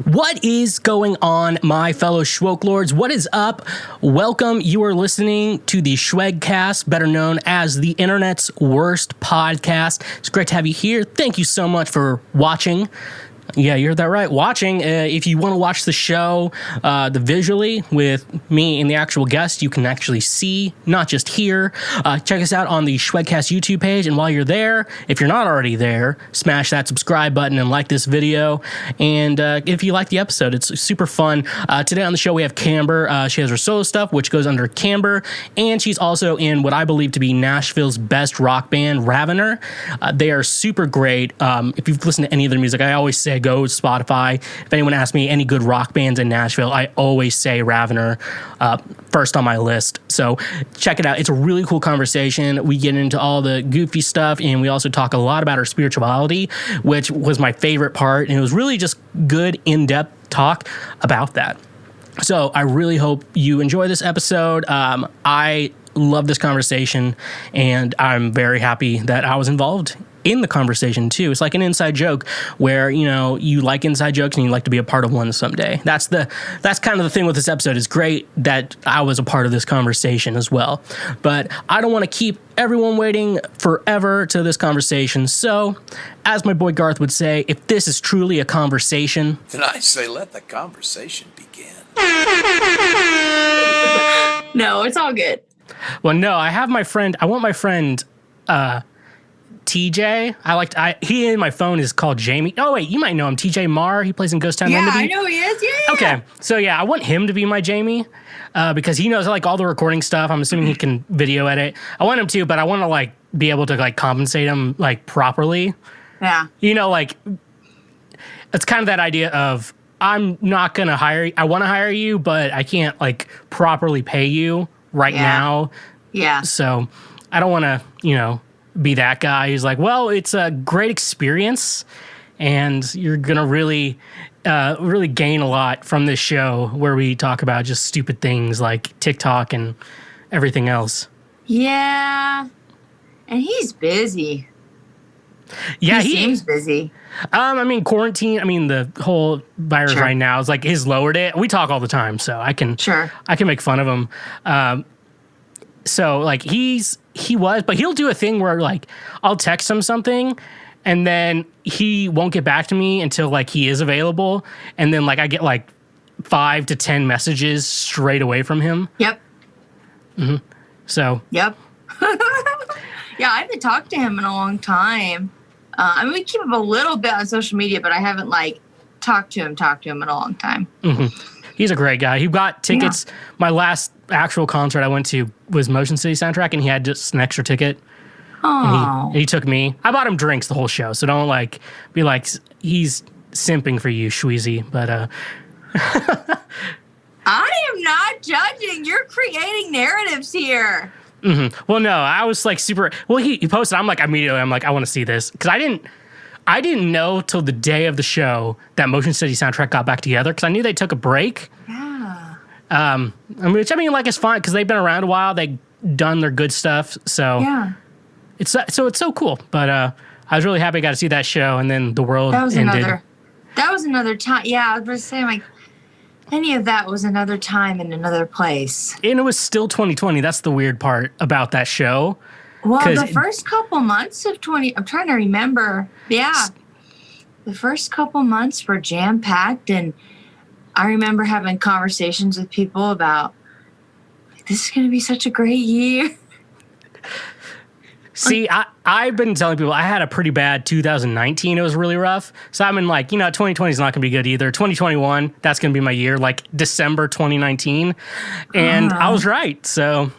What is going on, my fellow Schwokelords? What is up? Welcome. You are listening to the SchwegCast, better known as the internet's worst podcast. It's great to have you here. Thank you so much for watching. Yeah, you heard that right. Watching. If you want to watch the show the visually with me and the actual guest, you can actually see, not just hear. Check us out on the SchwegCast YouTube page. And while you're there, if you're not already there, smash that subscribe button and like this video. And if you like the episode, it's super fun. Today on the show, we have Kamber. She has her solo stuff, which goes under Kamber. And she's also in what I believe to be Nashville's best rock band, Raviner. They are super great. If you've listened to any of their music, I always say go to Spotify. If anyone asks me any good rock bands in Nashville, I always say Raviner first on my list. So check it out. It's a really cool conversation. We get into all the goofy stuff, and we also talk a lot about her spirituality, which was my favorite part. And it was really just good, in-depth talk about that. So I really hope you enjoy this episode. I love this conversation, and I'm very happy that I was involved in the conversation too. It's like an inside joke where, you know, you like inside jokes and you like to be a part of one someday. That's kind of the thing with this episode. It's great that I was a part of this conversation as well. But I don't want to keep everyone waiting forever to this conversation. So, as my boy Garth would say, if this is truly a conversation, then I say let the conversation begin. No, it's all good. Well, no, I want my friend TJ. He in my phone is called Jamie. Oh wait, you might know him, TJ Marr. He plays in Ghost Town Remedy. I know he is. Yeah. Okay, so yeah, I want him to be my Jamie because he knows like all the recording stuff. I'm assuming he can video edit. I want him to, but I want to like be able to like compensate him like properly. Yeah. You know, like it's kind of that idea of I'm not gonna hire you. I want to hire you, but I can't like properly pay you right now. Yeah. So I don't want to, you know, be that guy who's like, well, it's a great experience and you're going to really gain a lot from this show where we talk about just stupid things like TikTok and everything else. Yeah. And he's busy. Yeah, he seems busy. I mean, quarantine, the whole virus right now is like he's lowered it. We talk all the time, so I can make fun of him. So like but he'll do a thing where like I'll text him something and then he won't get back to me until like he is available. And then like I get like 5 to 10 messages straight away from him. Yep. Mm-hmm. So. Yep. Yeah, I haven't talked to him in a long time. We keep him a little bit on social media, but I haven't like talked to him in a long time. Mm-hmm. He's a great guy. He got tickets. Yeah. My last actual concert I went to was Motion City Soundtrack, and he had just an extra ticket. Oh. And he took me. I bought him drinks the whole show, so don't like be like he's simping for you, Schweezy. But I am not judging. You're creating narratives here. Mm-hmm. Well, no, I was like super. Well, he posted. I'm like I want to see this because I didn't know till the day of the show that Motion City Soundtrack got back together because I knew they took a break. Yeah. Which like is fine because they've been around a while. They've done their good stuff. So yeah, it's so cool. But I was really happy I got to see that show, and then the world ended. That was another time. Yeah, I was going to say like any of that was another time in another place. And it was still 2020. That's the weird part about that show. Well, the first couple months of I'm trying to remember. Yeah. The first couple months were jam-packed, and I remember having conversations with people about, like, this is going to be such a great year. See, I've been telling people I had a pretty bad 2019. It was really rough. So I've been like, 2020 is not going to be good either. 2021, that's going to be my year, like December 2019. And I was right. So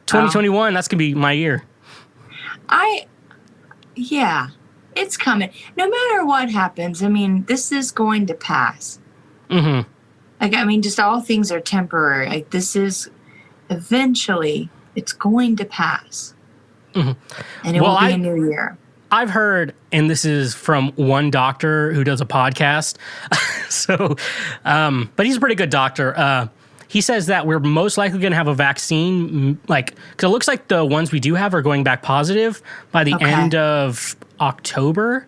2021, that's going to be my year. Yeah, it's coming. No matter what happens, this is going to pass. Mm-hmm. Like, just all things are temporary. Like, this is eventually, it's going to pass. Mm-hmm. And it will be a new year. I've heard, and this is from one doctor who does a podcast. But he's a pretty good doctor. He says that we're most likely going to have a vaccine, because it looks like the ones we do have are going back positive by the end of October.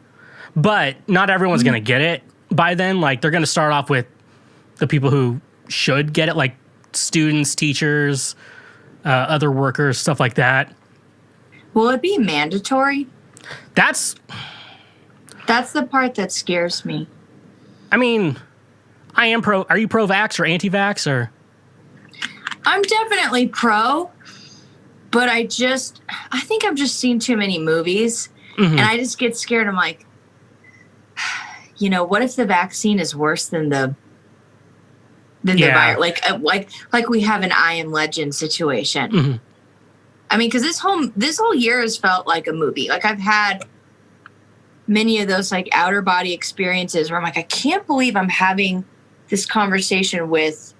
But not everyone's going to get it. by then, like they're going to start off with the people who should get it, like students, teachers, other workers, stuff like that. Will it be mandatory? That's the part that scares me. I mean, I am pro. Are you pro-vax or anti-vax or? I'm definitely pro, but I think I've just seen too many movies, and I just get scared. I'm like, what if the vaccine is worse than the virus? Like we have an I Am Legend situation. Mm-hmm. I mean, because this whole year has felt like a movie. Like I've had many of those like outer body experiences where I'm like, I can't believe I'm having this conversation with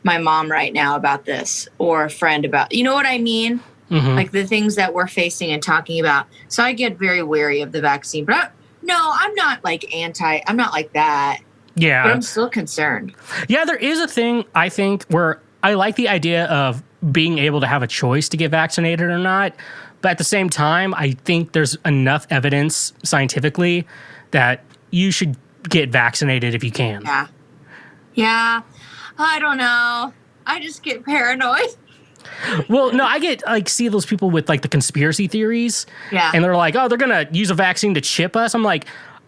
my mom right now about this, or a friend about, you know what I mean? Mm-hmm. Like the things that we're facing and talking about. So I get very wary of the vaccine, but I'm not like I'm not like that. Yeah. But I'm still concerned. Yeah, there is a thing, I think, where I like the idea of being able to have a choice to get vaccinated or not. But at the same time, I think there's enough evidence scientifically that you should get vaccinated if you can. Yeah. Yeah. I don't know. I just get paranoid. Well, no, I get see those people with like the conspiracy theories. Yeah. And they're like, oh, they're going to use a vaccine to chip us. I'm like,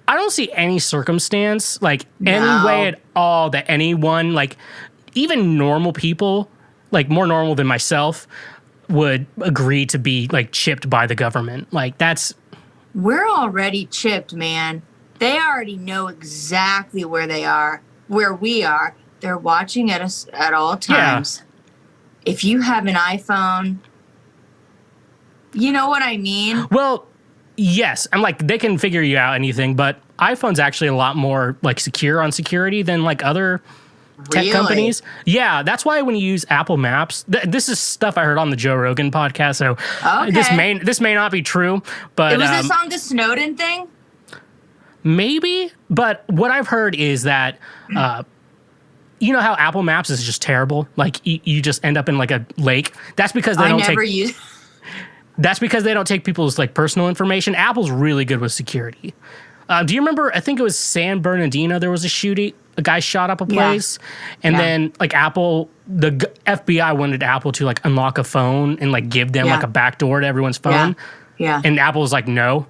I don't see any circumstance, like any way at all that anyone, like even normal people, like more normal than myself, would agree to be like chipped by the government. Like we're already chipped, man. They already know exactly where they are, where we are. They're watching at us at all times. Yeah. If you have an iPhone, you know what I mean? Well, yes. I'm like, they can figure you out anything, but iPhone's actually a lot more like secure on security than like other tech companies. Yeah, that's why when you use Apple Maps, this is stuff I heard on the Joe Rogan podcast. So this may not be true, but was this on the Snowden thing? Maybe, but what I've heard is that you know how Apple Maps is just terrible. Like you just end up in like a lake. That's because they don't take. That's because they don't take people's like personal information. Apple's really good with security. Do you remember? I think it was San Bernardino. There was a shooting. A guy shot up a place, and then like Apple, the FBI wanted Apple to like unlock a phone and like give them like a backdoor to everyone's phone. Yeah. And Apple was like, no.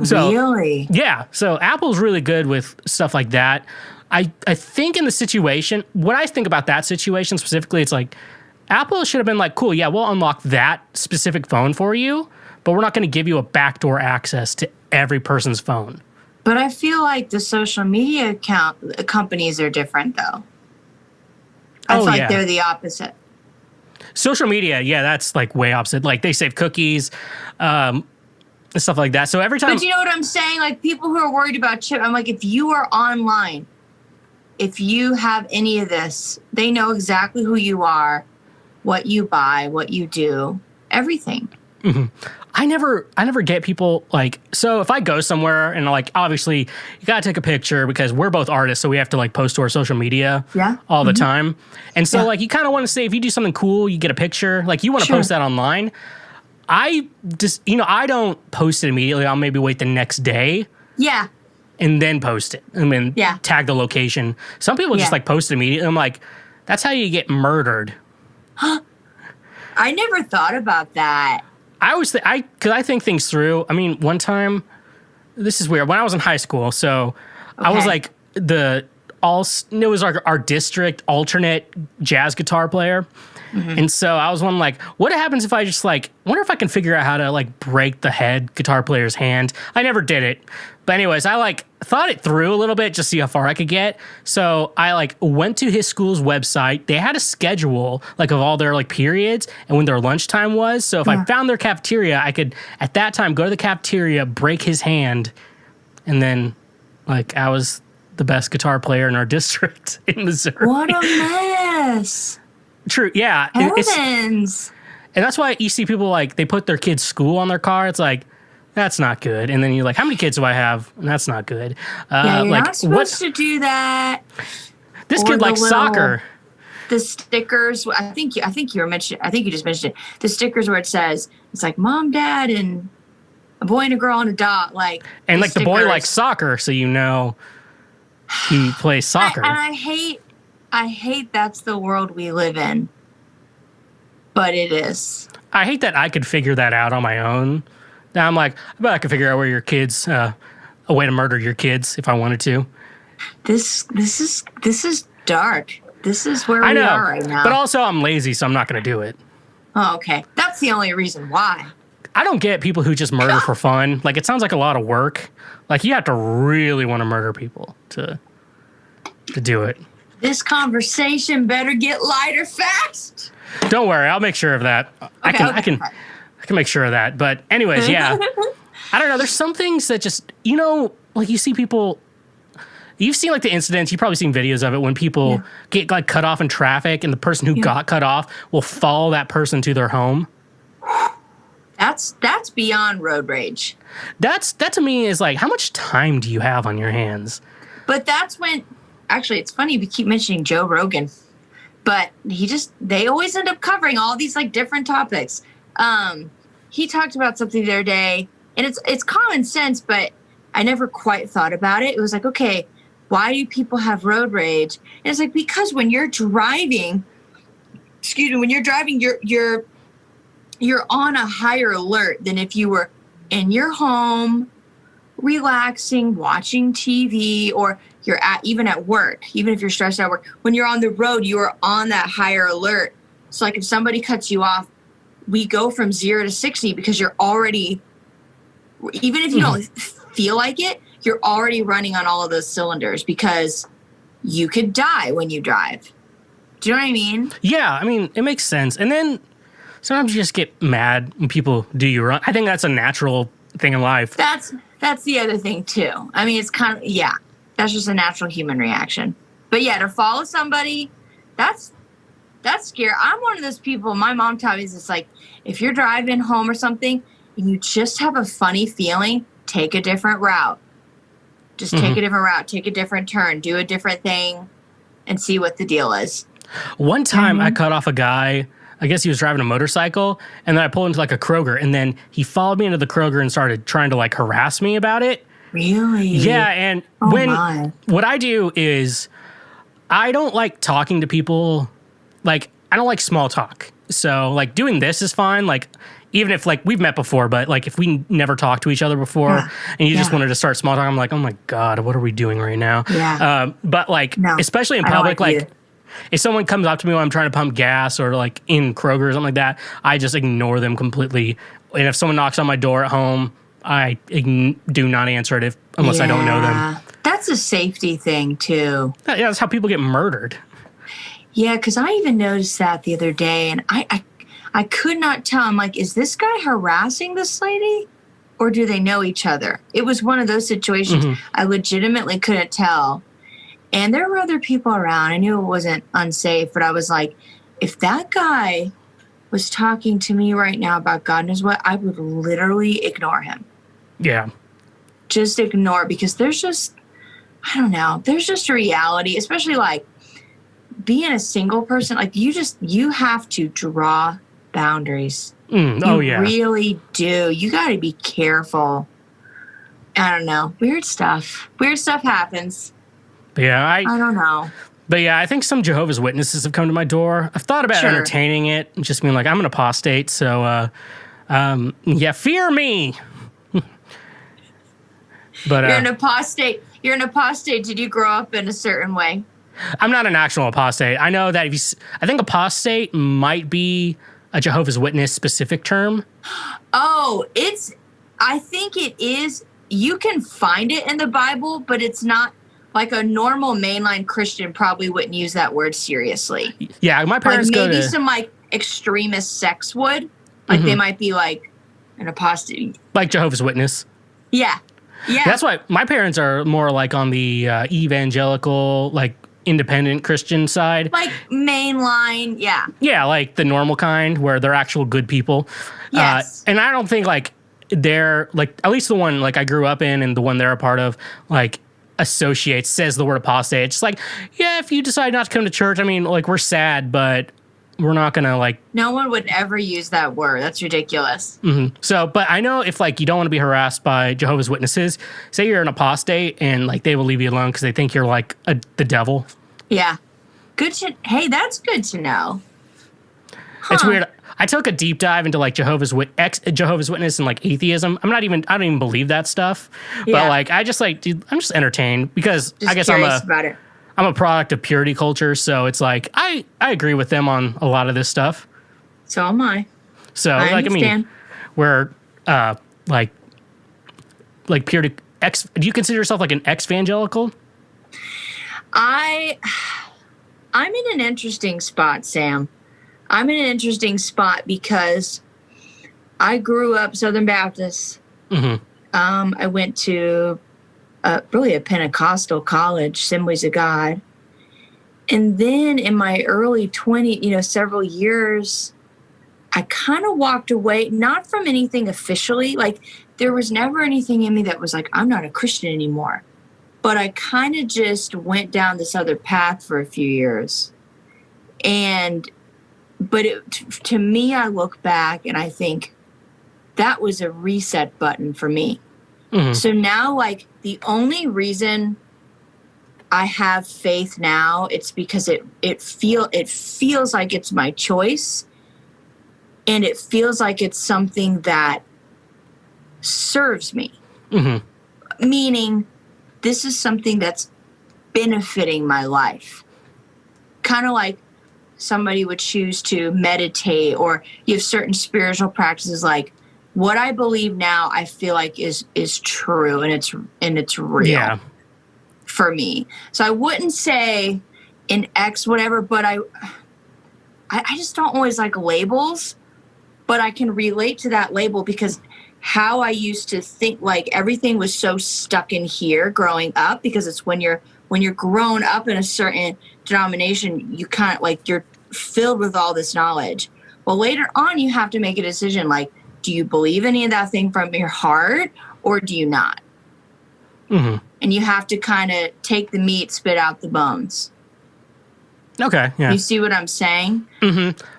So, really? Yeah. So Apple's really good with stuff like that. I think in the situation, what I think about that situation specifically, it's like Apple should have been like, cool, yeah, we'll unlock that specific phone for you, but we're not going to give you a backdoor access to every person's phone. But I feel like the social media companies are different, though. I feel like they're the opposite. Social media, yeah, that's like way opposite. Like they save cookies, stuff like that. So every time. But you know what I'm saying? Like people who are worried about chip, I'm like, if you are online, if you have any of this, they know exactly who you are, what you buy, what you do, everything. Mm-hmm. I never get people like, so if I go somewhere and like, obviously you got to take a picture because we're both artists. So we have to like post to our social media all the time. And so like, you kind of want to say, if you do something cool, you get a picture, like you want to post that online. I just, I don't post it immediately. I'll maybe wait the next day. Yeah. And then post it. And then tag the location. Some people just like post it immediately. I'm like, that's how you get murdered. I never thought about that. I always because I think things through. I mean, one time, this is weird. When I was in high school, so I was like it was our district alternate jazz guitar player. Mm-hmm. And so I was wondering, like, what happens if I just like wonder if I can figure out how to like break the head guitar player's hand. I never did it. But anyways, I like thought it through a little bit, just see how far I could get. So I like went to his school's website. They had a schedule like of all their like periods and when their lunchtime was. So if I found their cafeteria, I could at that time go to the cafeteria, break his hand, and then like I was the best guitar player in our district in Missouri. What a mess. True, yeah. Heavens. And that's why you see people like they put their kids' school on their car. It's like, that's not good. And then you're like, how many kids do I have? And that's not good. Yeah, you're not supposed to do that. This kid likes soccer. The stickers. I think you just mentioned it. The stickers where it says it's like mom, dad, and a boy and a girl and a dog. Like and like the boy likes soccer, so you know. he plays soccer. I hate that's the world we live in. But it is. I hate that I could figure that out on my own. Now I'm like, I bet I could figure out where your kids, a way to murder your kids if I wanted to. This is dark. This is where we are right now. But also I'm lazy, so I'm not going to do it. Oh, okay. That's the only reason why. I don't get people who just murder for fun. Like, it sounds like a lot of work. Like, you have to really want to murder people to do it. This conversation better get lighter fast. Don't worry, I'll make sure of that. I can make sure of that. But anyways, yeah. I don't know. There's some things that just, like you see people. You've seen like the incidents. You've probably seen videos of it when people get like cut off in traffic, and the person who got cut off will follow that person to their home. That's beyond road rage. That to me is like, how much time do you have on your hands? But that's when, actually, it's funny we keep mentioning Joe Rogan. But they always end up covering all these like different topics. He talked about something the other day, and it's common sense, but I never quite thought about it. It was like, okay, why do people have road rage? And it's like, because when you're driving, you're on a higher alert than if you were in your home, relaxing, watching TV, or you're even at work, even if you're stressed at work. When you're on the road, you are on that higher alert. So like if somebody cuts you off, we go from 0 to 60 because you're already, even if you don't feel like it, you're already running on all of those cylinders because you could die when you drive. Do you know what I mean? Yeah, I mean, it makes sense. And then sometimes you just get mad when people do you wrong. I think that's a natural thing in life. That's the other thing too. I mean, it's kind of, that's just a natural human reaction. But yeah, to follow somebody, that's scary. I'm one of those people, my mom taught me it's like, if you're driving home or something and you just have a funny feeling, take a different route. Just take a different route, take a different turn, do a different thing, and see what the deal is. One time I cut off a guy, I guess he was driving a motorcycle, and then I pulled into like a Kroger, and then he followed me into the Kroger and started trying to like harass me about it. Really? Yeah, and what I do is I don't like talking to people, like I don't like small talk. So like doing this is fine, like even if like we've met before, but like if we never talked to each other before and you just wanted to start small talk, I'm like, oh my God, what are we doing right now? Yeah. But like, especially in public, like if someone comes up to me when I'm trying to pump gas or like in Kroger or something like that, I just ignore them completely. And if someone knocks on my door at home, I do not answer it unless I don't know them. That's a safety thing too. Yeah, that's how people get murdered. Yeah, because I even noticed that the other day, and I could not tell. I'm like, is this guy harassing this lady, or do they know each other? It was one of those situations I legitimately couldn't tell. And there were other people around. I knew it wasn't unsafe, but I was like, if that guy was talking to me right now about God knows what, I would literally ignore him. Yeah. Just ignore, because there's just, I don't know, there's just a reality, especially like being a single person, like you have to draw boundaries. You really do. You got to be careful. I don't know. Weird stuff happens. Yeah, I don't know. But yeah, I think some Jehovah's Witnesses have come to my door. I've thought about entertaining it and just being like, I'm an apostate, so fear me. But you're an apostate. Did you grow up in a certain way? I'm not an actual apostate. I know that I think apostate might be a Jehovah's Witness specific term. Oh, I think it is. You can find it in the Bible, but it's not. Like a normal mainline Christian probably wouldn't use that word seriously. Yeah, my parents like maybe some like extremist sects would. Like they might be like an apostate. Like Jehovah's Witness. Yeah. Yeah. That's why my parents are more like on the evangelical, like independent Christian side. Like mainline, yeah. Yeah, like the normal kind where they're actual good people. Yes. And I don't think like they're like, at least the one like I grew up in and the one they're a part of, like says the word apostate. It's like, yeah, if you decide not to come to church, I mean, like we're sad, but we're not gonna like. No one would ever use that word. That's ridiculous. So, but I know if like you don't want to be harassed by Jehovah's Witnesses, say you're an apostate and like they will leave you alone because they think you're like the devil. Yeah. Hey, that's good to know. Huh. It's weird. I took a deep dive into like Jehovah's Witness and like atheism. I don't even believe that stuff. But like I just like, dude, I'm just entertained because just I guess about it. I'm a product of purity culture, so it's like I agree with them on a lot of this stuff. So am I. So I like understand. I mean, we're like purity do you consider yourself like an ex-evangelical? I'm in an interesting spot, Sam. I'm in an interesting spot because I grew up Southern Baptist. I went to really a Pentecostal college, Assemblies of God. And then in my early 20s, several years, I kind of walked away, not from anything officially. Like there was never anything in me that was like, I'm not a Christian anymore. But I kind of just went down this other path for a few years. But to me, I look back and I think that was a reset button for me. So now, like, the only reason I have faith now, it's because it feels like it's my choice, and it feels like it's something that serves me. Meaning, this is something that's benefiting my life. Kind of like somebody would choose to meditate, or you have certain spiritual practices like what I believe now I feel like is true and it's real for me. So I wouldn't say an X whatever, but I just don't always like labels, but I can relate to that label because how I used to think like everything was so stuck in here growing up, because it's when you're grown up in a certain denomination, you kind of like you're filled with all this knowledge. Well, later on, you have to make a decision like, do you believe any of that thing from your heart or do you not? And you have to kind of take the meat, spit out the bones. Okay, yeah. You see what I'm saying?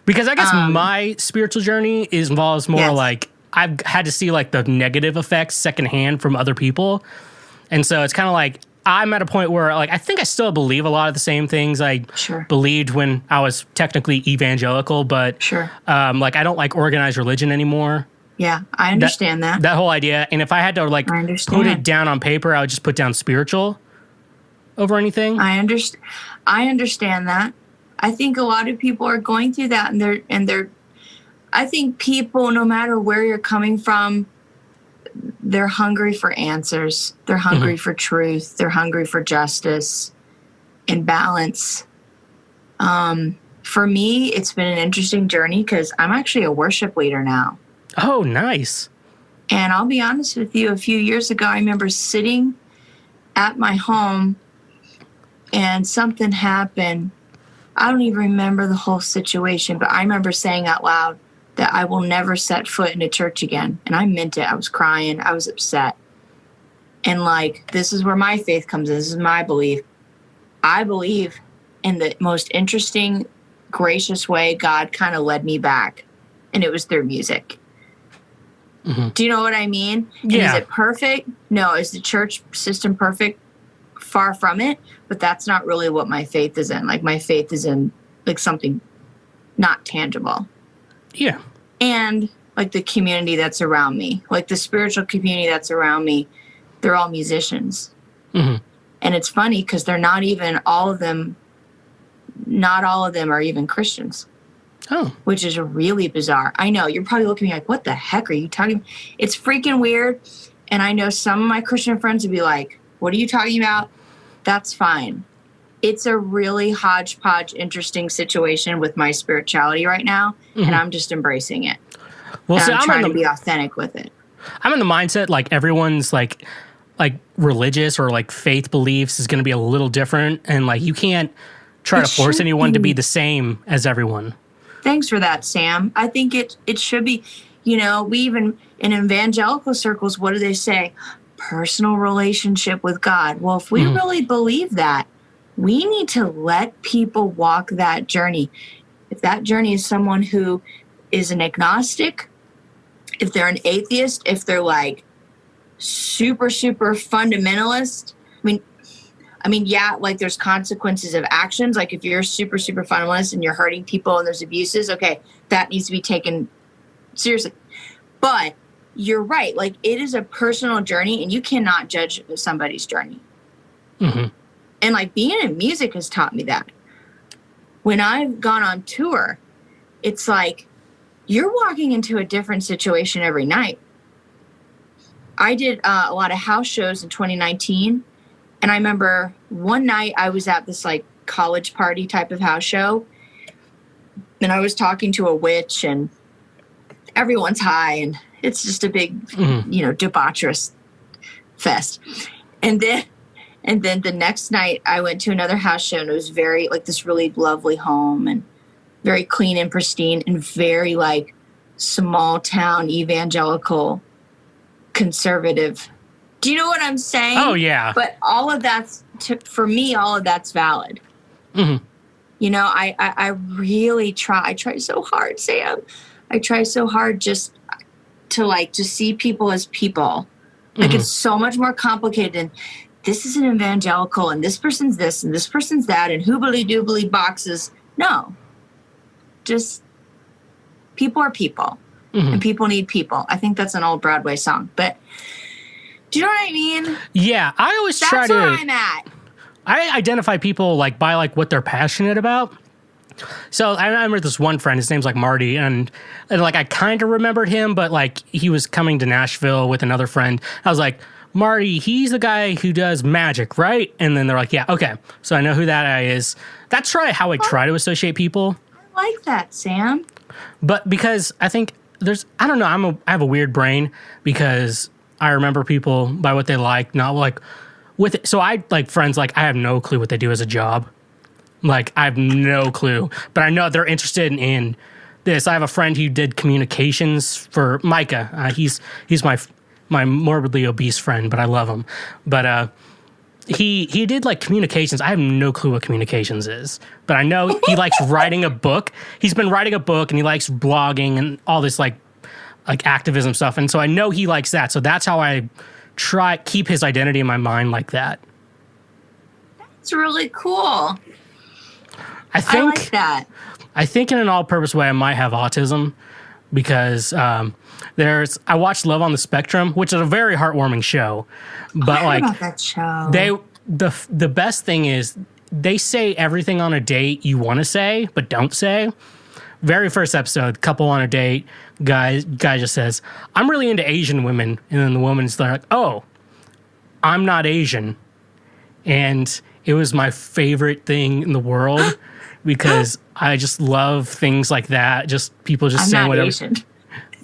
Because I guess my spiritual journey involves more like I've had to see like the negative effects secondhand from other people. And so it's kind of like I'm at a point where like I think I still believe a lot of the same things I believed when I was technically evangelical, but like I don't like organized religion anymore. Yeah, I understand that. That whole idea. And if I had to like put it down on paper, I would just put down spiritual over anything. I understand that. I think a lot of people are going through that, and they're I think people, no matter where you're coming from, they're hungry for answers. They're hungry for truth. They're hungry for justice and balance. For me, it's been an interesting journey because I'm actually a worship leader now. Oh, nice. And I'll be honest with you, a few years ago, I remember sitting at my home and something happened. I don't even remember the whole situation, but I remember saying out loud that I will never set foot in a church again. And I meant it. I was crying. I was upset. And like, this is where my faith comes in. This is my belief. I believe in the most interesting, gracious way God kind of led me back. And it was through music. Do you know what I mean? And is it perfect? No. Is the church system perfect? Far from it. But that's not really what my faith is in. Like my faith is in like something not tangible. Yeah. And like the community that's around me, like the spiritual community that's around me, they're all musicians. And it's funny because they're not even all of them are even Christians. Oh. Which is really bizarre. I know. You're probably looking at me like, what the heck are you talking about? It's freaking weird. And I know some of my Christian friends would be like, what are you talking about? That's fine. It's a really hodgepodge, interesting situation with my spirituality right now. And I'm just embracing it. Well, and I'm trying to be authentic with it. I'm in the mindset like everyone's like religious or like faith beliefs is going to be a little different. And like you can't try to force anyone to be the same as everyone. Thanks for that, Sam. I think it should be, we even in evangelical circles, what do they say? Personal relationship with God. Well, if we really believe that, we need to let people walk that journey. if that journey is someone who is an agnostic, if they're an atheist, if they're like super, super fundamentalist, yeah, like there's consequences of actions. Like if you're super, super fundamentalist and you're hurting people and there's abuses, okay, that needs to be taken seriously. But you're right. Like it is a personal journey and you cannot judge somebody's journey. Mm-hmm. And like being in music has taught me that. When I've gone on tour, it's like you're walking into a different situation every night. I did a lot of house shows in 2019. And I remember one night I was at this like college party type of house show. And I was talking to a witch and everyone's high and it's just a big, debaucherous fest. And then the next night I went to another house show and it was very like this really lovely home and very clean and pristine and very like small town evangelical conservative. Do you know what I'm saying? Oh, yeah. But all of that's, for me, all of that's valid. Mm-hmm. You know, I really try. I try so hard, Sam. I try so hard just to see people as people. Like it's so much more complicated. And this is an evangelical and this person's this and this person's that and hoobly doobly boxes. No. Just people are people. And people need people. I think that's an old Broadway song. But do you know what I mean? Yeah, I always That's try to. where I'm at. I identify people like by like what they're passionate about. So I remember this one friend. His name's like Marty, and like I kind of remembered him, but like he was coming to Nashville with another friend. I was like, Marty, he's the guy who does magic, right? And then they're like, yeah, okay. So I know who that guy is. That's how I try to associate people. I like that, Sam. But because I think I don't know. I have a weird brain because I remember people by what they like, not like with it. So I like friends, like I have no clue what they do as a job. Like I have no clue, but I know they're interested in this. I have a friend who did communications for Micah. He's my morbidly obese friend, but I love him. But he did like communications. I have no clue what communications is, but I know he likes writing a book. He's been writing a book and he likes blogging and all this like activism stuff. And so I know he likes that. So that's how I keep his identity in my mind like that. It's really cool. I like that. I think in an all-purpose way I might have autism because I watched Love on the Spectrum, which is a very heartwarming show. But I heard about that show. The best thing is they say everything on a date you want to say but don't say. Very first episode, couple on a date, guy just says, I'm really into Asian women. And then the woman's like, oh, I'm not Asian. And it was my favorite thing in the world because I just love things like that. Just people just saying whatever. Asian.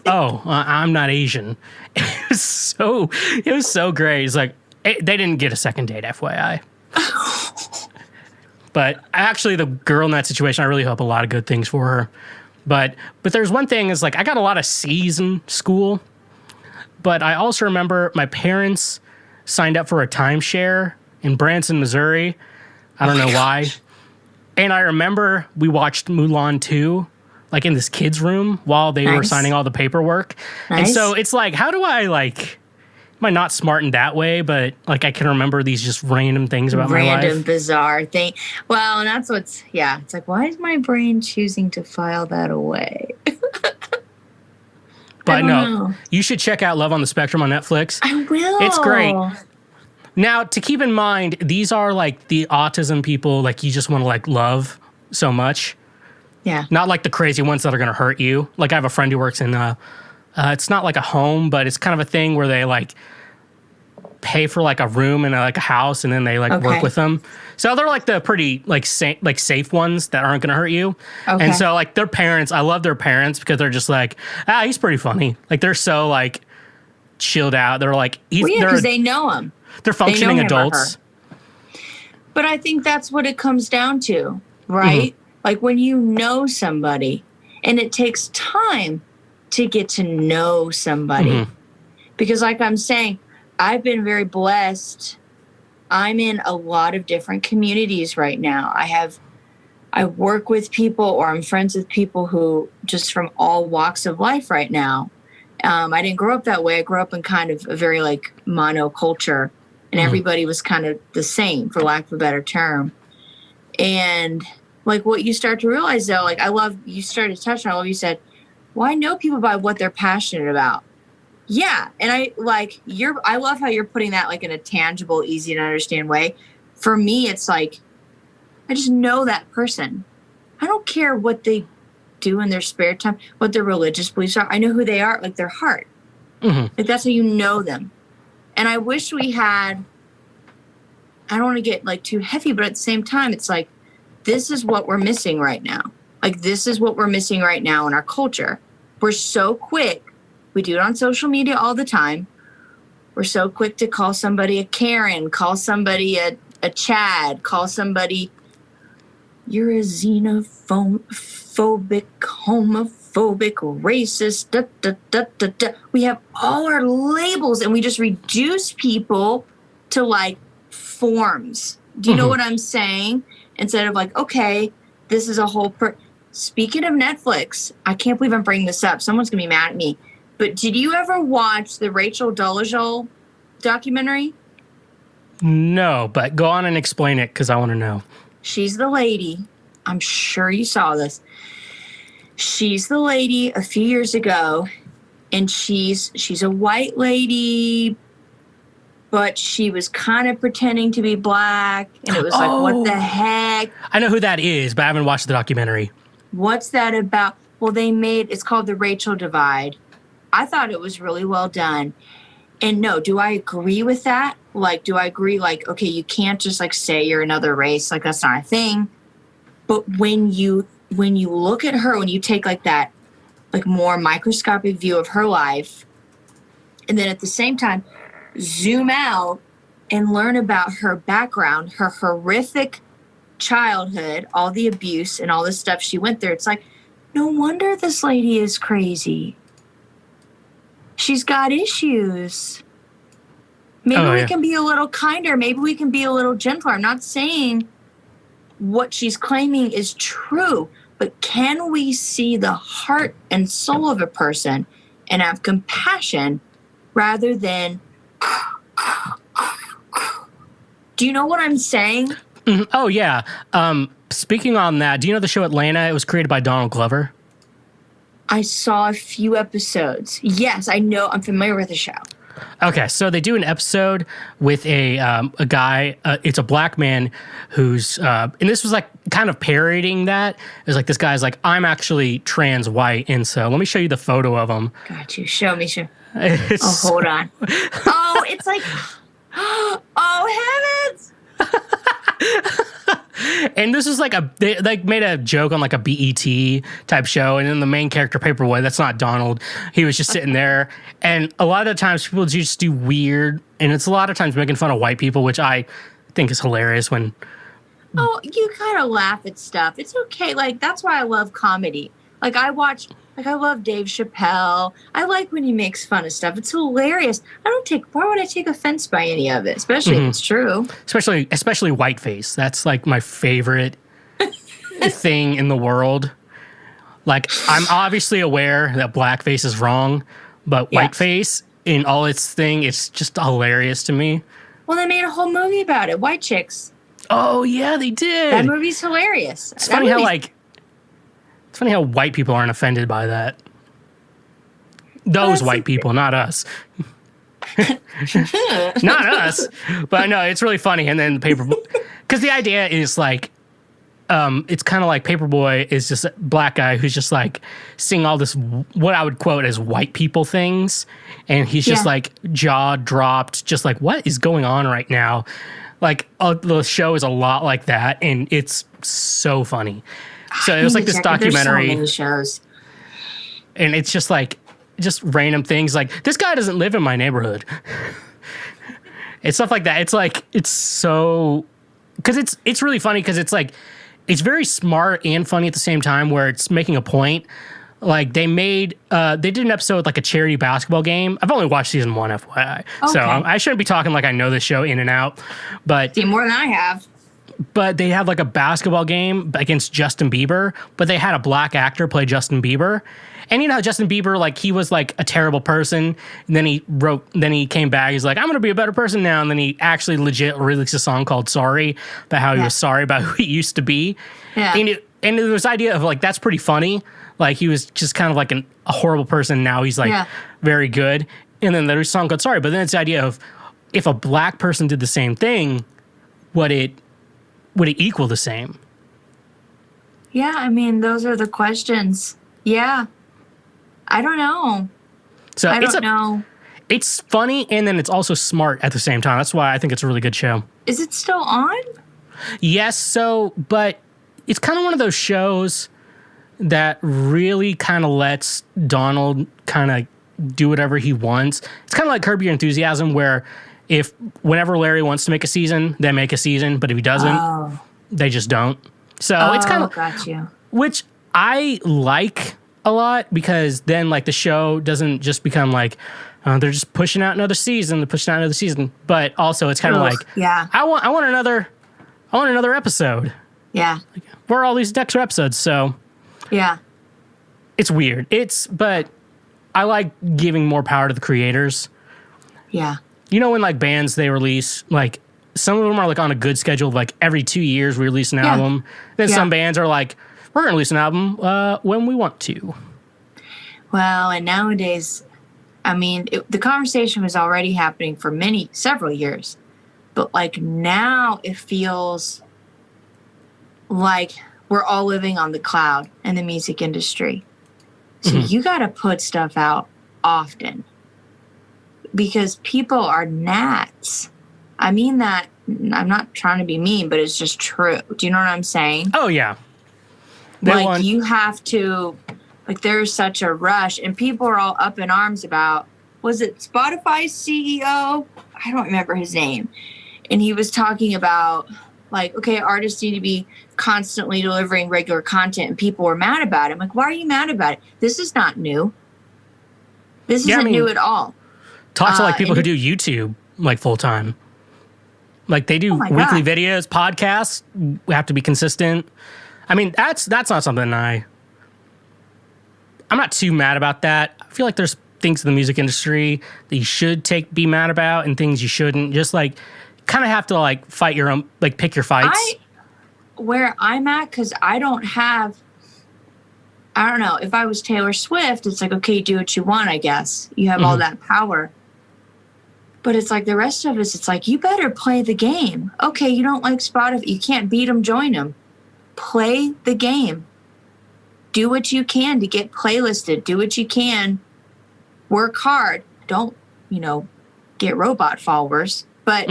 Oh, I'm not Asian. It was so great. It's like, they didn't get a second date, FYI. But actually, the girl in that situation, I really hope a lot of good things for her. But there's one thing is like I got a lot of C's in school, but I also remember my parents signed up for a timeshare in Branson, Missouri. I don't know why. And I remember we watched Mulan 2 like in this kid's room while they were signing all the paperwork. And so it's like, how do I like... Am I not smart in that way, but like I can remember these just random things about my life. Random, bizarre thing. Well, and that's it's like, why is my brain choosing to file that away? But no, you should check out Love on the Spectrum on Netflix. I will. It's great. Now, to keep in mind, these are like the autism people, like you just want to like love so much. Yeah. Not like the crazy ones that are going to hurt you. Like I have a friend who works in, it's not like a home, but it's kind of a thing where they like pay for like a room in like a house and then they like work with them. So they're like the pretty like safe ones that aren't going to hurt you. Okay. And so like their parents, I love their parents because they're just like, he's pretty funny. Like they're so like chilled out. They're like, because they know him. They're functioning adults. But I think that's what it comes down to, right? Mm-hmm. Like when you know somebody and it takes time to get to know somebody. Mm-hmm. Because like I'm saying, I've been very blessed. I'm in a lot of different communities right now. I have I work with people or I'm friends with people who just from all walks of life right now. I didn't grow up that way. I grew up in kind of a very like monoculture, and everybody was kind of the same, for lack of a better term. And like what you start to realize though, like you started to touch on, I love you said, well, I know people by what they're passionate about. Yeah. And I love how you're putting that like in a tangible, easy to understand way. For me, it's like, I just know that person. I don't care what they do in their spare time, what their religious beliefs are. I know who they are, like their heart. Like that's how you know them. And I wish we had, I don't want to get like too heavy, but at the same time, it's like, this is what we're missing right now. Like this is what we're missing right now in our culture. We're so quick. We do it on social media all the time. We're so quick to call somebody a Karen, call somebody a Chad, call somebody, you're a xenophobic, homophobic, racist, da, da, da, da, da. We have all our labels and we just reduce people to like forms. Do you know what I'm saying? Instead of like, okay, this is a whole Speaking of Netflix, I can't believe I'm bringing this up. Someone's going to be mad at me. But did you ever watch the Rachel Dolezal documentary? No, but go on and explain it because I want to know. She's the lady. I'm sure you saw this. She's the lady a few years ago, and she's a white lady, but she was kind of pretending to be black, and it was like, what the heck? I know who that is, but I haven't watched the documentary. What's that about? Well, it's called The Rachel Divide. I thought it was really well done. And no, do I agree with that? Like, do I agree, like, okay, you can't just, like, say you're another race. Like, that's not a thing. But when you look at her, when you take, like, that, like, more microscopic view of her life, and then at the same time, zoom out and learn about her background, her horrific childhood, all the abuse and all the stuff she went through, it's like, no wonder this lady is crazy. She's got issues. Maybe we can be a little kinder. Maybe we can be a little gentler. I'm not saying what she's claiming is true, but can we see the heart and soul of a person and have compassion rather than... Do you know what I'm saying? Oh, yeah. Speaking on that, do you know the show Atlanta? It was created by Donald Glover. I saw a few episodes. Yes, I know. I'm familiar with the show. Okay, so they do an episode with a guy. It's a black man who's, and this was like kind of parodying that. It was like this guy's like, I'm actually trans white, and so let me show you the photo of him. Got you. Show me. Hold on. Oh, it's like, oh heavens! And this is like they like made a joke on like a BET type show, and then the main character Paperboy, that's not Donald. He was just sitting there, and a lot of the times people just do weird, and it's a lot of times making fun of white people, which I think is hilarious when. Oh, you kind of laugh at stuff. It's okay. Like, that's why I love comedy. Like, I love Dave Chappelle. I like when he makes fun of stuff. It's hilarious. Why would I take offense by any of it? Especially if it's true. Especially whiteface. That's like my favorite thing in the world. Like, I'm obviously aware that blackface is wrong, but whiteface in all its thing, it's just hilarious to me. Well, they made a whole movie about it. White Chicks. Oh, yeah, they did. That movie's hilarious. It's funny how white people aren't offended by that. Those white people, not us. Not us. But no, it's really funny. And then Paperboy, because the idea is like, it's kind of like Paperboy is just a black guy who's just like seeing all this, what I would quote as white people things. And he's just like jaw dropped, just like, what is going on right now? Like, the show is a lot like that. And it's so funny. So it was like this documentary. There's so many shows. And it's just like, just random things like, this guy doesn't live in my neighborhood. It's stuff like that. It's like, it's so, because it's really funny because it's like, it's very smart and funny at the same time where it's making a point. Like they did an episode with like a charity basketball game. I've only watched season 1, FYI. Okay. So I shouldn't be talking like I know this show in and out. But see, more than I have. but they had like a basketball game against Justin Bieber, but they had a black actor play Justin Bieber. And you know how Justin Bieber, like, he was like a terrible person. And then he came back. He's like, I'm going to be a better person now. And then he actually legit released a song called Sorry, about how he was sorry about who he used to be. Yeah. And there was idea of like, that's pretty funny. Like, he was just kind of like a horrible person. Now he's like very good. And then there's a song called Sorry. But then it's the idea of, if a black person did the same thing, would it equal the same? Yeah, I mean, those are the questions. Yeah. I don't know. So I don't know. It's funny, and then it's also smart at the same time. That's why I think it's a really good show. Is it still on? Yes, but it's kind of one of those shows that really kind of lets Donald kind of do whatever he wants. It's kind of like Curb Your Enthusiasm, where whenever Larry wants to make a season, they make a season, but if he doesn't, they just don't. So it's kind of, got you. Which I like a lot, because then like the show doesn't just become like they're just pushing out another season, but also it's kind of like, I want another episode. Yeah. Where are all these extra episodes? So yeah, it's weird. But I like giving more power to the creators. Yeah. You know, when like bands, they release, like, some of them are like on a good schedule, like every 2 years we release an album. Then some bands are like, we're going to release an album when we want to. Well, and nowadays, I mean, the conversation was already happening for several years. But like now it feels like we're all living on the cloud in the music industry. So you got to put stuff out often, because people are gnats. I mean that, I'm not trying to be mean, but it's just true. Do you know what I'm saying? Oh, yeah. You have to, like, there's such a rush, and people are all up in arms about, was it Spotify's CEO? I don't remember his name. And he was talking about, like, okay, artists need to be constantly delivering regular content, and people were mad about it. I'm like, why are you mad about it? This is not new. This isn't new at all. Talk to like people who do YouTube like full time. Like they do weekly videos, podcasts. We have to be consistent. I mean, that's not something I'm not too mad about that. I feel like there's things in the music industry that you should be mad about, and things you shouldn't. Just like kind of have to like fight your own, like pick your fights. Where I'm at, because I don't know. If I was Taylor Swift, it's like, okay, do what you want, I guess. You have all that power. But it's like the rest of us, it's like, you better play the game. Okay, you don't like Spotify. You can't beat them, join them. Play the game. Do what you can to get playlisted. Do what you can. Work hard. Don't, get robot followers. But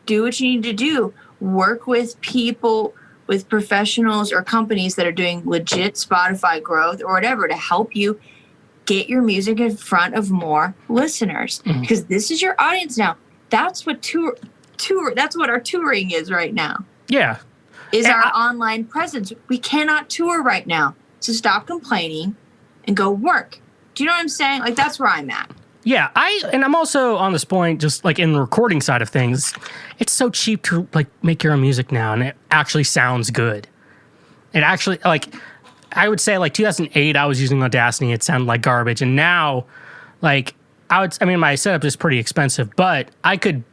do what you need to do. Work with people, with professionals or companies that are doing legit Spotify growth or whatever to help you get your music in front of more listeners, because this is your audience now. That's what that's what our touring is right now. Yeah. Is our online presence. We cannot tour right now. So stop complaining and go work. Do you know what I'm saying? Like, that's where I'm at. Yeah, I'm also on this point, just like in the recording side of things, it's so cheap to like make your own music now, and it actually sounds good. It actually, like, I would say like 2008, I was using Audacity, it sounded like garbage, and now, like, my setup is pretty expensive, but I could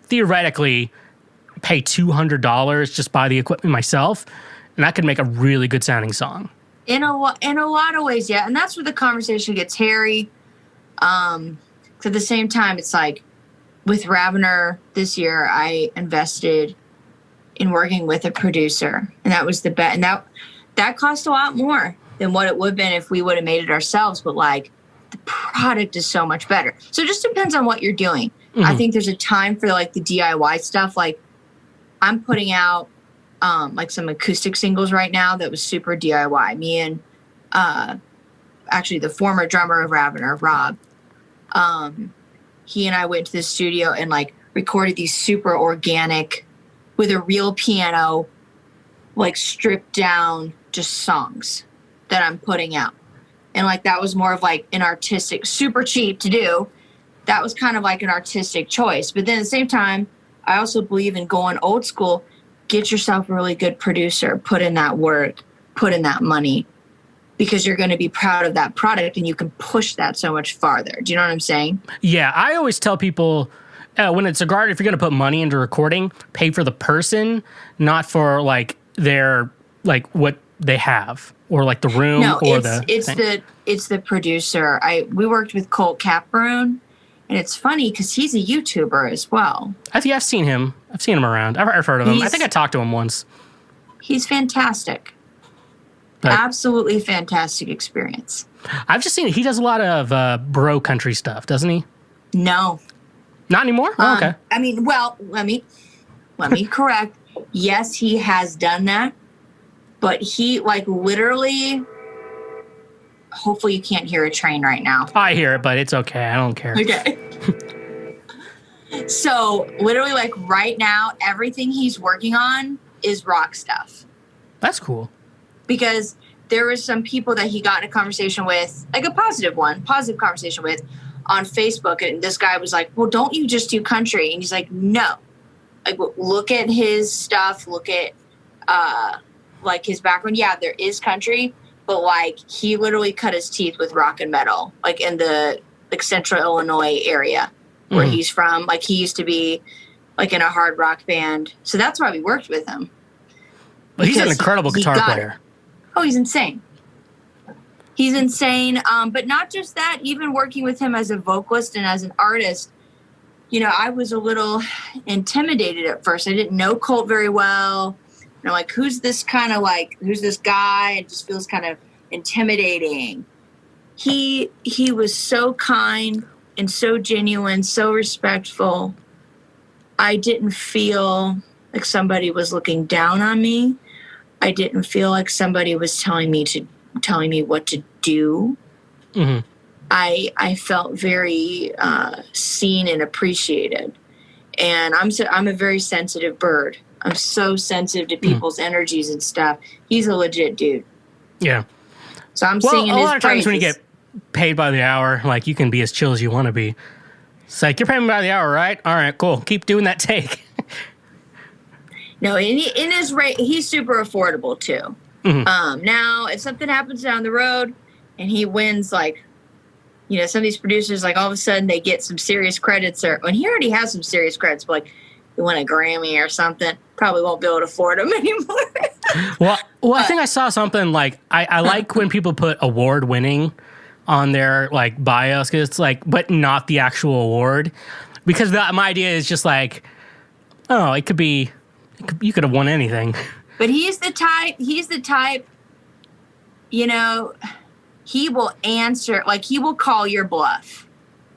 theoretically pay $200, just buy the equipment myself, and I could make a really good sounding song. In a lot of ways, yeah, and that's where the conversation gets hairy. At the same time, it's like with Raviner this year, I invested in working with a producer, and that was the bet. And that cost a lot more than what it would have been if we would have made it ourselves. But like, the product is so much better. So it just depends on what you're doing. I think there's a time for like the DIY stuff. Like, I'm putting out like some acoustic singles right now that was super DIY. Me and actually the former drummer of Raviner, Rob, he and I went to the studio and like recorded these super organic, with a real piano, like stripped down, just songs that I'm putting out. And like, that was more of like an artistic, super cheap to do. That was kind of like an artistic choice. But then at the same time, I also believe in going old school. Get yourself a really good producer, put in that work, put in that money, because you're going to be proud of that product and you can push that so much farther. Do you know what I'm saying? Yeah, I always tell people when it's a guard, if you're going to put money into recording, pay for the person, not for like their like what they have or like the room it's the producer. We worked with Colt Caparoon, and it's funny because he's a YouTuber as well. I've seen him. I've seen him around. I've heard of him. I think I talked to him once. He's fantastic. But absolutely fantastic experience. I've just seen he does a lot of bro country stuff, doesn't he? No. Not anymore? Oh, okay. I mean, well, let me correct. Yes, he has done that, but he like literally. Hopefully, you can't hear a train right now. I hear it, but it's okay. I don't care. Okay. So, literally, like right now, everything he's working on is rock stuff. That's cool. Because there was some people that he got in a conversation with, like a positive conversation with on Facebook. And this guy was like, well, don't you just do country? And he's like, no. Like, look at his stuff. Look at, like, his background. Yeah, there is country. But, like, he literally cut his teeth with rock and metal, like, in the, like, central Illinois area where he's from. Like, he used to be, like, in a hard rock band. So that's why we worked with him. But he's an incredible guitar player. Oh, he's insane. He's insane. But not just that, even working with him as a vocalist and as an artist, you know, I was a little intimidated at first. I didn't know Colt very well. You know, like, who's this guy? It just feels kind of intimidating. He was so kind and so genuine, so respectful. I didn't feel like somebody was looking down on me. I didn't feel like somebody was telling me what to do. Mm-hmm. I felt very seen and appreciated. And I'm a very sensitive bird. I'm so sensitive to people's energies and stuff. He's a legit dude. Yeah. So I'm singing his praises. A lot of times when you get paid by the hour, like, you can be as chill as you want to be. It's like, you're paying me by the hour, right? All right, cool. Keep doing that take. No, in his rate, he's super affordable too. Mm-hmm. Now, if something happens down the road and he wins, like, you know, some of these producers, like, all of a sudden they get some serious credits, and he already has some serious credits, but like, he won a Grammy or something, probably won't be able to afford them anymore. Well, I think I saw something like, I like when people put award winning on their like bios, because it's like, but not the actual award, because my idea is just like, oh, you could have won anything. But he's the type, you know, he will answer, like, he will call your bluff.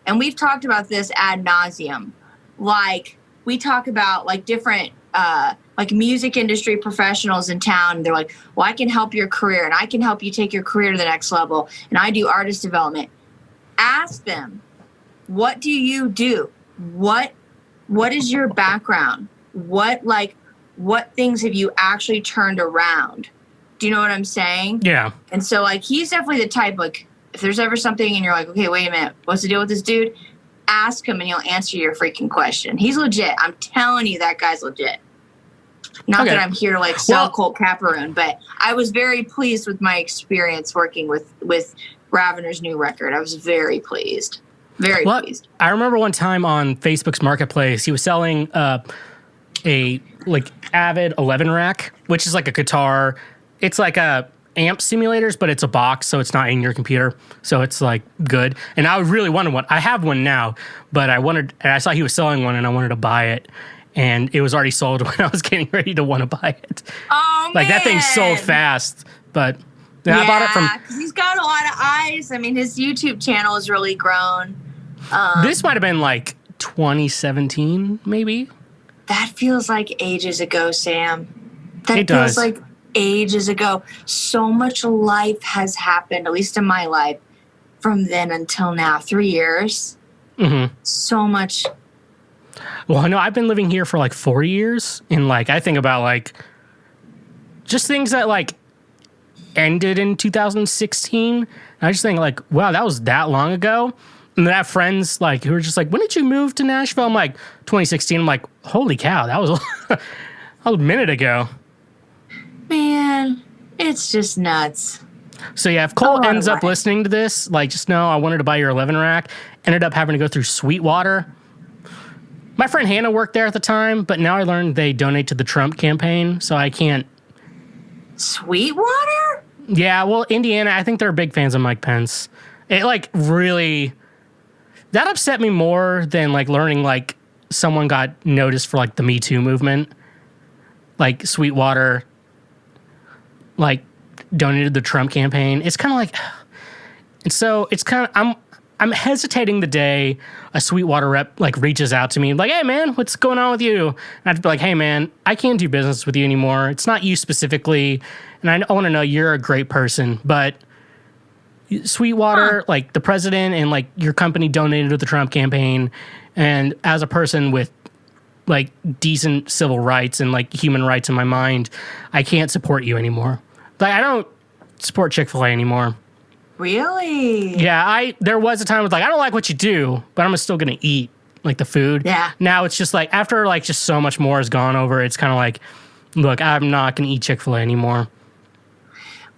And we've talked about this ad nauseum. Like, we talk about, like, different, like, music industry professionals in town. And they're like, well, I can help your career, and I can help you take your career to the next level. And I do artist development. Ask them, what do you do? What is your background? What things have you actually turned around? Do you know what I'm saying? Yeah. And so, like, he's definitely the type, like, if there's ever something and you're like, okay, wait a minute, what's the deal with this dude? Ask him and he'll answer your freaking question. He's legit. I'm telling you, that guy's legit. Not that I'm here to, like, sell Colt Caparoon, but I was very pleased with my experience working with Raviner's new record. I was very pleased. Very pleased. I remember one time on Facebook's Marketplace, he was selling a like Avid 11 rack, which is like a guitar. It's like a amp simulators, but it's a box, so it's not in your computer. So it's like good. And I really wanted one. I have one now, but I saw he was selling one and I wanted to buy it. And it was already sold when I was getting ready to want to buy it. Oh, man. Like, that thing sold fast, but I bought it from... because he's got a lot of eyes. I mean, his YouTube channel has really grown. This might have been like 2017, maybe? That feels like ages ago, Sam. It does. Feels like ages ago. So much life has happened, at least in my life, from then until now. 3 years. Mm-hmm. So much. Well, no, I've been living here for like 4 years, and like, I think about like just things that like ended in 2016. And I just think like, wow, that was that long ago. And then I have friends like who are just like, when did you move to Nashville? I'm like, 2016. I'm like, Holy cow, that was a minute ago. Man, it's just nuts. So yeah, if Cole ends up listening to this, like, just know I wanted to buy your 11 rack, ended up having to go through Sweetwater. My friend Hannah worked there at the time, but now I learned they donate to the Trump campaign, so I can't. Sweetwater? Yeah, well, Indiana, I think they're big fans of Mike Pence. It, like, really, that upset me more than, like, learning, like, someone got noticed for, like, the Me Too movement. Like, Sweetwater, like, donated the Trump campaign. It's kind of like, and so it's kind of, I'm hesitating the day a Sweetwater rep, like, reaches out to me, like, hey, man, what's going on with you? And I have to be like, hey, man, I can't do business with you anymore. It's not you specifically, and I want to know you're a great person, but Sweetwater, like, the president and, like, your company donated to the Trump campaign, and as a person with, like, decent civil rights and, like, human rights in my mind, I can't support you anymore. Like, I don't support Chick-fil-A anymore. Really? Yeah, there was a time I was like, I don't like what you do, but I'm still going to eat, like, the food. Yeah. Now it's just like, after, like, just so much more has gone over, it's kind of like, look, I'm not going to eat Chick-fil-A anymore.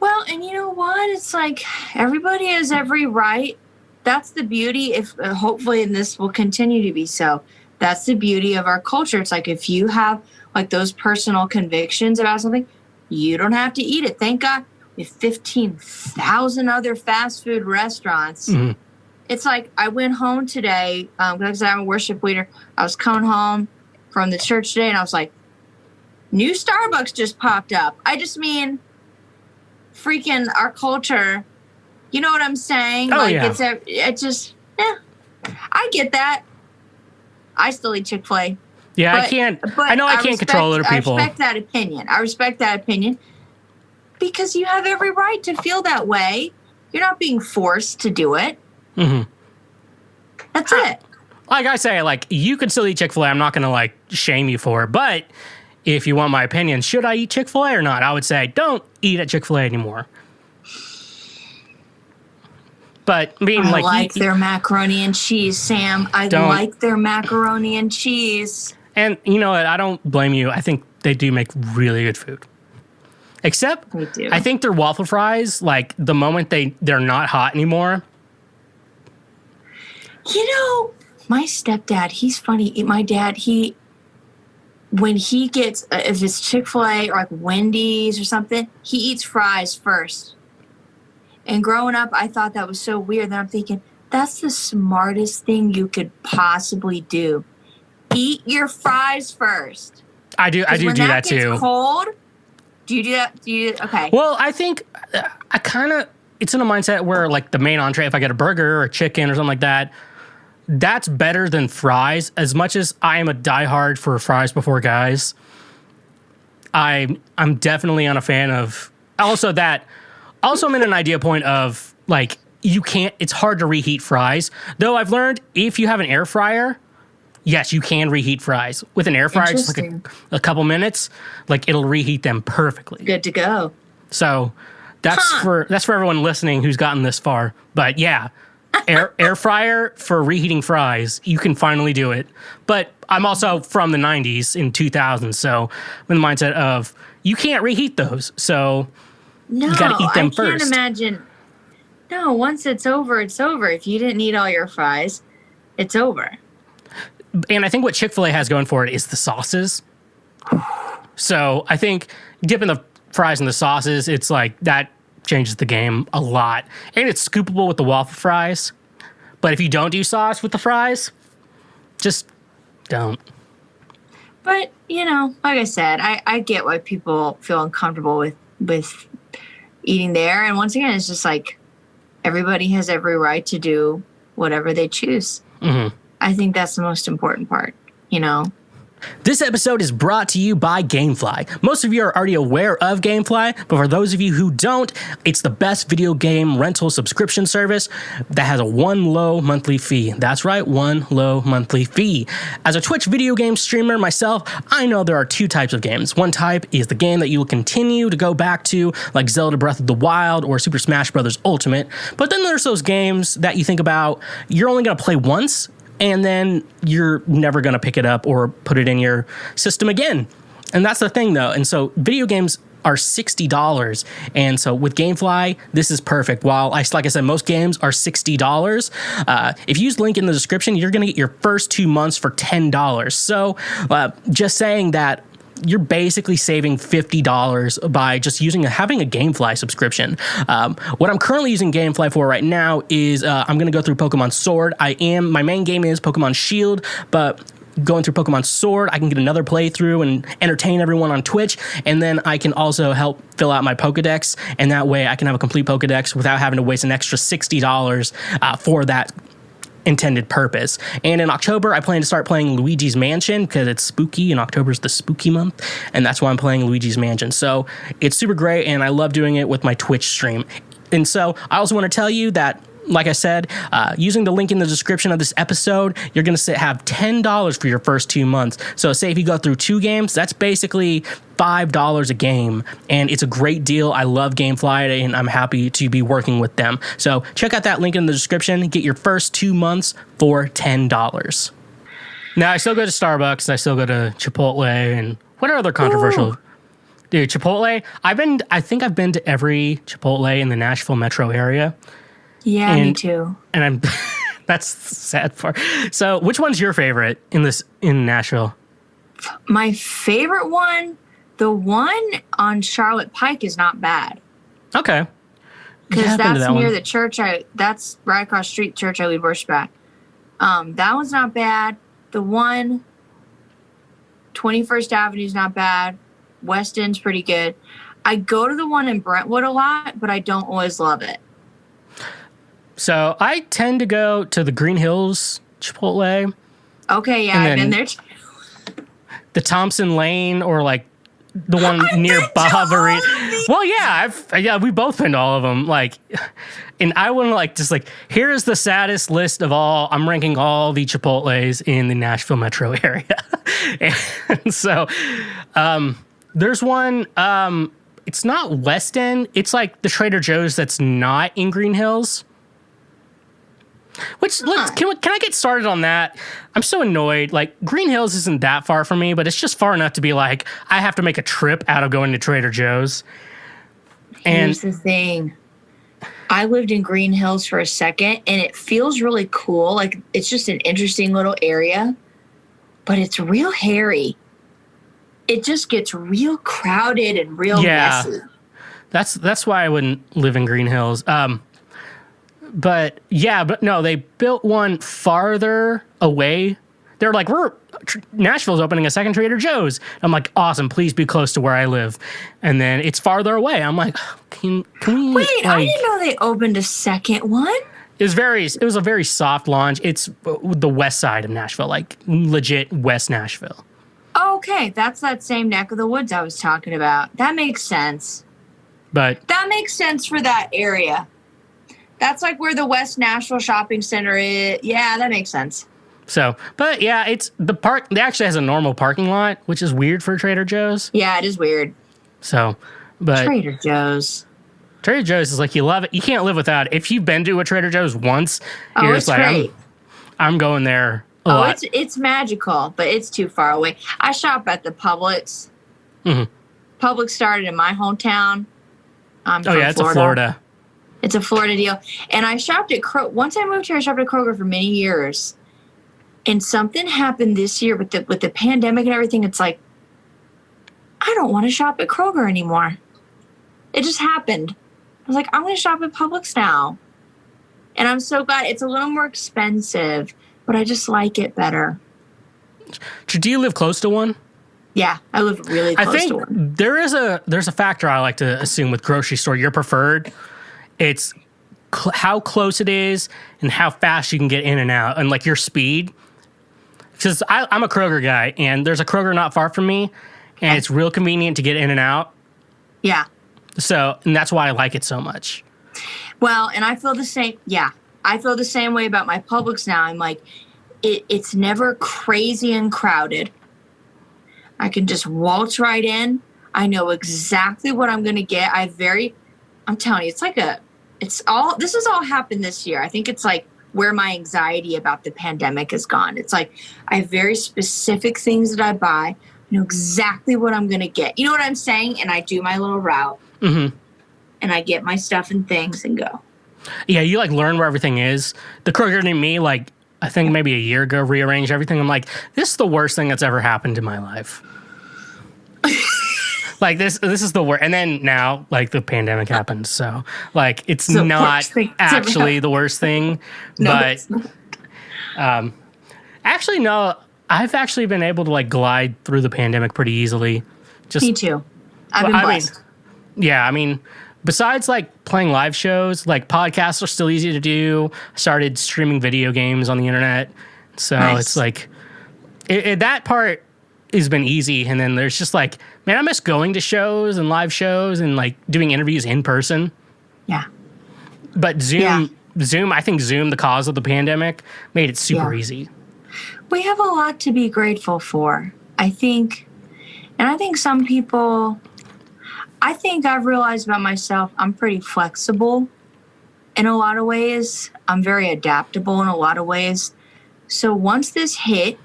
Well, and you know what? It's like everybody has every right. That's the beauty. If hopefully, and this will continue to be so, that's the beauty of our culture. It's like if you have, like, those personal convictions about something, you don't have to eat it. Thank God we have 15,000 other fast food restaurants. Mm-hmm. It's like I went home today because I'm a worship leader. I was coming home from the church today, and I was like, new Starbucks just popped up. I just mean, freaking our culture. You know what I'm saying? Oh, like, yeah. It's just, I get that. I still eat Chick-fil-A. Yeah, but, I can't. I know I can't control other people. I respect that opinion because you have every right to feel that way. You're not being forced to do it. Mm-hmm. That's it. Like I say, like, you can still eat Chick-fil-A. I'm not going to, like, shame you for it. But if you want my opinion, should I eat Chick-fil-A or not? I would say don't eat at Chick-fil-A anymore. But I mean, like their macaroni and cheese, Sam. I like their macaroni and cheese. And you know what? I don't blame you. I think they do make really good food. Except, they do. I think their waffle fries, like, the moment they're not hot anymore. You know, my stepdad, he's funny. My dad, when he gets, if it's Chick-fil-A or like Wendy's or something, he eats fries first. And growing up, I thought that was so weird. Then I'm thinking, that's the smartest thing you could possibly do. Eat your fries first. I do that too. When that gets cold, do you do that? Okay. Well, I think I kind of, it's in a mindset where, like, the main entree, if I get a burger or a chicken or something like that, that's better than fries. As much as I am a diehard for fries before guys, I'm definitely on a fan of, also I'm in an idea point of, like, it's hard to reheat fries. Though I've learned if you have an air fryer, yes, you can reheat fries. With an air fryer, just like a couple minutes, like, it'll reheat them perfectly. Good to go. So that's for everyone listening who's gotten this far. But yeah, air fryer for reheating fries, you can finally do it. But I'm also from the 90s in 2000, so I'm in the mindset of you can't reheat those. So no, you got to eat them first. I can't imagine. No, once it's over, it's over. If you didn't eat all your fries, it's over. And I think what Chick-fil-A has going for it is the sauces. So I think dipping the fries in the sauces, it's like that changes the game a lot. And it's scoopable with the waffle fries. But if you don't do sauce with the fries, just don't. But, you know, like I said, I get why people feel uncomfortable with eating there. And once again, it's just like everybody has every right to do whatever they choose. Mm-hmm. I think that's the most important part, you know? This episode is brought to you by Gamefly. Most of you are already aware of Gamefly, but for those of you who don't, it's the best video game rental subscription service that has a one low monthly fee. That's right, one low monthly fee. As a Twitch video game streamer myself, I know there are two types of games. One type is the game that you will continue to go back to, like Zelda Breath of the Wild or Super Smash Bros. Ultimate. But then there's those games that you think about, you're only going to play once, and then you're never going to pick it up or put it in your system again. And that's the thing, though. And so video games are $60. And so with GameFly, this is perfect. While, like I said, most games are $60. If you use the link in the description, you're going to get your first 2 months for $10. So just saying that you're basically saving $50 by just having a GameFly subscription. What I'm currently using GameFly for right now is I'm going to go through Pokemon Sword. My main game is Pokemon Shield, but going through Pokemon Sword, I can get another playthrough and entertain everyone on Twitch, and then I can also help fill out my Pokedex, and that way I can have a complete Pokedex without having to waste an extra $60 for that intended purpose. And in October, I plan to start playing Luigi's Mansion because it's spooky, and October's the spooky month, and that's why I'm playing Luigi's Mansion. So it's super great, and I love doing it with my Twitch stream. And so I also want to tell you that, like I said, using the link in the description of this episode, you're going to have $10 for your first 2 months. So say if you go through 2 games, that's basically $5 a game. And it's a great deal. I love GameFly, and I'm happy to be working with them. So check out that link in the description. Get your first 2 months for $10. Now, I still go to Starbucks. I still go to Chipotle. And what are other controversial... Ooh. Dude, Chipotle, I think I've been to every Chipotle in the Nashville metro area. Yeah, me too. And I'm that's the sad part. So, which one's your favorite in Nashville? My favorite one, the one on Charlotte Pike, is not bad. Okay. Because that's near the church. That's right across the street, church I would worship at. That one's not bad. The one, 21st Avenue is not bad. West End's pretty good. I go to the one in Brentwood a lot, but I don't always love it. So I tend to go to the Green Hills Chipotle. Okay, yeah, I've been there too. The Thompson Lane, or like the one near Bovary. Well, yeah, we've both been to all of them. Like, and I want to here is the saddest list of all. I'm ranking all the Chipotles in the Nashville metro area. And so, there's one. It's not West End. It's like the Trader Joe's that's not in Green Hills. Which, look, can I get started on that? I'm so annoyed. Like, Green Hills isn't that far from me, but it's just far enough to be like, I have to make a trip out of going to Trader Joe's. And here's the thing. I lived in Green Hills for a second, and it feels really cool. Like, it's just an interesting little area, but it's real hairy. It just gets real crowded and real messy. That's why I wouldn't live in Green Hills. But no, they built one farther away. They're like, Nashville's opening a second Trader Joe's. I'm like, awesome, please be close to where I live. And then it's farther away. I'm like, can we... Wait, I didn't know they opened a second one. It was a very soft launch. It's the west side of Nashville, like legit West Nashville. Okay, that's that same neck of the woods I was talking about. That makes sense. But that makes sense for that area. That's like where the West Nashville Shopping Center is. Yeah, that makes sense. So, but yeah, it's the park. It actually has a normal parking lot, which is weird for Trader Joe's. Yeah, it is weird. So, but Trader Joe's is like, you love it. You can't live without it. If you've been to a Trader Joe's once, you're just like, great. I'm going there a lot. It's magical, but it's too far away. I shop at the Publix. Mm-hmm. Publix started in my hometown. I'm from it's Florida. It's a Florida deal. And I shopped at Kroger. Once I moved here, I shopped at Kroger for many years. And something happened this year with the pandemic and everything. It's like, I don't want to shop at Kroger anymore. It just happened. I was like, I'm going to shop at Publix now. And I'm so glad. It's a little more expensive, but I just like it better. Do you live close to one? Yeah, I live really close to one. There's a factor I like to assume with grocery store. Your preferred. It's how close it is and how fast you can get in and out, and like your speed. Because I'm a Kroger guy, and there's a Kroger not far from me, and it's real convenient to get in and out. Yeah. So, and that's why I like it so much. Well, and I feel the same. Yeah, I feel the same way about my Publix now. I'm like, it's never crazy and crowded. I can just waltz right in. I know exactly what I'm going to get. I'm telling you, this has all happened this year. I think it's like where my anxiety about the pandemic has gone. It's like I have very specific things that I buy. I know exactly what I'm going to get. You know what I'm saying? And I do my little route. Mm-hmm. And I get my stuff and things and go. Yeah, you like learn where everything is. The Kroger named me like I think maybe a year ago rearranged everything. I'm like, this is the worst thing that's ever happened in my life. Like this is the worst. And then now like the pandemic happened, so like it's not actually the worst thing. No, but actually no, I've actually been able to like glide through the pandemic pretty easily. Me too. I've been blessed. I mean, besides like playing live shows, like podcasts are still easy to do. I started streaming video games on the internet. So It's like that part has been easy. And then there's just like, man, I miss going to shows and live shows and like doing interviews in person. Yeah. But Zoom, I think Zoom, the cause of the pandemic, made it super easy. We have a lot to be grateful for, I think. And I think some people... I think I've realized about myself, I'm pretty flexible in a lot of ways. I'm very adaptable in a lot of ways. So once this hit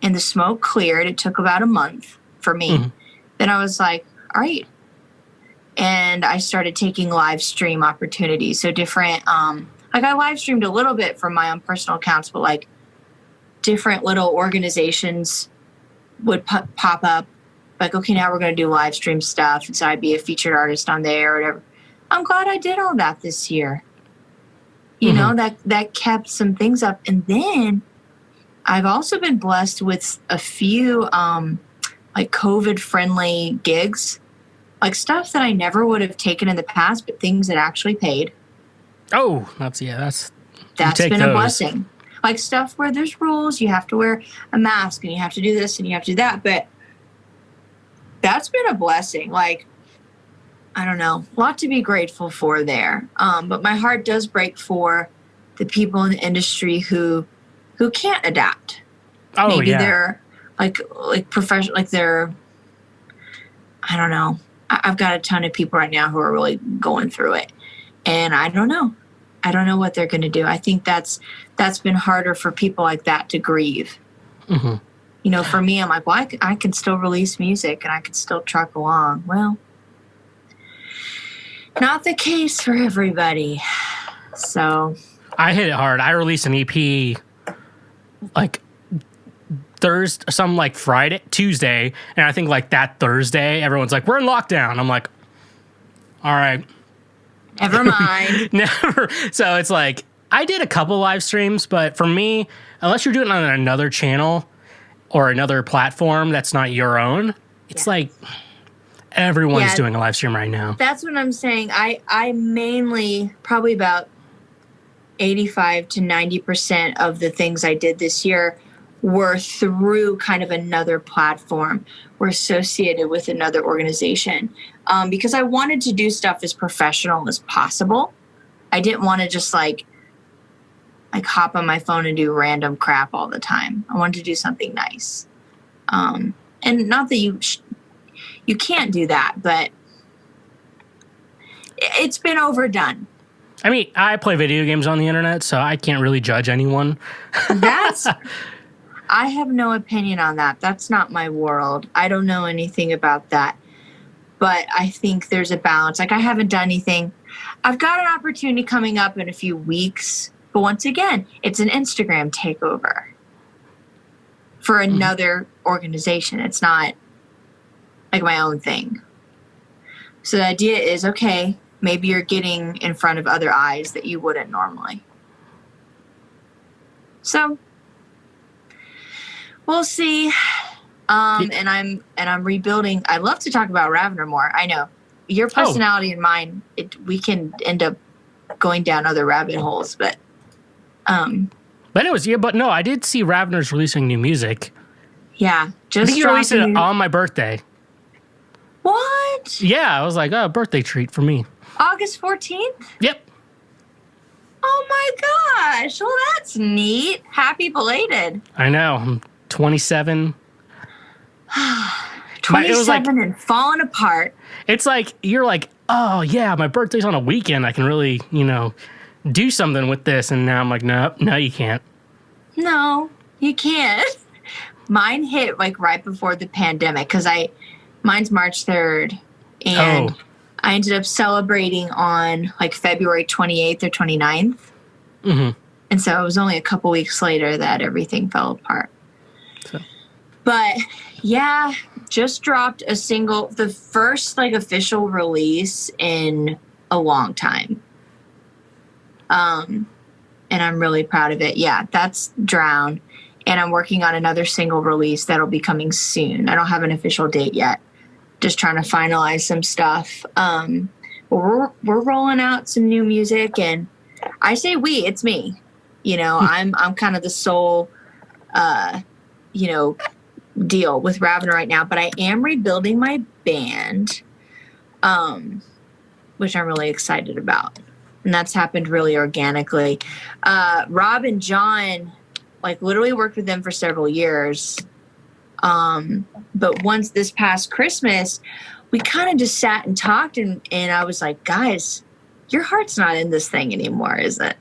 and the smoke cleared, it took about a month for me. Mm-hmm. Then I was like, all right. And I started taking live stream opportunities. So different, like I live streamed a little bit from my own personal accounts, but like different little organizations would pop up. Like, okay, now we're going to do live stream stuff. And so I'd be a featured artist on there or whatever. I'm glad I did all that this year. You know, that kept some things up. And then I've also been blessed with a few like COVID-friendly gigs. Like stuff that I never would have taken in the past, but things that actually paid. Oh, that's been a blessing. Like stuff where there's rules. You have to wear a mask and you have to do this and you have to do that. But that's been a blessing. Like, I don't know, a lot to be grateful for there. But my heart does break for the people in the industry who can't adapt. Oh, maybe they're like professional, like they're, I don't know. I've got a ton of people right now who are really going through it. And I don't know. I don't know what they're going to do. I think that's been harder for people like that to grieve. Mm-hmm. You know, for me, I'm like, well, I can still release music and I can still truck along. Well, not the case for everybody. So I hit it hard. I released an EP like Thursday, some like Tuesday. And I think like that Thursday, everyone's like, we're in lockdown. I'm like, all right. Never mind. Never. So it's like, I did a couple live streams, but for me, unless you're doing it on another channel or another platform that's not your own, it's like everyone's doing a live stream right now. That's what I'm saying. I mainly, probably about 85 to 90% of the things I did this year were through kind of another platform, were associated with another organization. Because I wanted to do stuff as professional as possible. I didn't want to just like hop on my phone and do random crap all the time. I wanted to do something nice. And not that you can't do that, but it's been overdone. I mean, I play video games on the internet, so I can't really judge anyone. I have no opinion on that. That's not my world. I don't know anything about that. But I think there's a balance. Like I haven't done anything. I've got an opportunity coming up in a few weeks. But once again, it's an Instagram takeover for another organization. It's not like my own thing. So the idea is, okay, maybe you're getting in front of other eyes that you wouldn't normally. So we'll see. And I'm rebuilding. I'd love to talk about Raviner more. I know your personality and mine, we can end up going down other rabbit holes, but anyways, but no, I did see Raviner's releasing new music. Yeah, I think he released it on my birthday. What? Yeah, I was like, oh, birthday treat for me. August 14th? Yep. Oh my gosh! Well, that's neat. Happy belated. I know. I'm 27. 27 and falling apart. It's like you're like, oh yeah, my birthday's on a weekend. I can really, do something with this. And now I'm like, no, you can't. No, you can't. Mine hit like right before the pandemic because mine's March 3rd. And I ended up celebrating on like February 28th or 29th. Mm-hmm. And so it was only a couple weeks later that everything fell apart. But yeah, just dropped a single, the first like official release in a long time. And I'm really proud of it. Yeah, that's Drown. And I'm working on another single release that'll be coming soon. I don't have an official date yet. Just trying to finalize some stuff. But we're rolling out some new music, and I say we, it's me. You know, I'm kind of the sole, deal with Raviner right now. But I am rebuilding my band, which I'm really excited about. And that's happened really organically. Rob and John, like, literally worked with them for several years. But once this past Christmas, we kind of just sat and talked, and I was like, guys, your heart's not in this thing anymore, is it?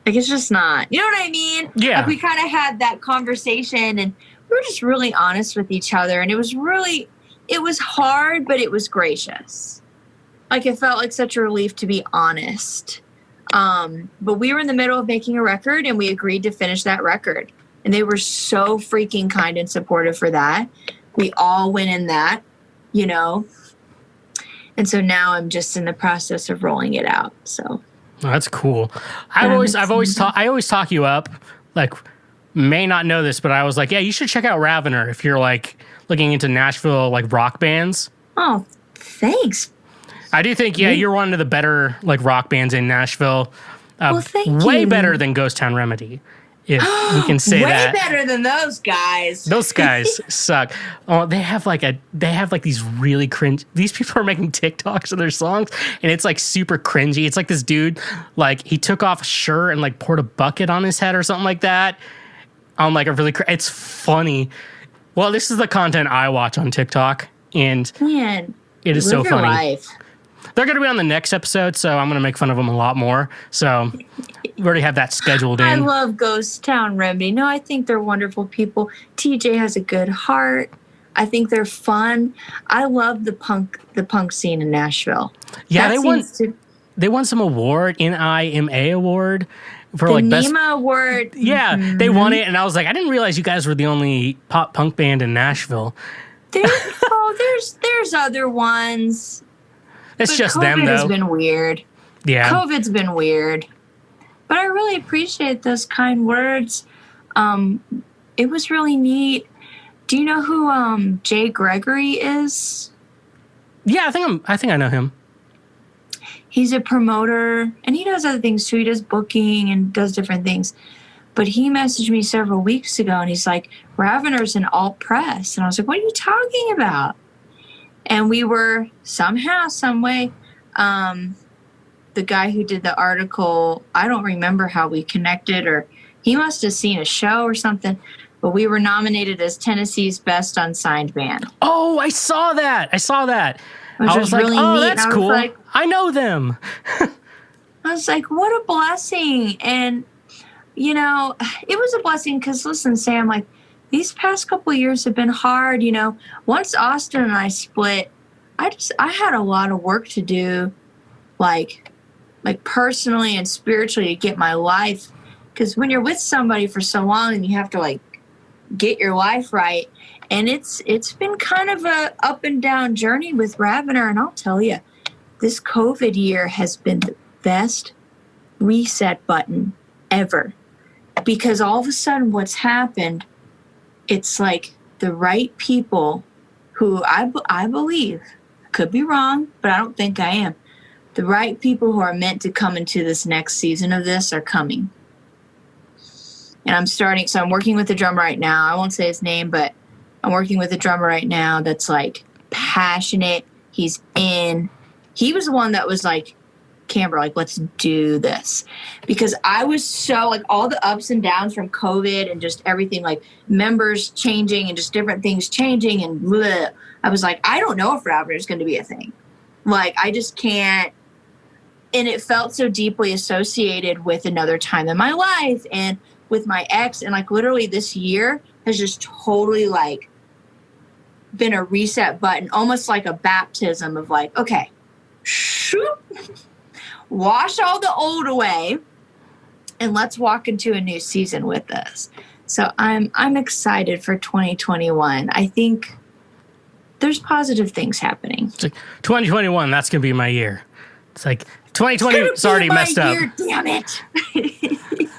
Like, it's just not. You know what I mean? Yeah. Like, we kind of had that conversation, and we were just really honest with each other. And it was hard, but it was gracious. Like, it felt like such a relief to be honest. But we were in the middle of making a record, and we agreed to finish that record. And they were so freaking kind and supportive for that. We all went in that, you know. And so now I'm just in the process of rolling it out. So oh, that's cool. I always talk you up. Like, may not know this, but I was like, yeah, you should check out Raviner if you're like looking into Nashville like rock bands. Oh, thanks. I do think, yeah, you're one of the better like rock bands in Nashville. Well, thank way you. better than Ghost Town Remedy, if we can say Way that. better than those guys. Those guys suck. Oh, they have like these really cringe. These people are making TikToks of their songs, and it's like super cringy. It's like this dude, like he took off a shirt and like poured a bucket on his head or something like that. On like a really, it's funny. Well, this is the content I watch on TikTok, and Man, it is so live your funny. life. They're going to be on the next episode, so I'm going to make fun of them a lot more. So we already have that scheduled in. I love Ghost Town Remedy. No, I think they're wonderful people. TJ has a good heart. I think they're fun. I love the punk scene in Nashville. Yeah, they won some award, NIMA award for like best NEMA award. Yeah, they won it, and I was like, I didn't realize you guys were the only pop punk band in Nashville. There's other ones. It's just COVID them, though. has been weird. Yeah. COVID's been weird. But I really appreciate those kind words. It was really neat. Do you know who Jay Gregory is? Yeah, I think I know him. He's a promoter, and he does other things too. He does booking and does different things. But he messaged me several weeks ago, and he's like, Raviner's in alt press. And I was like, what are you talking about? And we were somehow, some way, the guy who did the article, I don't remember how we connected, or he must have seen a show or something, but we were nominated as Tennessee's best unsigned band. Oh, I saw that. Which I was was like, really oh, neat. that's And I was cool. like- I know them. I was like, what a blessing. And, you know, it was a blessing because, listen, Sam, like, these past couple of years have been hard. You know, once Austin and I split, I had a lot of work to do, like personally and spiritually, to get my life. Because when you're with somebody for so long and you have to like get your life right, and it's been kind of a up and down journey with Raviner. And I'll tell you, this COVID year has been the best reset button ever, because all of a sudden what's happened, it's like the right people who I believe, could be wrong, but I don't think I am. The right people who are meant to come into this next season of this are coming. And I'm working with a drummer right now. I won't say his name, but I'm working with a drummer right now that's like passionate. He was the one that was like, Kamber, like, let's do this. Because I was so, like, all the ups and downs from COVID and just everything, like members changing and just different things changing and bleh. I was like, I don't know if Raviner is going to be a thing. Like, I just can't And it felt so deeply associated with another time in my life and with my ex. And like literally this year has just totally like been a reset button, almost like a baptism of like, okay, shoot, wash all the old away and let's walk into a new season with this. So I'm excited for 2021. I think there's positive things happening. It's like 2021, that's going to be my year. It's like 2020 is already messed up. Damn it.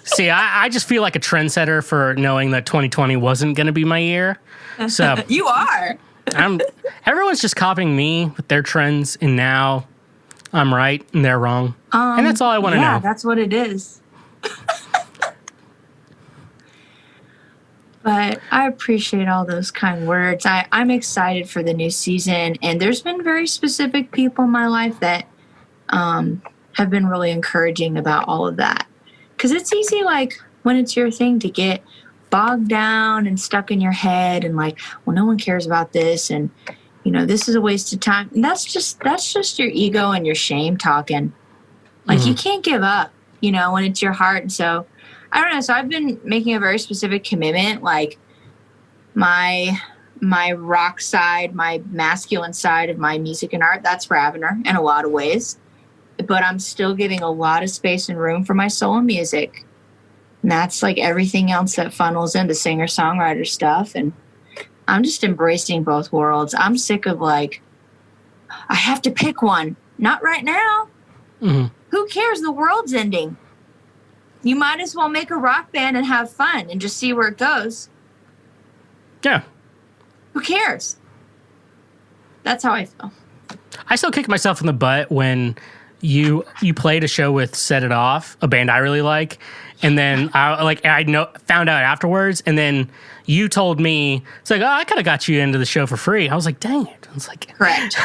See, I just feel like a trendsetter for knowing that 2020 wasn't going to be my year. So You are. Everyone's just copying me with their trends, and now I'm right and they're wrong. And that's all I want to know. Yeah, that's what it is. But I appreciate all those kind words. I'm excited for the new season, and there's been very specific people in my life that have been really encouraging about all of that. Because it's easy, like, when it's your thing to get bogged down and stuck in your head and like, well, no one cares about this, and, you know, this is a waste of time. And that's just your ego and your shame talking. Like, you can't give up, you know, when it's your heart. And so, I don't know. So I've been making a very specific commitment, like my rock side, my masculine side of my music and art, that's Raviner in a lot of ways. But I'm still giving a lot of space and room for my soul and music. And that's like everything else that funnels into singer-songwriter stuff. And I'm just embracing both worlds. I'm sick of like, I have to pick one. Not right now. Mm-hmm. Who cares? The world's ending. You might as well make a rock band and have fun and just see where it goes. Yeah. Who cares? That's how I feel. I still kick myself in the butt when you played a show with Set It Off, a band I really like, and then I found out afterwards, and then you told me, it's like, oh, I kind of got you into the show for free. I was like, dang it. I was like, correct.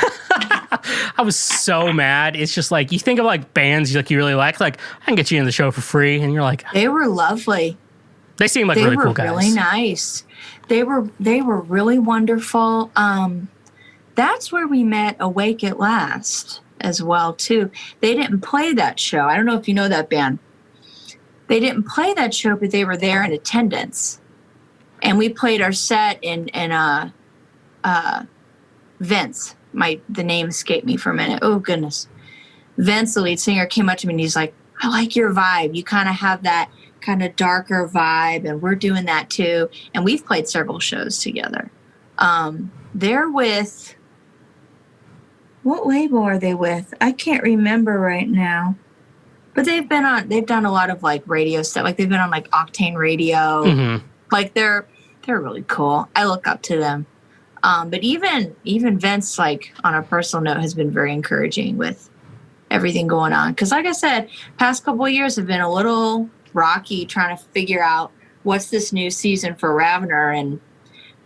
I was so mad. It's just like, you think of like bands you really like I can get you in the show for free, and you're like, they were lovely. They seem like really cool guys. They were really nice. They were really wonderful. That's where we met Awake at Last as well too. They didn't play that show. I don't know if you know that band. They didn't play that show, but they were there in attendance. And we played our set in Vince. The name escaped me for a minute. Oh goodness. Vince, the lead singer, came up to me and he's like, I like your vibe. You kind of have that kind of darker vibe, and we're doing that too. And we've played several shows together. They're with, what label are they with? I can't remember right now. But they've done a lot of like radio stuff. Like they've been on like Octane Radio. Mm-hmm. Like they're really cool. I look up to them. But even Vince, like on a personal note, has been very encouraging with everything going on. Because like I said, past couple of years have been a little rocky trying to figure out what's this new season for Raviner. And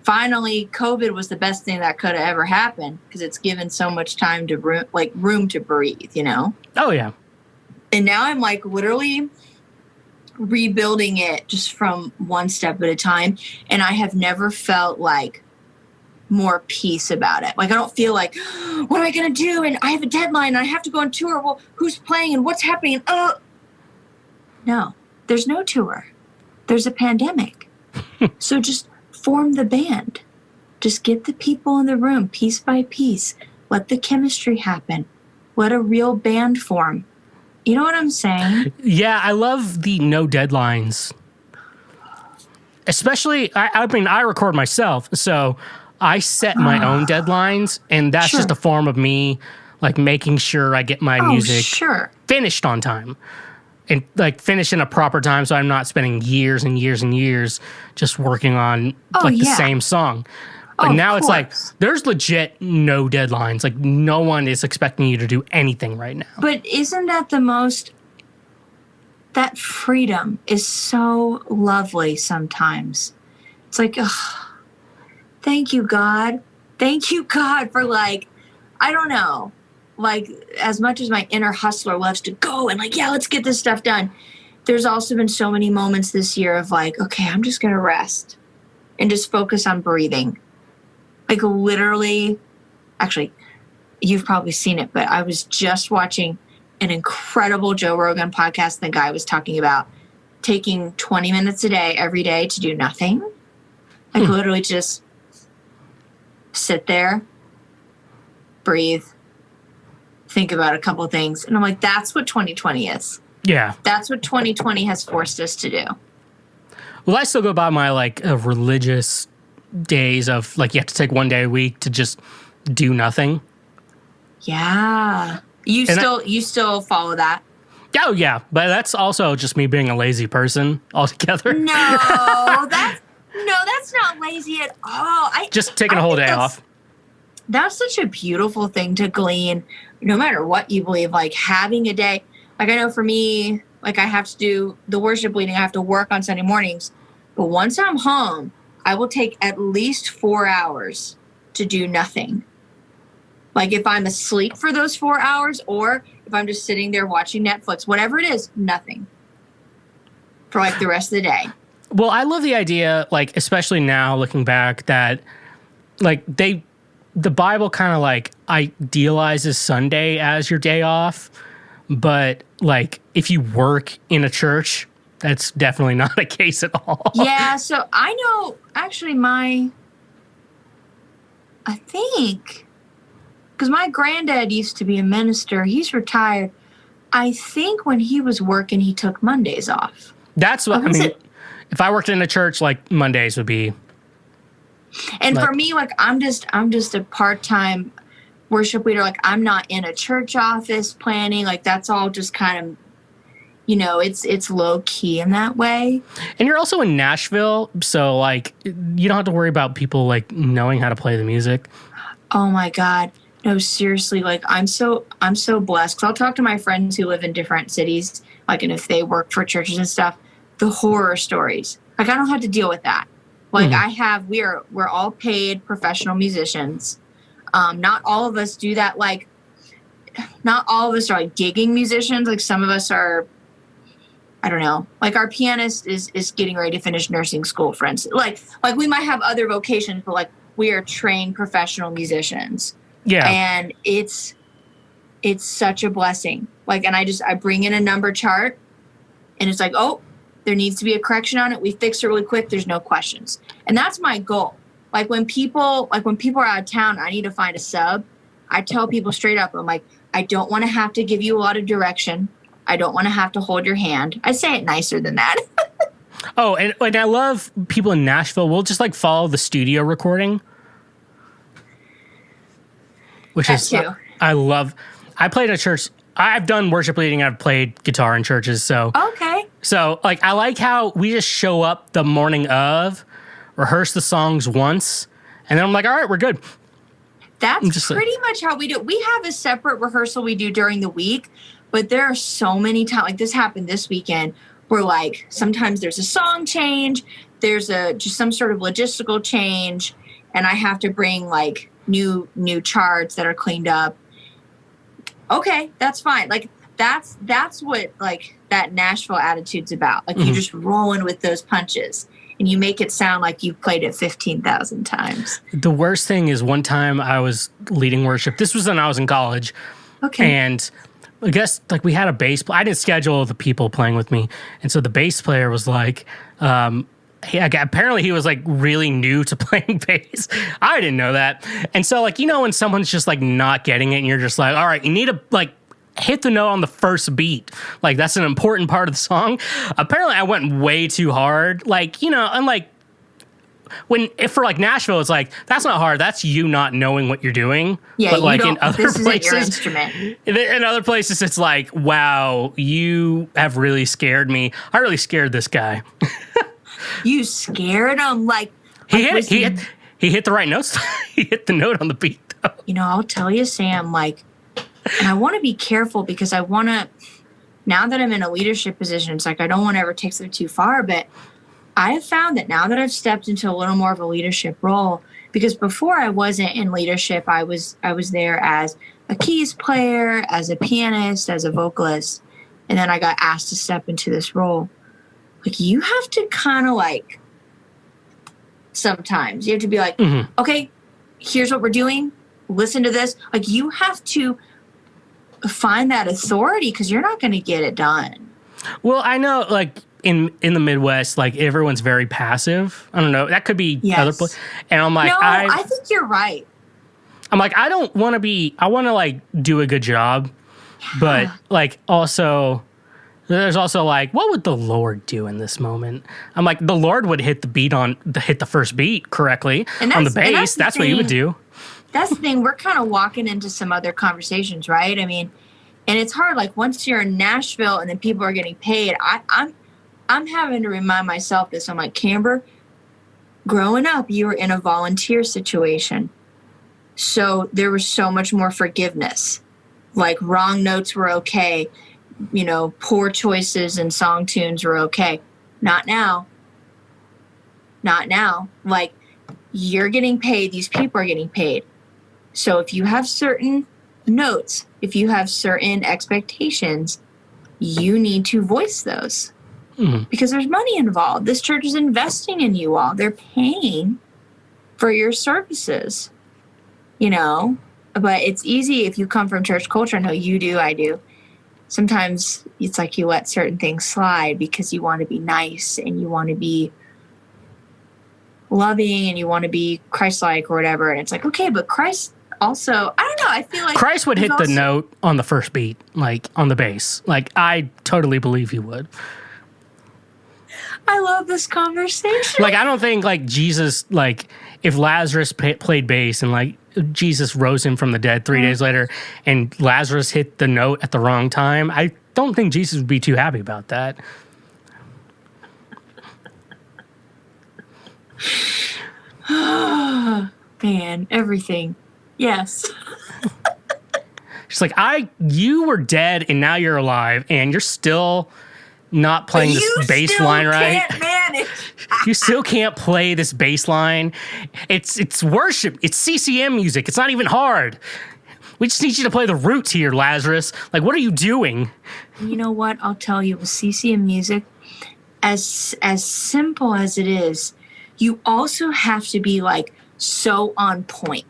finally, COVID was the best thing that could have ever happened because it's given so much time to room to breathe, you know? Oh, yeah. And now I'm like literally rebuilding it just from one step at a time. And I have never felt like more peace about it. Like I don't feel like, what am I going to do? And I have a deadline and I have to go on tour. Well, who's playing and what's happening? No, there's no tour. There's a pandemic. So just form the band. Just get the people in the room piece by piece. Let the chemistry happen. Let a real band form. You know what I'm saying? Yeah, I love the no deadlines. Especially, I mean, I record myself, so I set my own deadlines, and that's just a form of me, like, making sure I get my music finished on time. And, like, finish in a proper time so I'm not spending years and years and years just working on, the same song. Like, now it's like, there's legit no deadlines. Like, no one is expecting you to do anything right now. But isn't that that freedom is so lovely sometimes. It's like, thank you, God. Thank you, God, for like, I don't know, like as much as my inner hustler loves to go and like, yeah, let's get this stuff done. There's also been so many moments this year of like, okay, I'm just going to rest and just focus on breathing. Like literally, actually, you've probably seen it, but I was just watching an incredible Joe Rogan podcast. The guy was talking about taking 20 minutes a day, every day, to do nothing. Like literally just sit there, breathe, think about a couple things. And I'm like, that's what 2020 is. Yeah. That's what 2020 has forced us to do. Well, I still go by my like religious days of like you have to take one day a week to just do nothing. Yeah. You still follow that? Oh yeah, but that's also just me being a lazy person altogether. No, that's not lazy at all. Just taking a whole day off. That's such a beautiful thing to glean, no matter what you believe. Like having a day, like I know for me, like I have to do the worship leading. I have to work on Sunday mornings, but once I'm home, I will take at least 4 hours to do nothing. Like if I'm asleep for those 4 hours, or if I'm just sitting there watching Netflix, whatever it is, nothing for like the rest of the day. Well, I love the idea, like, especially now looking back, that like the Bible kind of like idealizes Sunday as your day off. But like if you work in a church, that's definitely not a case at all. Yeah. So I know actually I think, because my granddad used to be a minister. He's retired. I think when he was working, he took Mondays off. That's what I mean. If I worked in a church, like Mondays would be. And like, for me, like I'm just a part-time worship leader. Like I'm not in a church office planning. Like that's all just kind of, it's low key in that way. And you're also in Nashville, so like you don't have to worry about people like knowing how to play the music. Oh my God. No, seriously, like I'm so blessed, because I'll talk to my friends who live in different cities, like, and if they work for churches and stuff, the horror stories, like I don't have to deal with that. Like we're all paid professional musicians. Not all of us do that. Like not all of us are like gigging musicians. Like some of us are, I don't know, like our pianist is getting ready to finish nursing school, for instance. Like we might have other vocations, but like we are trained professional musicians. Yeah. And it's such a blessing. Like, and I bring in a number chart and it's like, oh, there needs to be a correction on it. We fix it really quick. There's no questions. And that's my goal. Like when people are out of town, I need to find a sub. I tell people straight up, I'm like, I don't want to have to give you a lot of direction. I don't want to have to hold your hand. I say it nicer than that. Oh, and I love people in Nashville. We'll just like follow the studio recording. Which is, I love. I played at a church. I've done worship leading. I've played guitar in churches. So okay. So like, I like how we just show up the morning of, rehearse the songs once, and then I'm like, all right, we're good. That's pretty much how we do it. We have a separate rehearsal we do during the week, but there are so many times, like this happened this weekend, where like sometimes there's a song change, there's just some sort of logistical change, and I have to bring like new charts that are cleaned up. Okay, that's fine. Like that's what like that Nashville attitude's about. Like you just rolling with those punches and you make it sound like you've played it 15,000 times. The worst thing is one time I was leading worship. This was when I was in college. Okay. And I guess like we had a bass player. I didn't schedule the people playing with me. And so the bass player was like, apparently he was like really new to playing bass. I didn't know that. And so like, when someone's just like not getting it and you're just like, all right, you need to like hit the note on the first beat. Like that's an important part of the song. Apparently I went way too hard. Like, and like if for like Nashville, it's like, that's not hard. That's you not knowing what you're doing. Yeah. But like in other places, in other places, it's like, wow, you have really scared me. I really scared this guy. You scared him? Like he hit the right notes. He hit the note on the beat though. I'll tell you, Sam, like, and I want to be careful because I want to, now that I'm in a leadership position, it's like I don't want to ever take them too far, but I have found that now that I've stepped into a little more of a leadership role, because before I wasn't in leadership, I was there as a keys player, as a pianist, as a vocalist, and then I got asked to step into this role. Like you have to kind of like, sometimes you have to be like, okay, here's what we're doing. Listen to this. Like you have to find that authority because you're not going to get it done. Well, I know, like, in the Midwest, like, everyone's very passive. I don't know. That could be other places. And I'm like, no, I think you're right. I'm like, I don't want to be, I want to, like, do a good job. But, like, also, there's also, like, what would the Lord do in this moment? I'm like, the Lord would hit the first beat correctly on the bass. That's what he would do. That's the thing. We're kind of walking into some other conversations, right? I mean, and it's hard. Like, once you're in Nashville and then people are getting paid, I'm having to remind myself this. I'm like, Kamber, growing up, you were in a volunteer situation. So there was so much more forgiveness. Like, wrong notes were okay. You know, poor choices and song tunes were okay. Not now. Not now. Like, you're getting paid. These people are getting paid. So if you have certain notes, if you have certain expectations, you need to voice those. Because there's money involved. This church is investing in you all. They're paying for your services, you know. But it's easy if you come from church culture. I know you do, I do. Sometimes it's like you let certain things slide because you want to be nice and you want to be loving and you want to be Christ-like or whatever. And it's like, okay, but Christ also, I don't know, I feel like Christ would hit the note on the first beat, like on the bass. Like, I totally believe he would. I love this conversation. Like, I don't think, like, Jesus, like, if Lazarus played bass and, like, Jesus rose him from the dead 3 days later and Lazarus hit the note at the wrong time, I don't think Jesus would be too happy about that. Man, everything. Yes. She's like, you were dead and now you're alive and you're still not playing this bass line right. Can't manage. You still can't play this bass line. It's worship. It's CCM music. It's not even hard. We just need you to play the roots here, Lazarus. Like, what are you doing? You know what? I'll tell you, with CCM music, as simple as it is, you also have to be, like, so on point.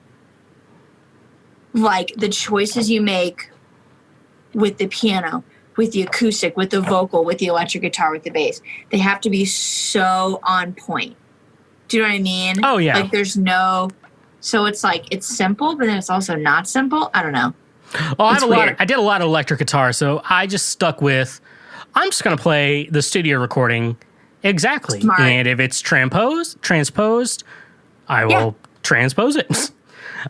Like, the choices you make with the piano, with the acoustic, with the vocal, with the electric guitar, with the bass, they have to be so on point. Do you know what I mean? Oh, yeah. Like, there's no... So it's like, it's simple, but then it's also not simple. I don't know. Oh, I did a lot of electric guitar, so I just stuck with, I'm just going to play the studio recording exactly. Smart. And if it's transposed, I will transpose it.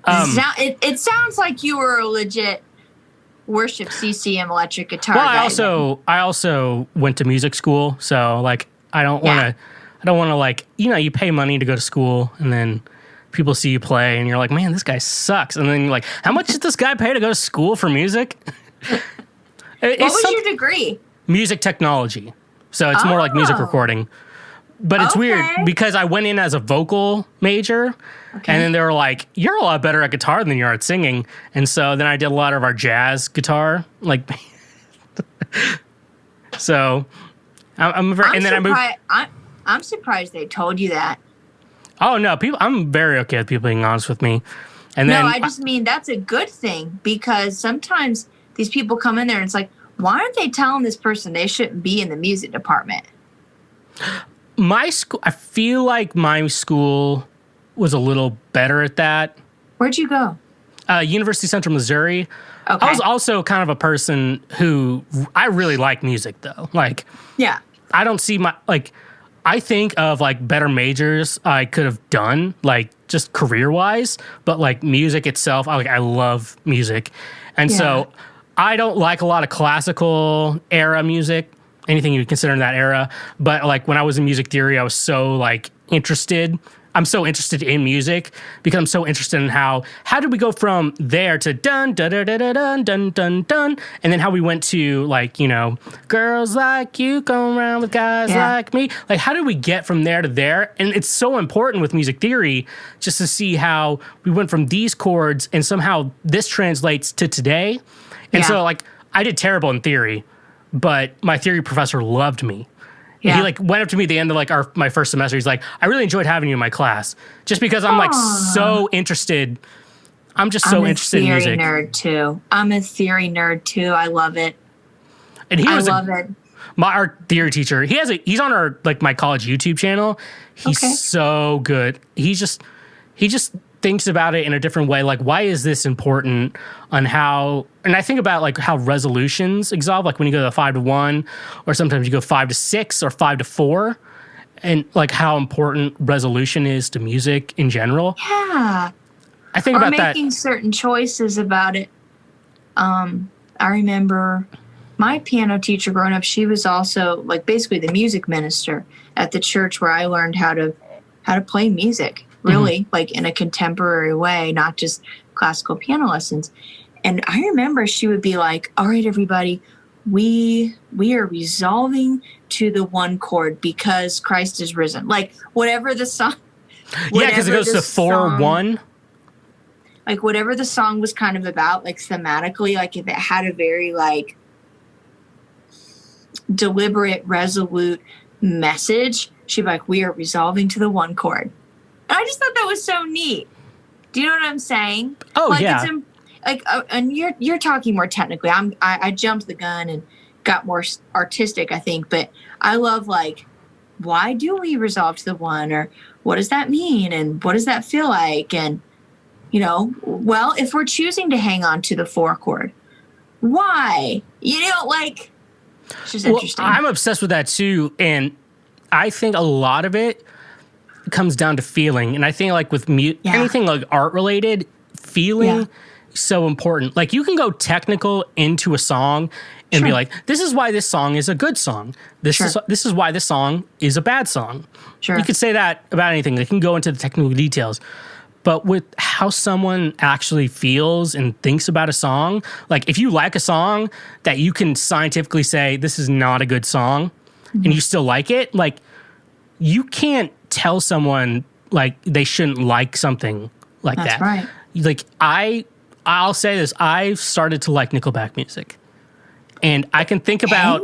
It sounds like you were a legit worship CCM electric guitar well, guy. I also went to music school, so, like, I don't want to, like, you know, you pay money to go to school, and then people see you play, and you're like, man, this guy sucks. And then you're like, how much did this guy pay to go to school for music? What was your degree? Music technology. So it's more like music recording. But it's weird because I went in as a vocal major, and then they were like, you're a lot better at guitar than you are at singing. And so then I did a lot of our jazz guitar. Like, so I'm surprised they told you that. Oh, no, I'm very okay with people being honest with me. And then I just mean that's a good thing, because sometimes these people come in there and it's like, why aren't they telling this person they shouldn't be in the music department? My school, I feel like my school was a little better at that. Where'd you go? University of Central Missouri. Okay. I was also kind of a person who, I really like music, though. Like, yeah. I don't see I think of, like, better majors I could have done, like, just career-wise, but, like, music itself, I love music. And so I don't like a lot of classical era music, anything you would consider in that era. But, like, when I was in music theory, I was so, like, interested. I'm so interested in music because I'm so interested in how did we go from there to dun, dun, dun, dun, dun, dun, dun, dun, and then how we went to, like, you know, girls like you go around with guys like me. Like, how did we get from there to there? And it's so important with music theory just to see how we went from these chords and somehow this translates to today. And so, like, I did terrible in theory, but my theory professor loved me. Yeah. He, like, went up to me at the end of, like, my first semester. He's like, I really enjoyed having you in my class. Just because I'm, like, so interested. I'm just so interested in music. I'm a theory nerd too. I love it. And I love it. My art theory teacher, he's on our like my college YouTube channel. He's so good. He just thinks about it in a different way. Like, why is this important on how, and I think about like how resolutions exalt, like when you go to 5 to 1, or sometimes you go 5 to 6 or 5 to 4, and like how important resolution is to music in general. Yeah. I think about that. Making certain choices about it. I remember my piano teacher growing up, she was also like basically the music minister at the church where I learned how to play music, really, like in a contemporary way, not just classical piano lessons. And I remember she would be like, all right, everybody, we are resolving to the one chord because Christ is risen. Like whatever the song. Yeah, because it goes to 4-1. Like whatever the song was kind of about, like thematically, like if it had a very like deliberate, resolute message, she'd be like, we are resolving to the one chord. And I just thought that was so neat. Do you know what I'm saying? Oh, like, yeah. And you're talking more technically. I jumped the gun and got more artistic, I think. But I love like, why do we resolve to the one, or what does that mean, and what does that feel like? And you know, well, if we're choosing to hang on to the 4 chord, why? You know, like, it's just interesting. I'm obsessed with that too, and I think a lot of it comes down to feeling. And I think like with anything like art related, feeling is so important. Like you can go technical into a song and be like, this is why this song is a good song. This is why this song is a bad song. You could say that about anything. They can go into the technical details. But with how someone actually feels and thinks about a song, like if you like a song that you can scientifically say this is not a good song and you still like it, like you can't tell someone like they shouldn't like something like that. That's right. Like I'll say this, I've started to like Nickelback music. And I can think about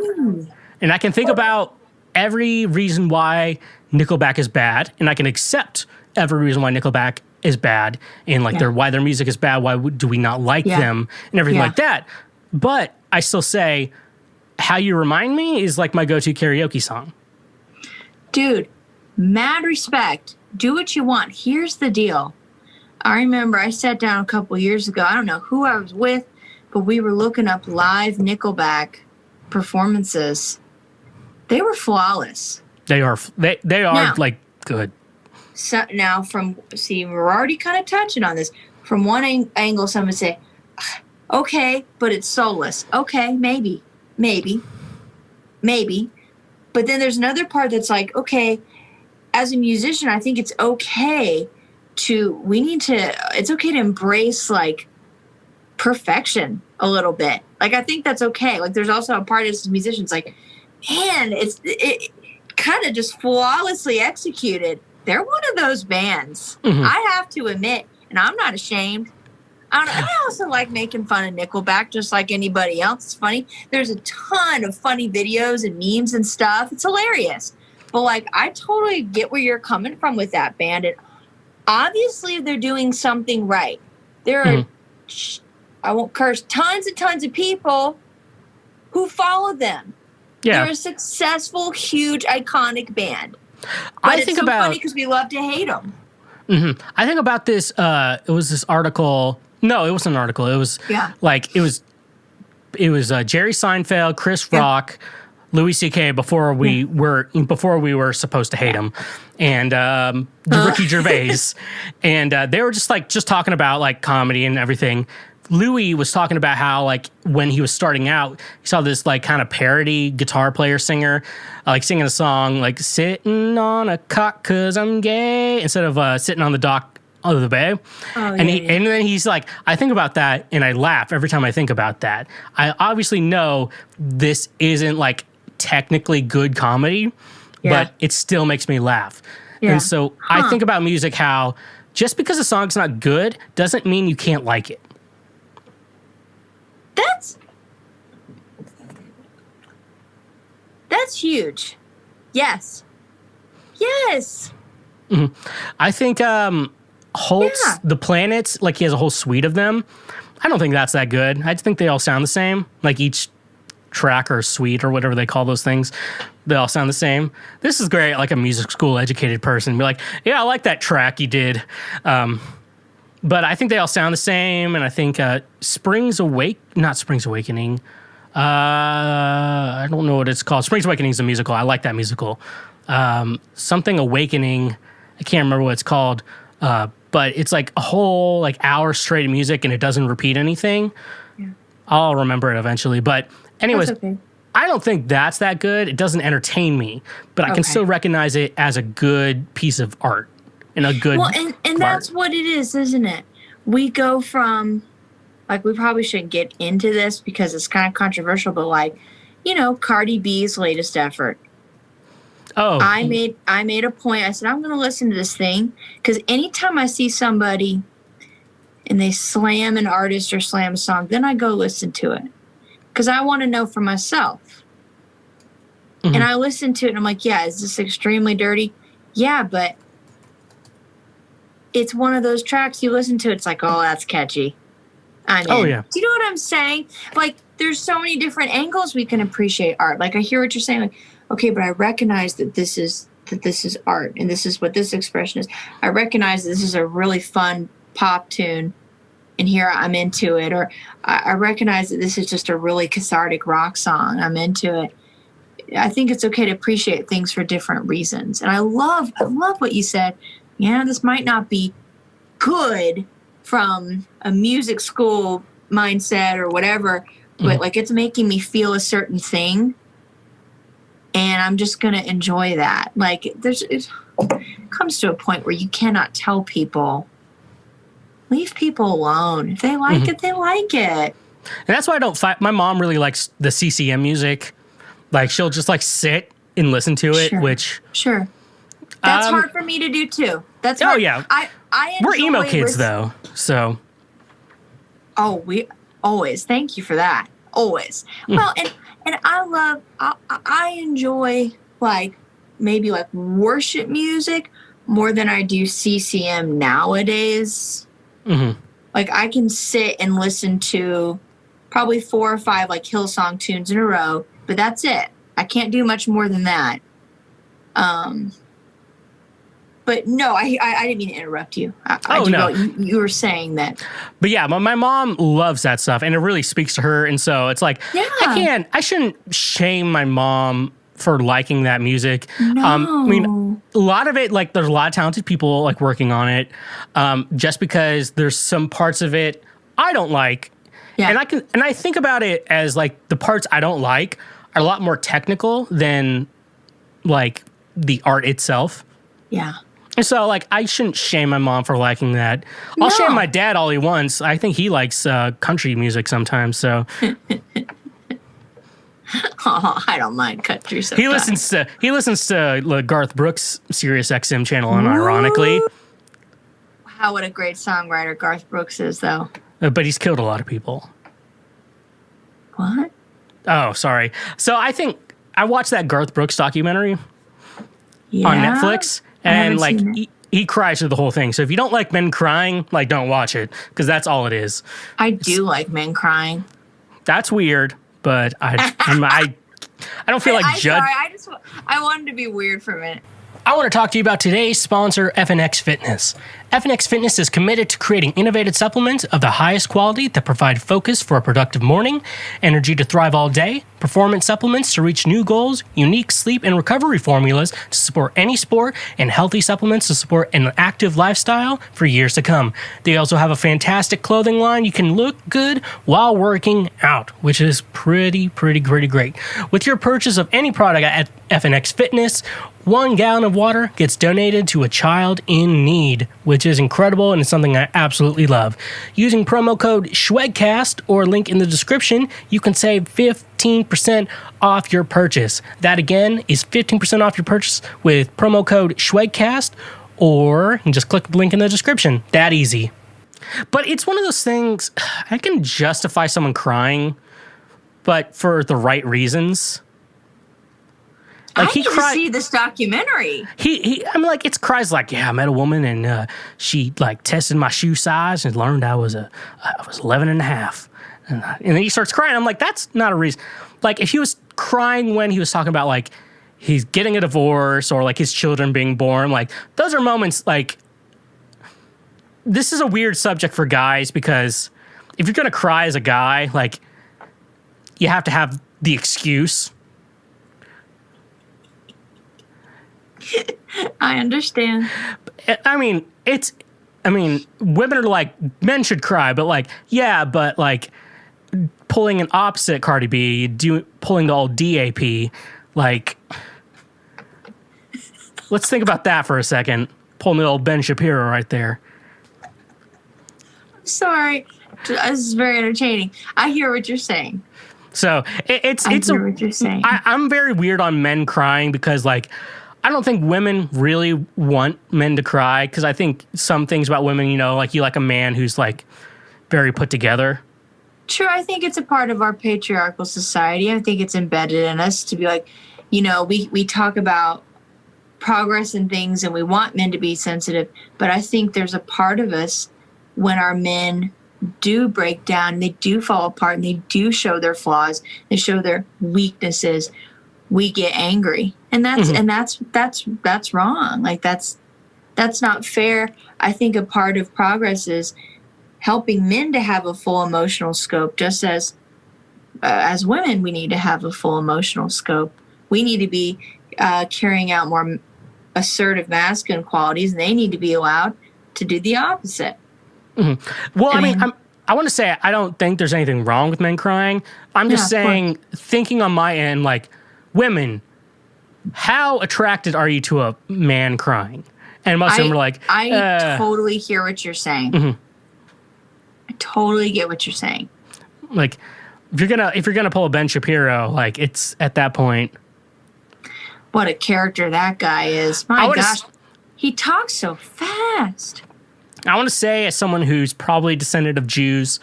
every reason why Nickelback is bad, and I can accept every reason why Nickelback is bad, and like why their music is bad, why do we not like them, and everything like that. But I still say, How You Remind Me is like my go-to karaoke song. Dude, mad respect. Do what you want. Here's the deal. I remember I sat down a couple years ago. I don't know who I was with, but we were looking up live Nickelback performances. They were flawless. They are now, like good. So now we're already kind of touching on this. From one angle, some would say, okay, but it's soulless. Okay, maybe. But then there's another part that's like, okay, as a musician, I think it's okay to embrace like perfection a little bit. Like, I think that's okay. Like, there's also a part as musicians like, man, it kind of just flawlessly executed. They're one of those bands. I have to admit, and I'm not ashamed. I also like making fun of Nickelback just like anybody else. It's funny. There's a ton of funny videos and memes and stuff. It's hilarious. But like, I totally get where you're coming from with that band. And obviously they're doing something right. There are, I won't curse, tons and tons of people who follow them. Yeah. They're a successful, huge, iconic band. But it's so funny because we love to hate them. I think about this. It was this article. No, it wasn't an article. It was like it was Jerry Seinfeld, Chris Rock, Louis C.K. before we were supposed to hate him, and Ricky Gervais, and they were just talking about like comedy and everything. Louis was talking about how, like, when he was starting out, he saw this, like, kind of parody guitar player singer, like, singing a song, like, sitting on a cock 'cause I'm gay, instead of sitting on the dock of the bay. And then he's like, I think about that, and I laugh every time I think about that. I obviously know this isn't, like, technically good comedy, but it still makes me laugh. And so I think about music how just because a song's not good doesn't mean you can't like it. That's huge. Yes. I think Holtz, Yeah. the planets, like he has a whole suite of them. I don't think that's that good. I think they all sound the same. Like each track or suite or whatever they call those things, they all sound the same. This is great, like a music school educated person. Be like, yeah, I like that track you did. But I think they all sound the same. And I think not Springs Awakening. I don't know what it's called. Springs Awakening is a musical. I like that musical. Something Awakening. I can't remember what it's called. But it's like a whole like hour straight of music and it doesn't repeat anything. Yeah. I'll remember it eventually. But anyways, okay. I don't think that's that good. It doesn't entertain me, but I can still recognize it as a good piece of art and a good. Well, and that's what it is, isn't it? We go from, like, we probably shouldn't get into this because it's kind of controversial, but like, Cardi B's latest effort. Oh, I made a point. I said, I'm going to listen to this thing because anytime I see somebody and they slam an artist or slam a song, then I go listen to it because I want to know for myself. Mm-hmm. And I listen to it and I'm like, yeah, is this extremely dirty? Yeah, but it's one of those tracks you listen to. It's like, oh, that's catchy. Oh, yeah. Do you know what I'm saying? Like, there's so many different angles we can appreciate art. Like, I hear what you're saying. Like, okay, but I recognize that this is art and this is what this expression is. I recognize this is a really fun pop tune and here I'm into it. Or I recognize that this is just a really cathartic rock song. I'm into it. I think it's okay to appreciate things for different reasons. And I love what you said. Yeah, this might not be good from a music school mindset or whatever, but like it's making me feel a certain thing. And I'm just going to enjoy that. Like it comes to a point where you cannot tell people, leave people alone. If they like it, they like it. And that's why I don't fight. My mom really likes the CCM music. Like she'll just like sit and listen to it, which. Sure. That's hard for me to do too. That's hard. Oh yeah. We're emo kids though. So. Oh, we always. Thank you for that. Always. Well, and I enjoy like maybe like worship music more than I do CCM nowadays. Mm-hmm. Like I can sit and listen to probably 4 or 5 like Hillsong tunes in a row, but that's it. I can't do much more than that. But no, I didn't mean to interrupt you. No. You were saying that. But yeah, my mom loves that stuff and it really speaks to her. And so it's like, I shouldn't shame my mom for liking that music. No. I mean, a lot of it, like there's a lot of talented people like working on it. Just because there's some parts of it I don't like. Yeah. And I think about it as like the parts I don't like are a lot more technical than like the art itself. Yeah. And so, like, I shouldn't shame my mom for liking that. I'll shame my dad all he wants. I think he likes country music sometimes, so. Oh, I don't mind country sometimes. He listens to Garth Brooks' Sirius XM channel, unironically. Wow, what a great songwriter Garth Brooks is, though. But he's killed a lot of people. What? Oh, sorry. So I think I watched that Garth Brooks documentary on Netflix. And like he cries through the whole thing. So if you don't like men crying, like don't watch it because that's all it is. I do like men crying. That's weird, but I don't feel like judge. Sorry, I wanted to be weird for a minute. I want to talk to you about today's sponsor, FNX Fitness. FNX Fitness is committed to creating innovative supplements of the highest quality that provide focus for a productive morning, energy to thrive all day, performance supplements to reach new goals, unique sleep and recovery formulas to support any sport, and healthy supplements to support an active lifestyle for years to come. They also have a fantastic clothing line. You can look good while working out, which is pretty great. With your purchase of any product at FNX Fitness, 1 gallon of water gets donated to a child in need, which is incredible and it's something I absolutely love. Using promo code SchwegCast or link in the description, you can save 15% off your purchase. That again is 15% off your purchase with promo code SchwegCast, or you can just click the link in the description. That easy. But it's one of those things, I can justify someone crying, but for the right reasons. Like I he need to cried. see this documentary. I'm like, it's cries like, yeah, I met a woman and she like tested my shoe size and learned I was 11 and a half. And then he starts crying. I'm like, that's not a reason. Like if he was crying when he was talking about like he's getting a divorce or like his children being born, like those are moments like, this is a weird subject for guys because if you're going to cry as a guy, like you have to have the excuse. I understand. I mean, women are like, men should cry, but like, yeah, but like pulling an opposite Cardi B, pulling the old DAP, like, let's think about that for a second. Pulling the old Ben Shapiro right there. Sorry. This is very entertaining. I hear what you're saying. So it's what you're saying. I'm very weird on men crying because like, I don't think women really want men to cry because I think some things about women, you know, like you like a man who's like very put together. True. I think it's a part of our patriarchal society. I think it's embedded in us to be like, you know, we talk about progress and things and we want men to be sensitive. But I think there's a part of us when our men do break down, they do fall apart and they do show their flaws, they show their weaknesses, we get angry. And that's wrong. Like that's not fair. I think a part of progress is helping men to have a full emotional scope, just as women we need to have a full emotional scope. We need to be carrying out more assertive masculine qualities, and they need to be allowed to do the opposite. Mm-hmm. Well, I want to say I don't think there's anything wrong with men crying. I'm just saying, thinking on my end, like, women, how attracted are you to a man crying? And most of them are like, I totally hear what you're saying. Mm-hmm. I totally get what you're saying. Like, if you're gonna pull a Ben Shapiro, like, it's at that point. What a character that guy is! My gosh, he talks so fast. I want to say, as someone who's probably descendant of Jews,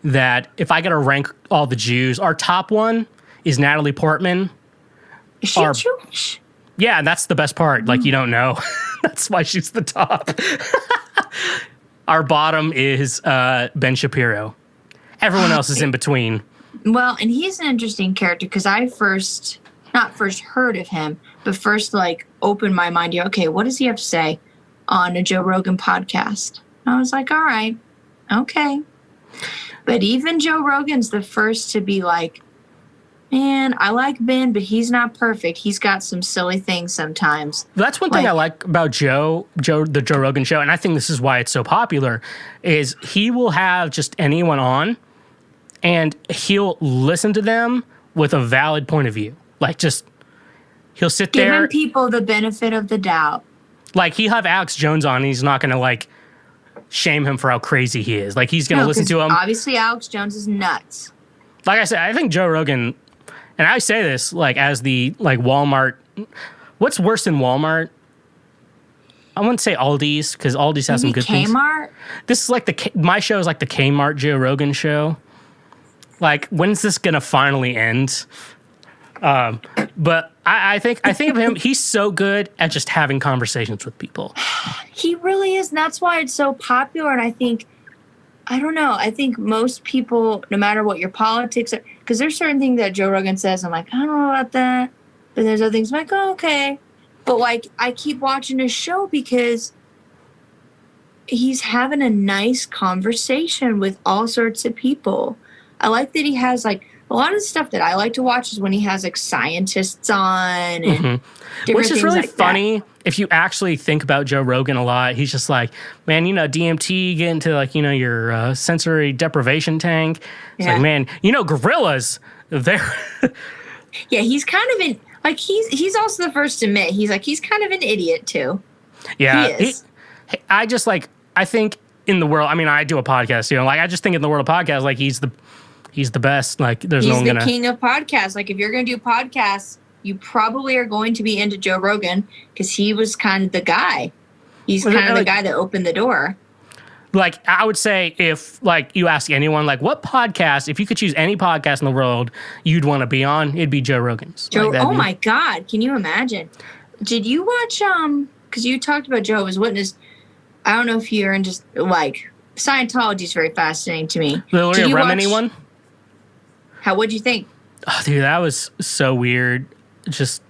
that if I got to rank all the Jews, our top one is Natalie Portman. Is she Jewish? Yeah, and that's the best part. Like, you don't know. That's why she's the top. Our bottom is Ben Shapiro. Everyone else is in between. Well, and he's an interesting character because I not first heard of him, but first like opened my mind to, okay, what does he have to say on a Joe Rogan podcast? And I was like, all right, okay. But even Joe Rogan's the first to be like, man, I like Ben, but he's not perfect. He's got some silly things sometimes. That's one thing I like about the Joe Rogan show, and I think this is why it's so popular, is he will have just anyone on, and he'll listen to them with a valid point of view. Like, just, he'll sit there. Giving people the benefit of the doubt. Like, he'll have Alex Jones on, and he's not going to, like, shame him for how crazy he is. Like, he's going to listen to him. Obviously, Alex Jones is nuts. Like I said, I think Joe Rogan, and I say this, like, as the, like, Walmart. What's worse than Walmart? I wouldn't say Aldi's, because Aldi's has some good things. Kmart? This is like my show is like the Kmart Joe Rogan show. Like, when's this going to finally end? But I think of him, he's so good at just having conversations with people. He really is, and that's why it's so popular. And I don't know, I think most people, no matter what your politics are, because there's certain things that Joe Rogan says, I'm like, I don't know about that. But there's other things I'm like, oh, okay. But like, I keep watching his show because he's having a nice conversation with all sorts of people. I like that he has like, a lot of the stuff that I like to watch is when he has like scientists on and which is really like funny if you actually think about Joe Rogan a lot. He's just like, man, you know, DMT, get into like, you know, your sensory deprivation tank. It's like, man, you know, gorillas, they're yeah, he's kind of an like he's also the first to admit he's kind of an idiot too. Yeah, he is. I just like, I think in the world, I mean, I do a podcast, you know, like I just think in the world of podcasts, like he's the best. Like, there's no one gonna. He's the king of podcasts. Like, if you're gonna do podcasts, you probably are going to be into Joe Rogan because he was kind of the guy. He's kind of the guy that opened the door. Like, I would say if, like, you ask anyone, like, what podcast, if you could choose any podcast in the world you'd want to be on, it'd be Joe Rogan's. My God. Can you imagine? Did you watch, because you talked about Jehovah's Witness. I don't know if you're in just, like, Scientology is very fascinating to me. The Leah Remini one? What'd you think? Oh, dude, that was so weird. Just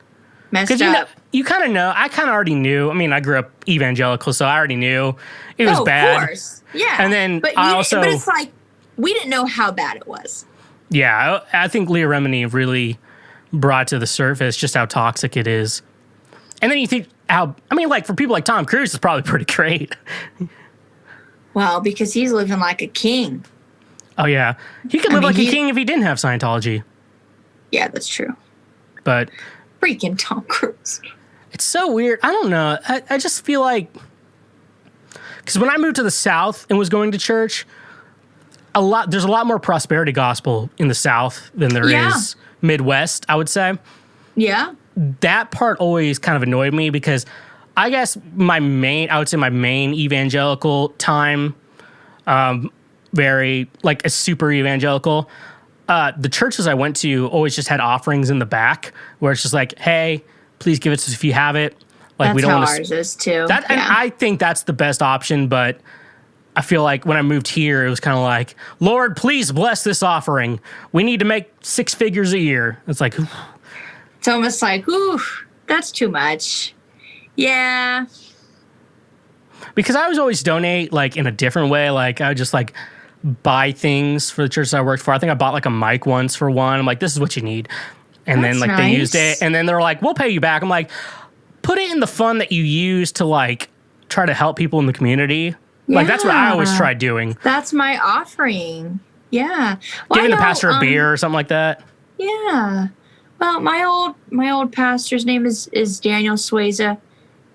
messed up. You kind of know. I kind of already knew. I mean, I grew up evangelical, so I already knew it was bad. Of course. Yeah. And then but it's like, we didn't know how bad it was. Yeah, I think Leah Remini really brought to the surface just how toxic it is. And then you think for people like Tom Cruise, it's probably pretty great. Well, because he's living like a king. Oh, yeah. He could live like a king if he didn't have Scientology. Yeah, that's true. But freaking Tom Cruise. It's so weird. I don't know. I just feel like, because when I moved to the South and was going to church, there's a lot more prosperity gospel in the South than there is Midwest, I would say. Yeah. That part always kind of annoyed me because I guess my main evangelical time, very, like, a super evangelical, the churches I went to always just had offerings in the back where it's just like, hey, please give it to us if you have it. Like, that's we don't how want ours is too. And I think that's the best option, but I feel like when I moved here, it was kind of like, Lord, please bless this offering. We need to make 6 figures a year. It's like, it's almost like, ooh, that's too much. Yeah. Because I was always donate, like, in a different way. Like, I would just, like, buy things for the church I worked for. I think I bought, like, a mic once for one. I'm like, this is what you need. And that's then, like, they used it. And then they're like, we'll pay you back. I'm like, put it in the fund that you use to, like, try to help people in the community. Yeah. Like, that's what I always tried doing. That's my offering. Yeah. Well, giving the pastor a beer or something like that. Yeah. Well, my old pastor's name is Daniel Schweezy.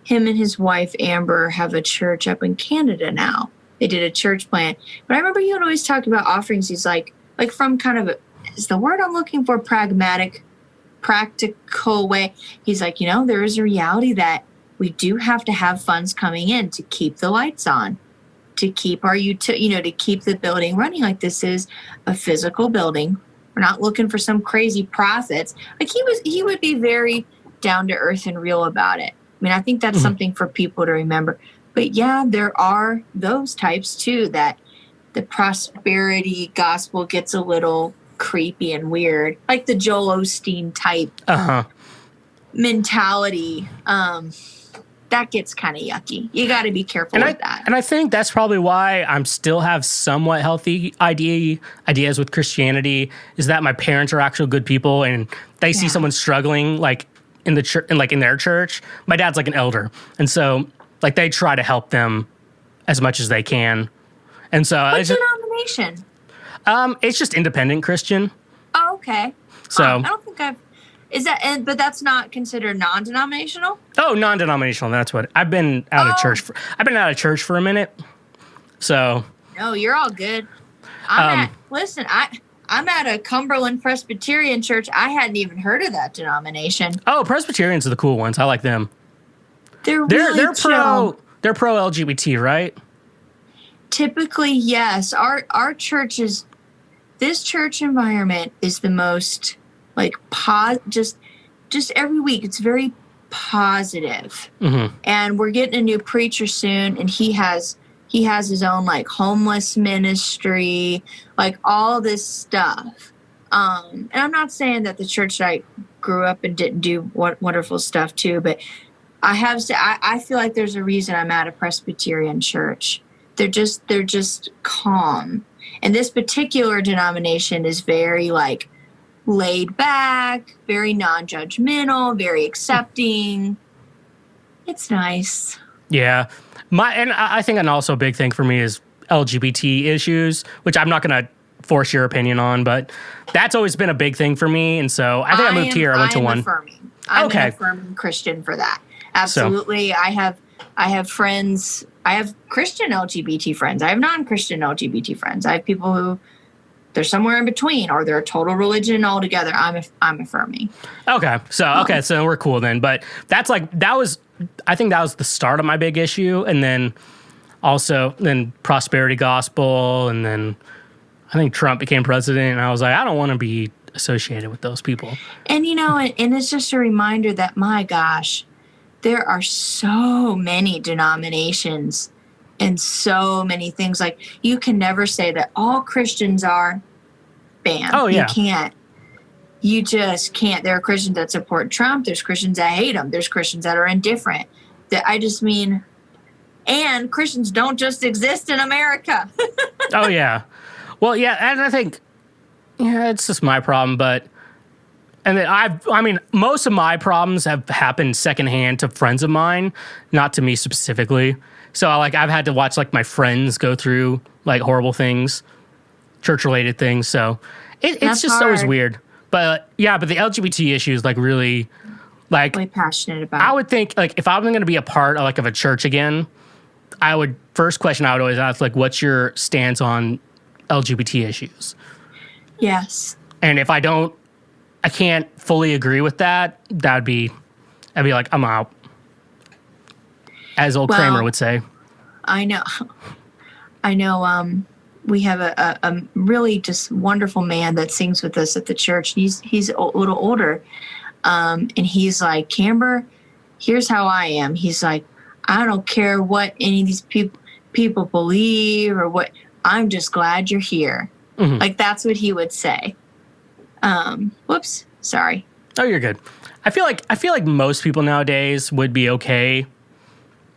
Him and his wife, Amber, have a church up in Canada now. They did a church plant. But I remember he would always talk about offerings. He's like from kind of is the word I'm looking for, practical way. He's like, there is a reality that we do have to have funds coming in to keep the lights on, to keep to keep the building running. Like, this is a physical building. We're not looking for some crazy profits. Like, he would be very down to earth and real about it. I mean, I think that's something for people to remember. But yeah, there are those types too, that the prosperity gospel gets a little creepy and weird, like the Joel Osteen type mentality. That gets kind of yucky. You got to be careful with that. And I think that's probably why I'm still have somewhat healthy ideas with Christianity, is that my parents are actual good people and they see someone struggling, like, in the church, and like in their church. My dad's like an elder, and so, like, they try to help them as much as they can. And so, what denomination? It's just independent Christian. Oh, okay. So I don't think but that's not considered non-denominational? Oh, non-denominational. That's what I've been out of church. I've been out of church for a minute. So no, you're all good. I'm at a Cumberland Presbyterian church. I hadn't even heard of that denomination. Oh, Presbyterians are the cool ones. I like them. They're pro LGBT, right? Typically, yes. Our church this church environment is the most, like, just every week it's very positive. Mm-hmm. And we're getting a new preacher soon, and he has his own, like, homeless ministry, like, all this stuff. And I'm not saying that the church that I grew up in didn't do wonderful stuff too, but I feel like there's a reason I'm at a Presbyterian church. They're just calm. And this particular denomination is very, like, laid back, very non-judgmental, very accepting. It's nice. Yeah. And I think an also big thing for me is LGBT issues, which I'm not going to force your opinion on, but that's always been a big thing for me. And so I think I moved here. I went to one. I'm an affirming Christian for that. Absolutely. So, I have friends. I have Christian LGBT friends. I have non-Christian LGBT friends. I have people who they're somewhere in between, or they're a total religion altogether. I'm affirming. Okay. So we're cool then. But I think that was the start of my big issue. And then also then prosperity gospel, and then I think Trump became president, and I was like, I don't want to be associated with those people. And, and it's just a reminder that, my gosh, there are so many denominations and so many things. Like, you can never say that all Christians are banned. Oh, yeah. You can't. You just can't. There are Christians that support Trump. There's Christians that hate him. There's Christians that are indifferent. I just mean, and Christians don't just exist in America. Oh, yeah. Well, yeah, and I think, it's just my problem, and then most of my problems have happened secondhand to friends of mine, not to me specifically. So, I've had to watch, my friends go through, horrible things, church-related things, so it's just always weird. But, the LGBT issue is, really, really passionate about. I would think, if I was going to be a part of a church again, first question I would always ask, what's your stance on LGBT issues? Yes. And if I can't fully agree with that, I'd be like, I'm out. As old Kramer would say. I know. We have a really just wonderful man that sings with us at the church. He's a little older. And he's like, Kamber, here's how I am. He's like, I don't care what any of these people believe or what. I'm just glad you're here. Mm-hmm. That's what he would say. Whoops. Sorry. Oh, you're good. I feel like most people nowadays would be okay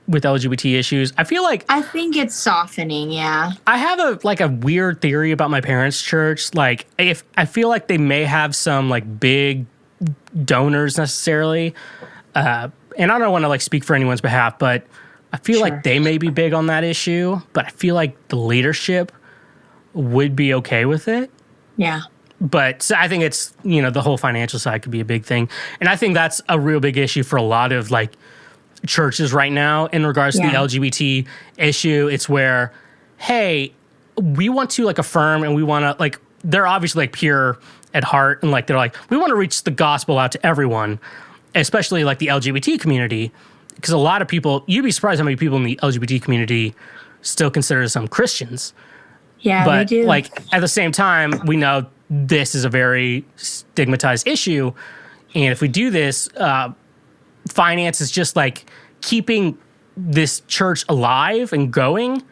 with LGBT issues. I think it's softening. Yeah. I have a weird theory about my parents' church. If I feel like they may have some big donors necessarily, and I don't want to speak for anyone's behalf, but I feel like they may be big on that issue, but I feel like the leadership would be okay with it. Yeah. But so I think it's, the whole financial side could be a big thing. And I think that's a real big issue for a lot of churches right now in regards to the LGBT issue. It's where, hey, we want to affirm, and we want to they're obviously pure at heart, and they're we want to reach the gospel out to everyone, especially the LGBT community. Because a lot of people, you'd be surprised how many people in the LGBT community still consider some Christians. Yeah, but, we do. At the same time, we know this is a very stigmatized issue. And if we do this, finance is just keeping this church alive and going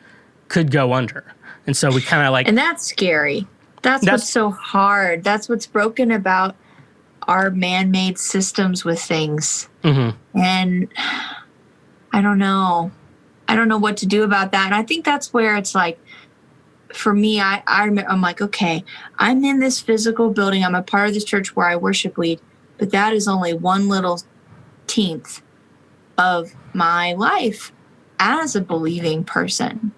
could go under. And so we kind of And that's scary. That's what's so hard. That's what's broken about our man-made systems with things. Mm-hmm. And I don't know. I don't know what to do about that. And I think that's where it's for me, I'm okay, I'm in this physical building. I'm a part of this church where I worship lead, but that is only one little 10th of my life as a believing person.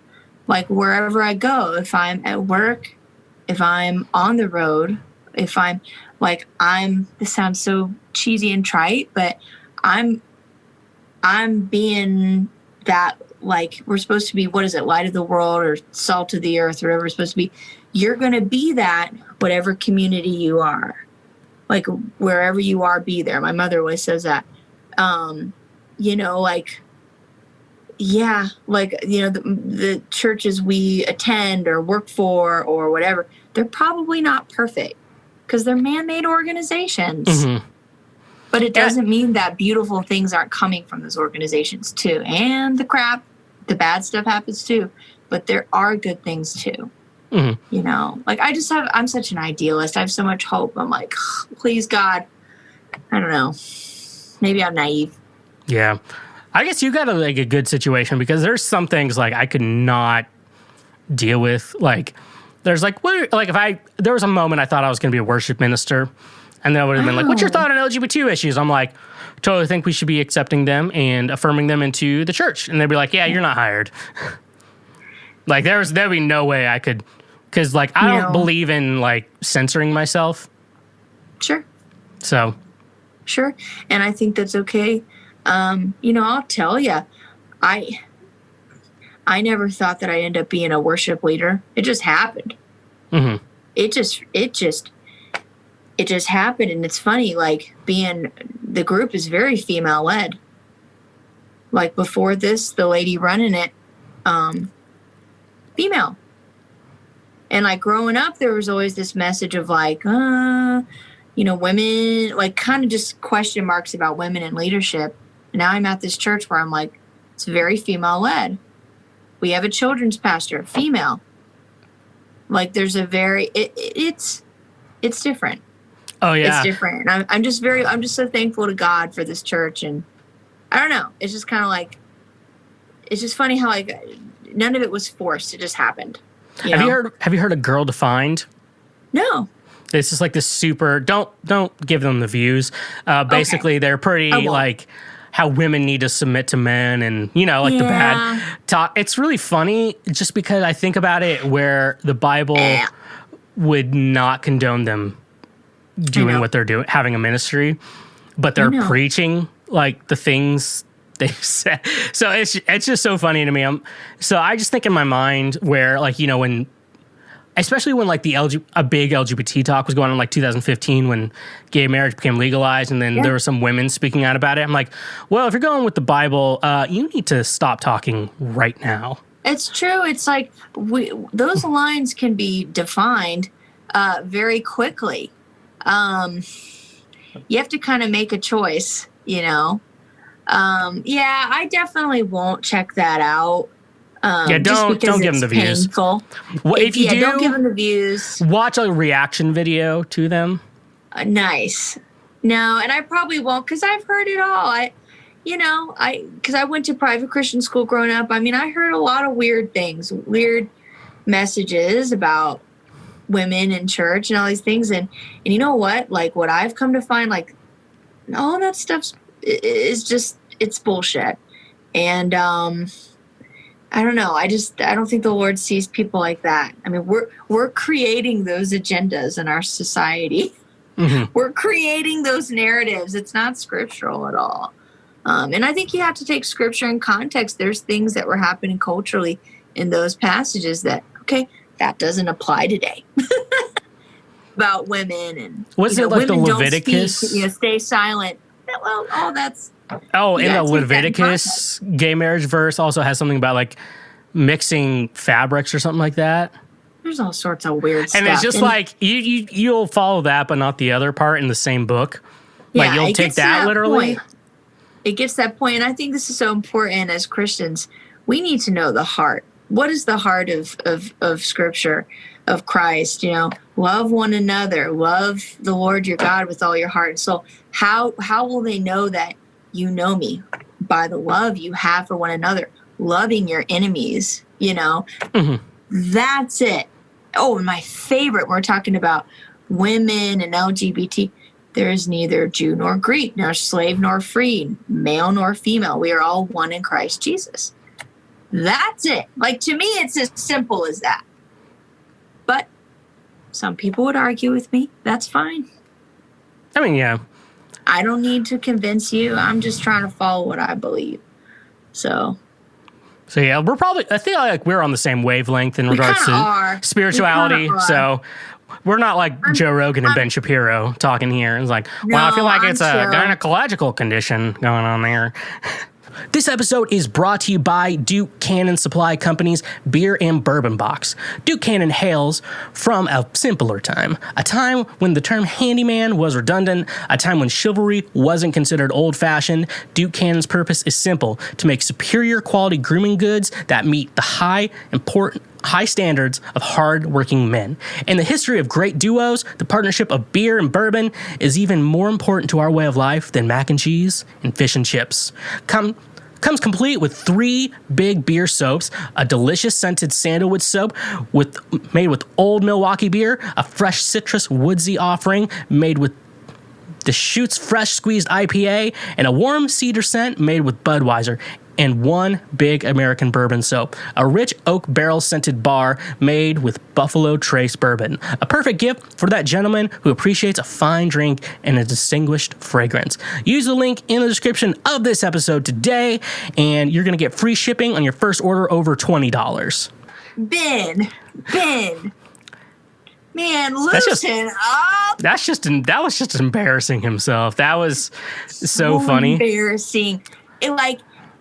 Wherever I go, if I'm at work, if I'm on the road, if I'm this sounds so cheesy and trite, but I'm being that, we're supposed to be, what is it, light of the world or salt of the earth, or whatever we're supposed to be. You're going to be that, whatever community you are. Wherever you are, be there. My mother always says that. The churches we attend or work for or whatever, they're probably not perfect because they're man-made organizations. Mm-hmm. But it doesn't mean that beautiful things aren't coming from those organizations too. And the bad stuff happens too. But there are good things too. Mm-hmm. I'm such an idealist. I have so much hope. I'm please God. I don't know. Maybe I'm naive. Yeah. I guess you got a good situation because there's some things I could not deal with. There's if there was a moment I thought I was going to be a worship minister. And then I would have been what's your thought on LGBT issues? I'm totally think we should be accepting them and affirming them into the church. And they'd be yeah, you're not hired. There'd be no way I could, because I don't believe in censoring myself. Sure. So. Sure. And I think that's okay. I'll tell you, I never thought that I'd end up being a worship leader. It just happened. Mm-hmm. It just happened. And it's funny, the group is very female led. Before this, the lady running it female. And like growing up, there was always this message of like, women, like kind of just question marks about women in leadership. Now I'm at this church where I'm like, it's very female led. We have a children's pastor, female. Like there's a it's different. Oh yeah. It's different. I'm just so thankful to God for this church. And I don't know. It's just kind of like, it's just funny how like none of it was forced. It just happened. Have you heard of Girl Defined? No. It's just like this super, don't give them the views. Basically, they're pretty like how women need to submit to men and, the bad talk. It's really funny just because I think about it where the Bible would not condone them doing what they're doing, having a ministry, but they're preaching like the things they said. So it's just so funny to me. So I just think in my mind where like, especially when like a big LGBT talk was going on like 2015 when gay marriage became legalized and then there were some women speaking out about it. I'm like, well, if you're going with the Bible, you need to stop talking right now. It's true. It's like those lines can be defined very quickly. You have to kind of make a choice, I definitely won't check that out. Don't give them the views. Painful. Well, if you do, don't give them the views. Watch a reaction video to them. Nice. No, and I probably won't because I've heard it all. Because I went to private Christian school growing up. I mean, I heard a lot of weird things, weird messages about women in church and all these things. And you know what? Like what I've come to find, like all that stuff is just, it's bullshit. And, I don't know. I don't think the Lord sees people like that. I mean, we're creating those agendas in our society. Mm-hmm. We're creating those narratives. It's not scriptural at all. And I think you have to take scripture in context. There's things that were happening culturally in those passages that, that doesn't apply today. About women and was it like the Leviticus? Don't speak, stay silent. Well, all that's. Oh, in the Leviticus gay marriage verse also has something about like mixing fabrics or something like that. There's all sorts of weird stuff. And it's just like you'll follow that, but not the other part in the same book. Like you'll take that literally. It gets to that point, and I think this is so important as Christians. We need to know the heart. What is the heart of Scripture, of Christ? Love one another, love the Lord your God with all your heart and soul. How will they know that you know me? By the love you have for one another, loving your enemies. Mm-hmm. That's it. Oh, and my favorite, we're talking about women and LGBT. There is neither Jew nor Greek, nor slave nor free, male nor female. We are all one in Christ Jesus. That's it. Like, to me, it's as simple as that. But some people would argue with me. That's fine. I mean, yeah. I don't need to convince you. I'm just trying to follow what I believe. So yeah, I think like we're on the same wavelength in regards to spirituality. So we're not like Joe Rogan and Ben Shapiro talking here. It's like, I feel like it's a gynecological condition going on there. This episode is brought to you by Duke Cannon Supply Company's Beer and Bourbon Box. Duke Cannon hails from a simpler time, a time when the term handyman was redundant, a time when chivalry wasn't considered old-fashioned. Duke Cannon's purpose is simple: to make superior quality grooming goods that meet the high standards of hard-working men. In the history of great duos, the partnership of beer and bourbon is even more important to our way of life than mac and cheese and fish and chips. Comes complete with 3 big beer soaps, a delicious scented sandalwood soap made with old Milwaukee beer, a fresh citrus woodsy offering made with Deschutes Fresh Squeezed IPA, and a warm cedar scent made with Budweiser, and 1 big American bourbon soap, a rich oak barrel scented bar made with Buffalo Trace bourbon. A perfect gift for that gentleman who appreciates a fine drink and a distinguished fragrance. Use the link in the description of this episode today, and you're going to get free shipping on your first order over $20. Ben. Man, loosen up. That was just embarrassing himself. That was so funny. Embarrassing.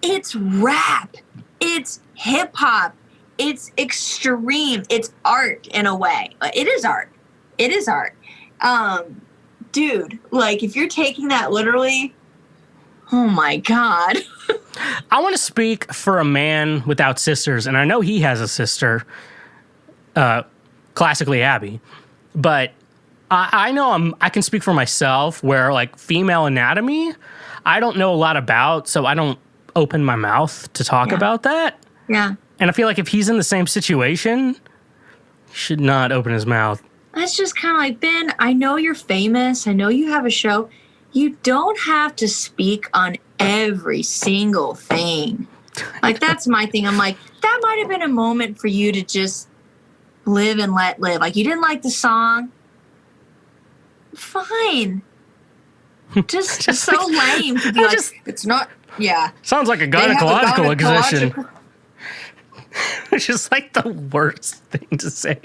It's rap. It's hip hop. It's extreme. It's art in a way. It is art. It is art. Dude, like if you're taking that literally, oh my God. I want to speak for a man without sisters, and I know he has a sister, classically Abby, but I know I can speak for myself where like female anatomy, I don't know a lot about, so I don't open my mouth to talk about that. Yeah. And I feel like if he's in the same situation, he should not open his mouth. That's just kind of like, Ben, I know you're famous. I know you have a show. You don't have to speak on every single thing. Like, that's my thing. I'm like, that might have been a moment for you to just live and let live. Like, you didn't like the song. Fine. Just so like, lame to be like, it's not, yeah. Sounds like a gynecological condition. Which is like the worst thing to say.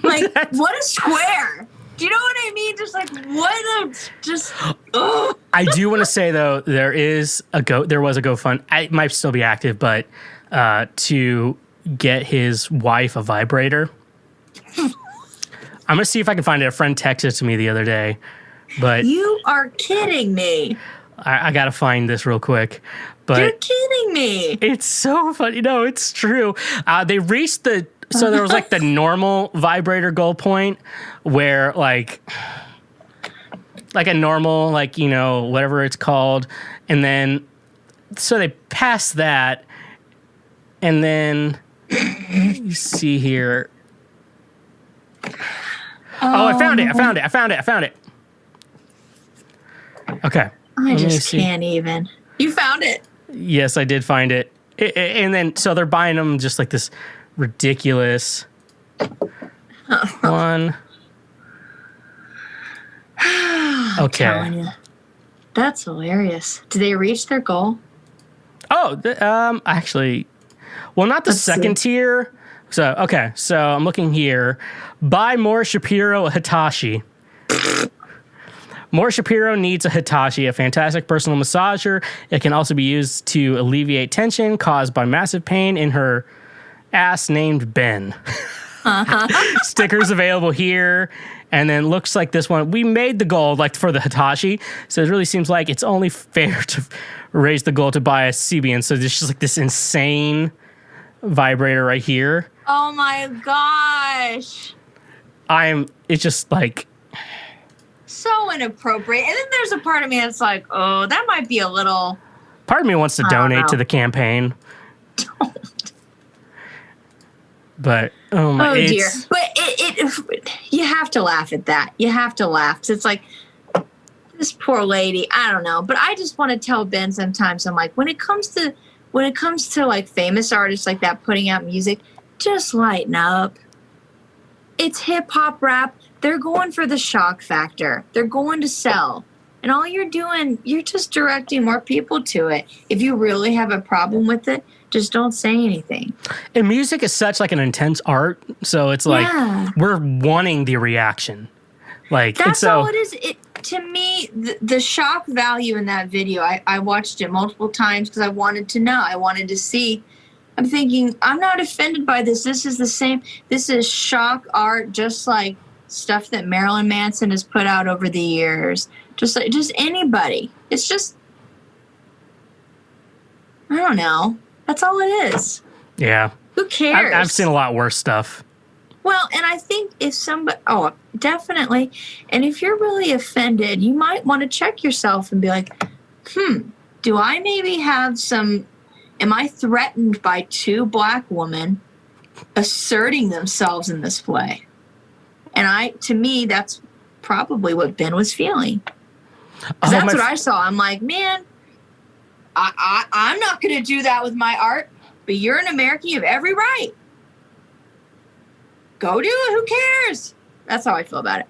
Like, what a square. Do you know what I mean? Just like, what a, just, ugh. I do want to say, though, there was a GoFundMe. It might still be active, but to get his wife a vibrator. I'm going to see if I can find it. A friend texted it to me the other day. But you are kidding me. I got to find this real quick. But you're kidding me. It's so funny. No, it's true. They reached so there was like the normal vibrator goal point where like a normal, like, you know, whatever it's called. And then, so they passed that. And then you see here. Oh, I found it. Okay. I just can't even. You found it. Yes, I did find it. And then, so they're buying them just like this ridiculous one. Okay. That's hilarious. Did they reach their goal? Oh, actually, well, not the second tier. So, okay. So I'm looking here. Buy more Shapiro Hitachi. More Shapiro needs a Hitachi, a fantastic personal massager. It can also be used to alleviate tension caused by massive pain in her ass named Ben. Stickers available here. And then looks like this one. We made the goal like for the Hitachi. So it really seems like it's only fair to raise the goal to buy a Sibian. So there's just like this insane vibrator right here. Oh my gosh. It's just like... so inappropriate. And then there's a part of me that's like, oh, that might be a little... Part of me wants to donate to the campaign. Don't. But, oh my... Oh, dear. But you have to laugh at that. You have to laugh. 'Cause it's like, this poor lady, I don't know. But I just want to tell Ben sometimes, I'm like, when it comes to like famous artists like that putting out music, just lighten up. It's hip-hop rap. They're going for the shock factor. They're going to sell. And all you're doing, you're just directing more people to it. If you really have a problem with it, just don't say anything. And music is such like an intense art. So it's like, we're wanting the reaction. Like, that's all it is. To me, the shock value in that video, I watched it multiple times because I wanted to know. I wanted to see. I'm thinking, I'm not offended by this. This is the same. This is shock art, just like stuff that Marilyn Manson has put out over the years. Just anybody. It's just, I don't know. That's all it is. Yeah. Who cares? I've seen a lot worse stuff. Well, and I think if somebody, definitely. And if you're really offended, you might want to check yourself and be like, do I maybe have am I threatened by two black women asserting themselves in this way? And to me, that's probably what Ben was feeling. That's what I saw. I'm like, man, I'm not going to do that with my art, but you're an American. You have every right. Go do it. Who cares? That's how I feel about it.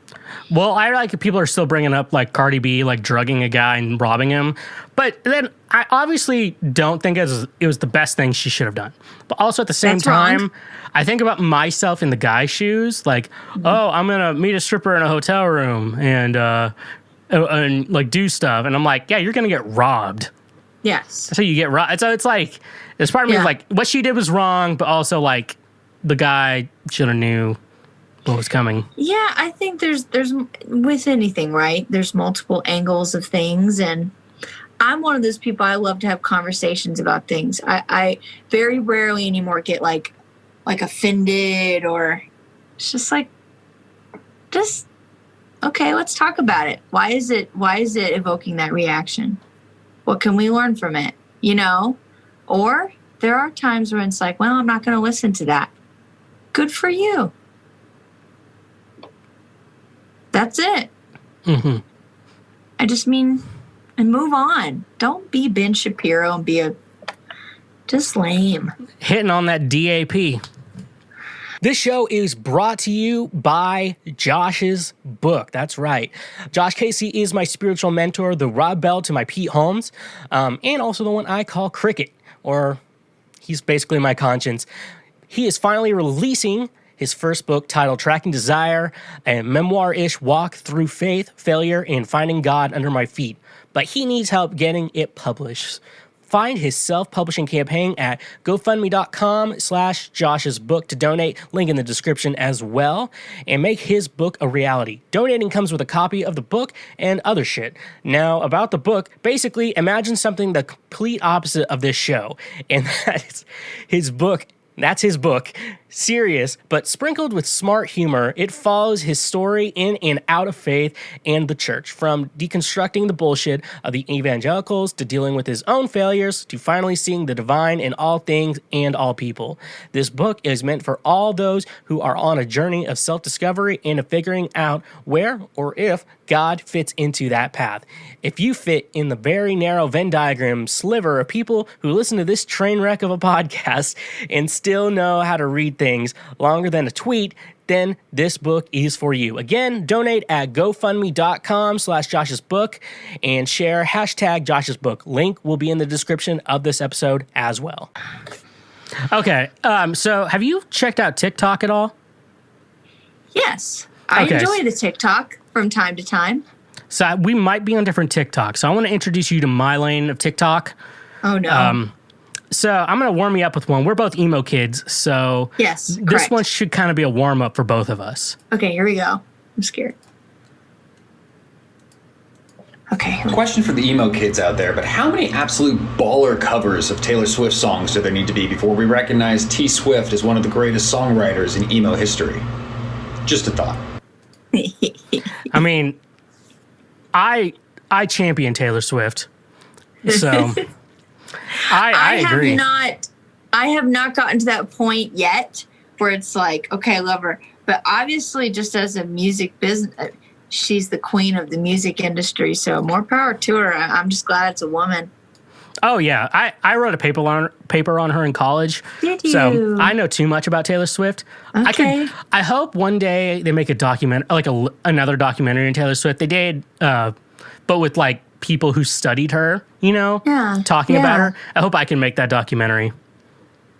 Well, I like people are still bringing up like Cardi B, like drugging a guy and robbing him. But then I obviously don't think it was the best thing she should have done. But also at the same time, I think about myself in the guy's shoes. Like, I'm going to meet a stripper in a hotel room and like do stuff. And I'm like, yeah, you're going to get robbed. Yes. That's how you get right. So it's like, there's part of me is like, what she did was wrong, but also like the guy should have knew what was coming. Yeah, I think there's with anything, right? There's multiple angles of things, and I'm one of those people. I love to have conversations about things. I very rarely anymore get like offended, or it's just like, okay, let's talk about it. Why is it evoking that reaction? What can we learn from it? You know? Or there are times where it's like, well, I'm not going to listen to that. Good for you. That's it. Mm-hmm. I just mean, and move on. Don't be Ben Shapiro and be just lame. Hitting on that DAP. This show is brought to you by Josh's book. That's right. Josh Casey is my spiritual mentor, the Rob Bell to my Pete Holmes, and also the one I call Cricket, or he's basically my conscience. He is finally releasing his first book titled Tracking Desire, a memoir-ish walk through faith, failure, and finding God under my feet. But he needs help getting it published. Find his self-publishing campaign at gofundme.com/Josh's book to donate, link in the description as well, and make his book a reality. Donating comes with a copy of the book and other shit. Now, about the book, basically imagine something the complete opposite of this show, and that's his book. That's his book, serious, but sprinkled with smart humor. It follows his story in and out of faith and the church, from deconstructing the bullshit of the evangelicals to dealing with his own failures to finally seeing the divine in all things and all people. This book is meant for all those who are on a journey of self-discovery and of figuring out where or if God fits into that path. If you fit in the very narrow Venn diagram sliver of people who listen to this train wreck of a podcast and still know how to read things longer than a tweet, then this book is for you. Again, donate at gofundme.com/Josh's book and share hashtag Josh's book. Link will be in the description of this episode as well. Okay, so have you checked out TikTok at all? Yes. I enjoy the TikTok from time to time. So we might be on different TikTok. So I want to introduce you to my lane of TikTok. Oh, no. So I'm going to warm you up with one. We're both emo kids, so yes, this correct. one should kind of be a warm-up for both of us. Okay, here we go. I'm scared. Okay. Question for the emo kids out there, but how many absolute baller covers of Taylor Swift songs do there need to be before we recognize T. Swift as one of the greatest songwriters in emo history? Just a thought. I mean, I champion Taylor Swift, so I agree. I have not gotten to that point yet where it's like, okay, I love her, but obviously, just as a music business, she's the queen of the music industry. So more power to her. I'm just glad it's a woman. Oh yeah, I wrote a paper on her in college. Did you? So I know too much about Taylor Swift. Okay. I hope one day they make a document, like another documentary on Taylor Swift. They did, but with like people who studied her, you know, talking about her. I hope I can make that documentary.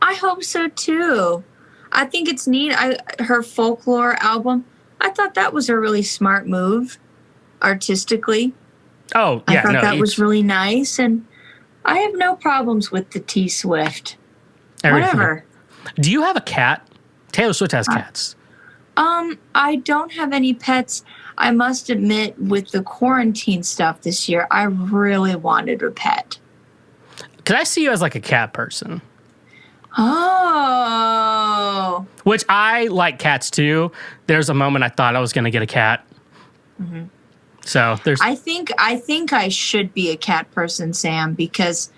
I hope so too. I think it's neat. Her folklore album, I thought that was a really smart move, artistically. Oh yeah, I thought that was really nice, and I have no problems with the T Swift. Everything. Whatever. Do you have a cat? Taylor Swift has cats. I don't have any pets. I must admit, with the quarantine stuff this year, I really wanted a pet. Could I see you as like a cat person? Oh. Which I like cats too. There's a moment I thought I was going to get a cat. Mm-hmm. So there's. I think I should be a cat person, Sam, because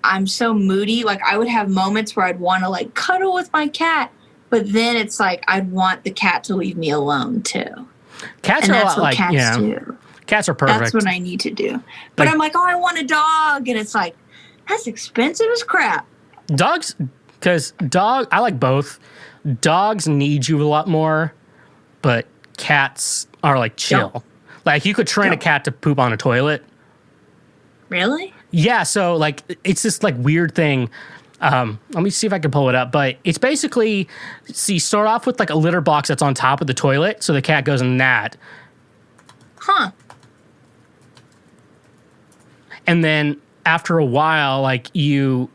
I'm so moody. Like I would have moments where I'd want to like cuddle with my cat, but then it's like I'd want the cat to leave me alone too. Cats and are a that's lot what like cats do. Cats are perfect. That's what I need to do. But I'm like, oh, I want a dog, and it's like that's expensive as crap. Dogs, because I like both. Dogs need you a lot more, but cats are like chill. Yep. Like you could train a cat to poop on a toilet. Really? Yeah. So like it's this like weird thing. Let me see if I can pull it up. But it's basically, you start off with like a litter box that's on top of the toilet, so the cat goes in that. Huh. And then after a while, like you,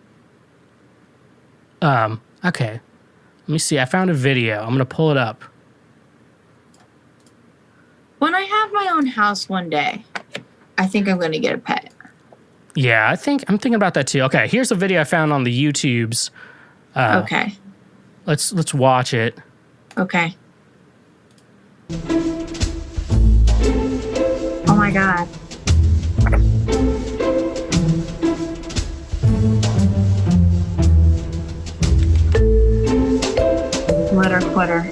okay, let me see. I found a video. I'm going to pull it up. When I have my own house one day, I think I'm going to get a pet. Yeah, I'm thinking about that too. Okay, here's a video I found on the YouTubes. Okay. Let's watch it. Okay. Oh my God. Litter quitter.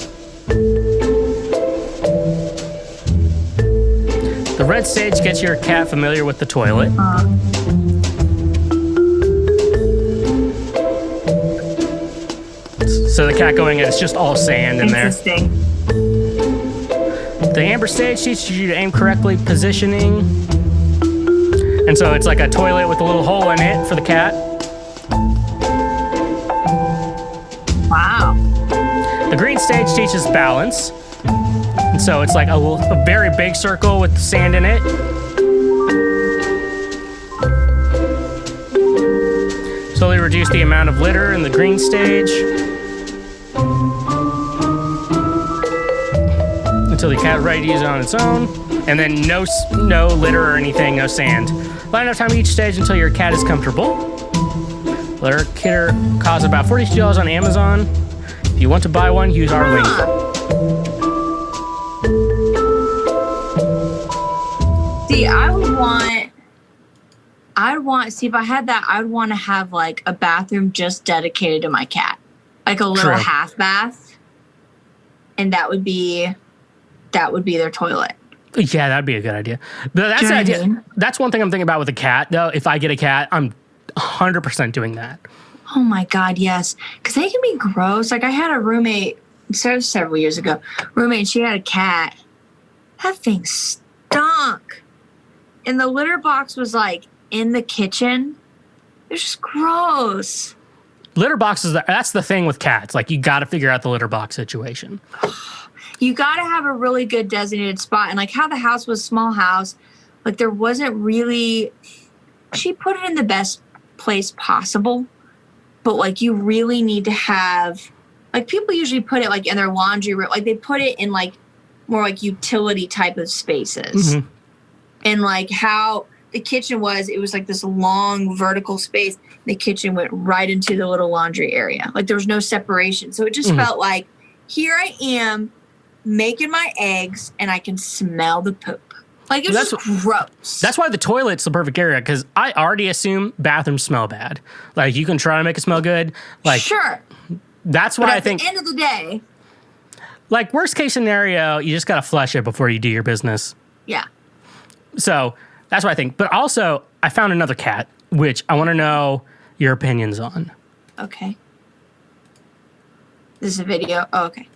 The red stage gets your cat familiar with the toilet. So the cat going in, it's just all sand in there. Interesting. The amber stage teaches you to aim correctly, positioning. And so it's like a toilet with a little hole in it for the cat. Wow. The green stage teaches balance. And so it's like a very big circle with sand in it. Slowly reduce the amount of litter in the green stage until the cat is ready to use it on its own. And then no litter or anything, no sand. Allow enough time each stage until your cat is comfortable. Litter Kitter costs about $42 on Amazon. If you want to buy one, use our link. See, see, if I had that, I'd want to have like a bathroom just dedicated to my cat. Like a little True. half bath. And that would be their toilet. Yeah, that'd be a good idea. But that's Do you the know what I idea. mean? That's one thing I'm thinking about with a cat, though. If I get a cat, I'm 100% doing that. Oh my God, yes. Because they can be gross. Like I had a roommate several years ago. Roommate, she had a cat. That thing stunk. And the litter box was like in the kitchen. It was just gross. Litter boxes, that's the thing with cats. Like, you got to figure out the litter box situation. You got to have a really good designated spot. And like how the house was, small house, like there wasn't really, she put it in the best place possible. But like you really need to have, like people usually put it like in their laundry room. Like they put it in like more like utility type of spaces. Mm-hmm. And like how the kitchen was, it was like this long vertical space. The kitchen went right into the little laundry area. Like there was no separation. So it just felt like, here I am making my eggs and I can smell the poop. Like it was just gross. That's why the toilet's the perfect area, because I already assume bathrooms smell bad. Like, you can try to make it smell good. Like, sure. That's what But I think. at the end of the day, Like, worst case scenario, you just got to flush it before you do your business. yeah. So that's what I think. But also, I found another cat, which I want to know your opinions on. Okay. This is a video. Oh, okay.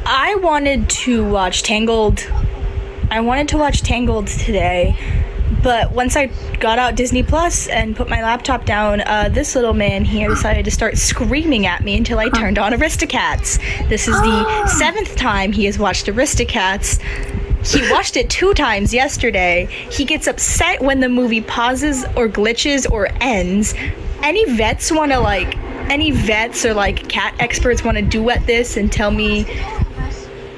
I wanted to watch Tangled today, but once I got out Disney Plus and put my laptop down, this little man here decided to start screaming at me until I turned on Aristocats. This is the 7th time he has watched Aristocats. He watched it 2 times yesterday. He gets upset when the movie pauses or glitches or ends. Any vets or like cat experts want to duet this and tell me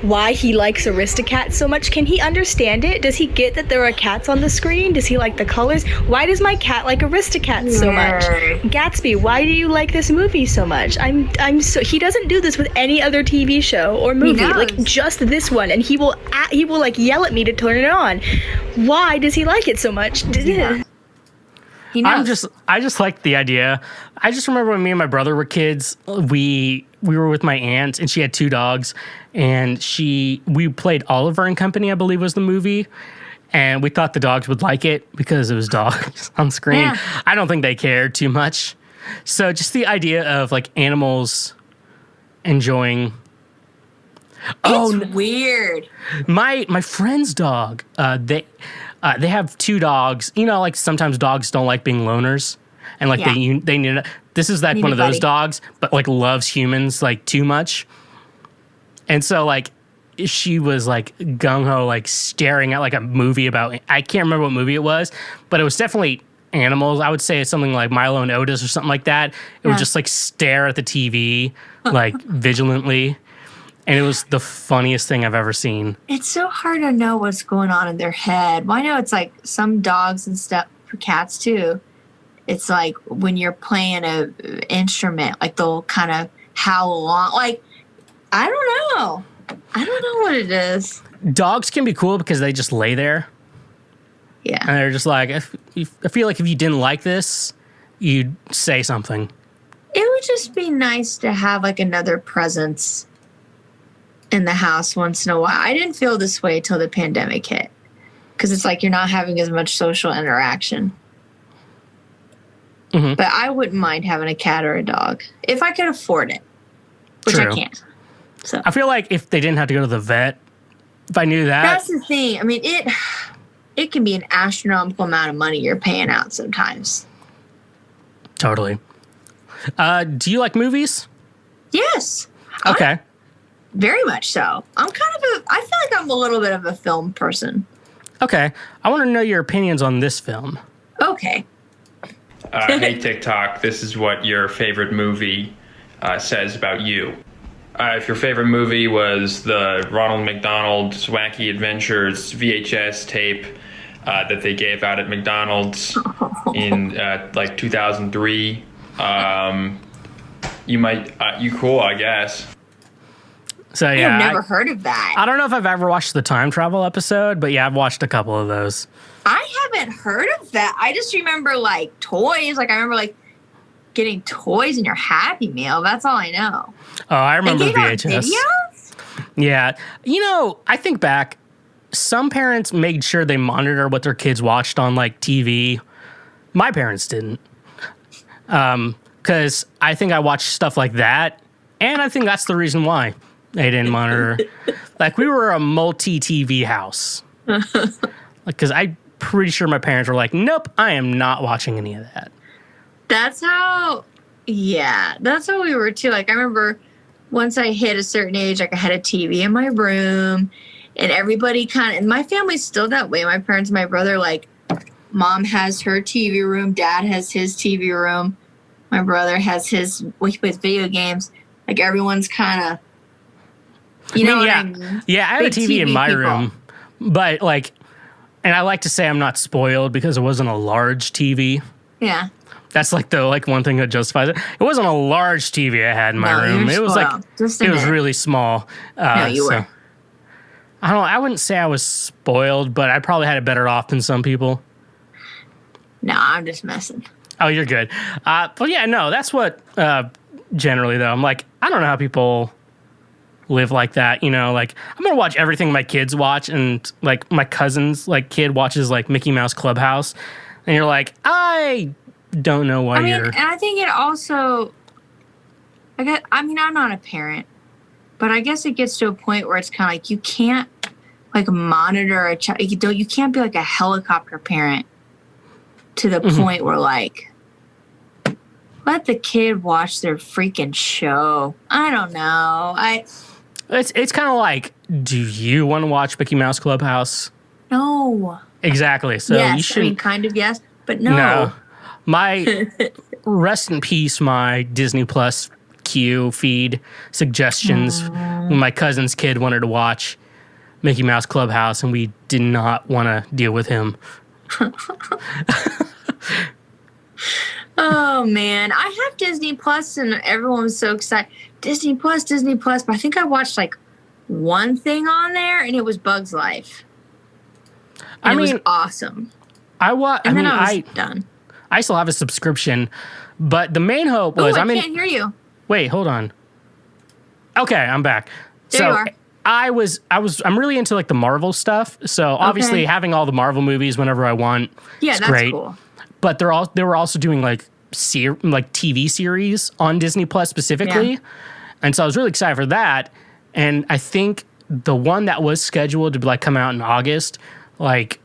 why he likes Aristocats so much? Can he understand it? Does he get that there are cats on the screen? Does he like the colors? Why does my cat like Aristocats so much? Gatsby, why do you like this movie so much? He doesn't do this with any other TV show or movie, like just this one, and he will like yell at me to turn it on. Why does he like it so much? Yeah. He knows. I just like the idea. I just remember when me and my brother were kids, we were with my aunt and she had 2 dogs, and we played Oliver and Company, I believe was the movie, and we thought the dogs would like it because it was dogs on screen. Yeah. I don't think they cared too much. So just the idea of like animals enjoying. It's weird. My friend's dog, they have 2 dogs. You know, like sometimes dogs don't like being loners, and like they need. This is like Need one a of those buddy. dogs, but like loves humans like too much, and so like she was like gung ho, like staring at like a movie about. I can't remember what movie it was, but it was definitely animals. I would say it's something like Milo and Otis or something like that. It would just like stare at the TV like vigilantly. And it was the funniest thing I've ever seen. It's so hard to know what's going on in their head. Well, I know it's like some dogs and stuff, for cats too. It's like when you're playing a instrument, like they'll kind of howl along. Like, I don't know. I don't know what it is. Dogs can be cool because they just lay there. Yeah. And they're just like, I feel like if you didn't like this, you'd say something. It would just be nice to have like another presence in the house once in a while. I didn't feel this way till the pandemic hit because it's like you're not having as much social interaction. Mm-hmm. But I wouldn't mind having a cat or a dog if I could afford it, which True. I can't. So I feel like if they didn't have to go to the vet, if I knew that. that's the thing. I mean, it can be an astronomical amount of money you're paying out sometimes. Totally. Do you like movies? Yes. Okay. Very much so. I feel like I'm a little bit of a film person. Okay. I want to know your opinions on this film. Okay. Hey, TikTok, this is what your favorite movie says about you. If your favorite movie was the Ronald McDonald's Wacky Adventures VHS tape that they gave out at McDonald's in like 2003, you cool, I guess. So yeah, I've never heard of that. I don't know if I've ever watched the time travel episode, but yeah, I've watched a couple of those. I haven't heard of that. I just remember like toys. Like I remember like getting toys in your Happy Meal. That's all I know. Oh, I remember They gave out VHS. videos? Yeah. You know, I think back, some parents made sure they monitor what their kids watched on like TV. My parents didn't. Because I think I watched stuff like that, and I think that's the reason why they didn't monitor. Like, we were a multi-TV house. Like, because I'm pretty sure my parents were like, nope, I am not watching any of that. That's how we were too. Like I remember once I hit a certain age, like I had a TV in my room, and everybody and my family's still that way. My parents, my brother, like mom has her TV room, dad has his TV room, my brother has his with video games. Like everyone's kind of, Yeah, what I mean? Yeah, I had a Big TV in my people. room, but like, and I like to say I'm not spoiled because it wasn't a large TV. Yeah. That's like the one thing that justifies it. It wasn't a large TV I had in my room. You're It was spoiled. like Just it was admit. really small. No, you were. I don't know. I wouldn't say I was spoiled, but I probably had it better off than some people. No, I'm just messing. Oh, you're good. But yeah, no, that's what generally though. I'm like, I don't know how people live like that. You know, like I'm gonna watch everything my kids watch, and like my cousin's like kid watches like Mickey Mouse Clubhouse, and you're like, I don't know why you're. And I think it also, I'm not a parent, but I guess it gets to a point where it's kind of like you can't like monitor a child. You can't be like a helicopter parent to the point where like let the kid watch their freaking show. I don't know. It's kind of like, do you want to watch Mickey Mouse Clubhouse? No. Exactly. So yes, you should. kind of yes, but no. No. My rest in peace, my Disney Plus Q feed suggestions when my cousin's kid wanted to watch Mickey Mouse Clubhouse, and we did not want to deal with him. Oh man, I have Disney Plus, and everyone was so excited. Disney Plus, but I think I watched like one thing on there, and it was Bug's Life. And it was awesome. I was done. I still have a subscription, but the main hope was I can't hear you. Wait, hold on. Okay, I'm back. There you are. I'm really into like the Marvel stuff. So obviously having all the Marvel movies whenever I want is that's great. cool. But they were also doing like TV series on Disney Plus specifically. Yeah. And so I was really excited for that. And I think the one that was scheduled to like come out in August like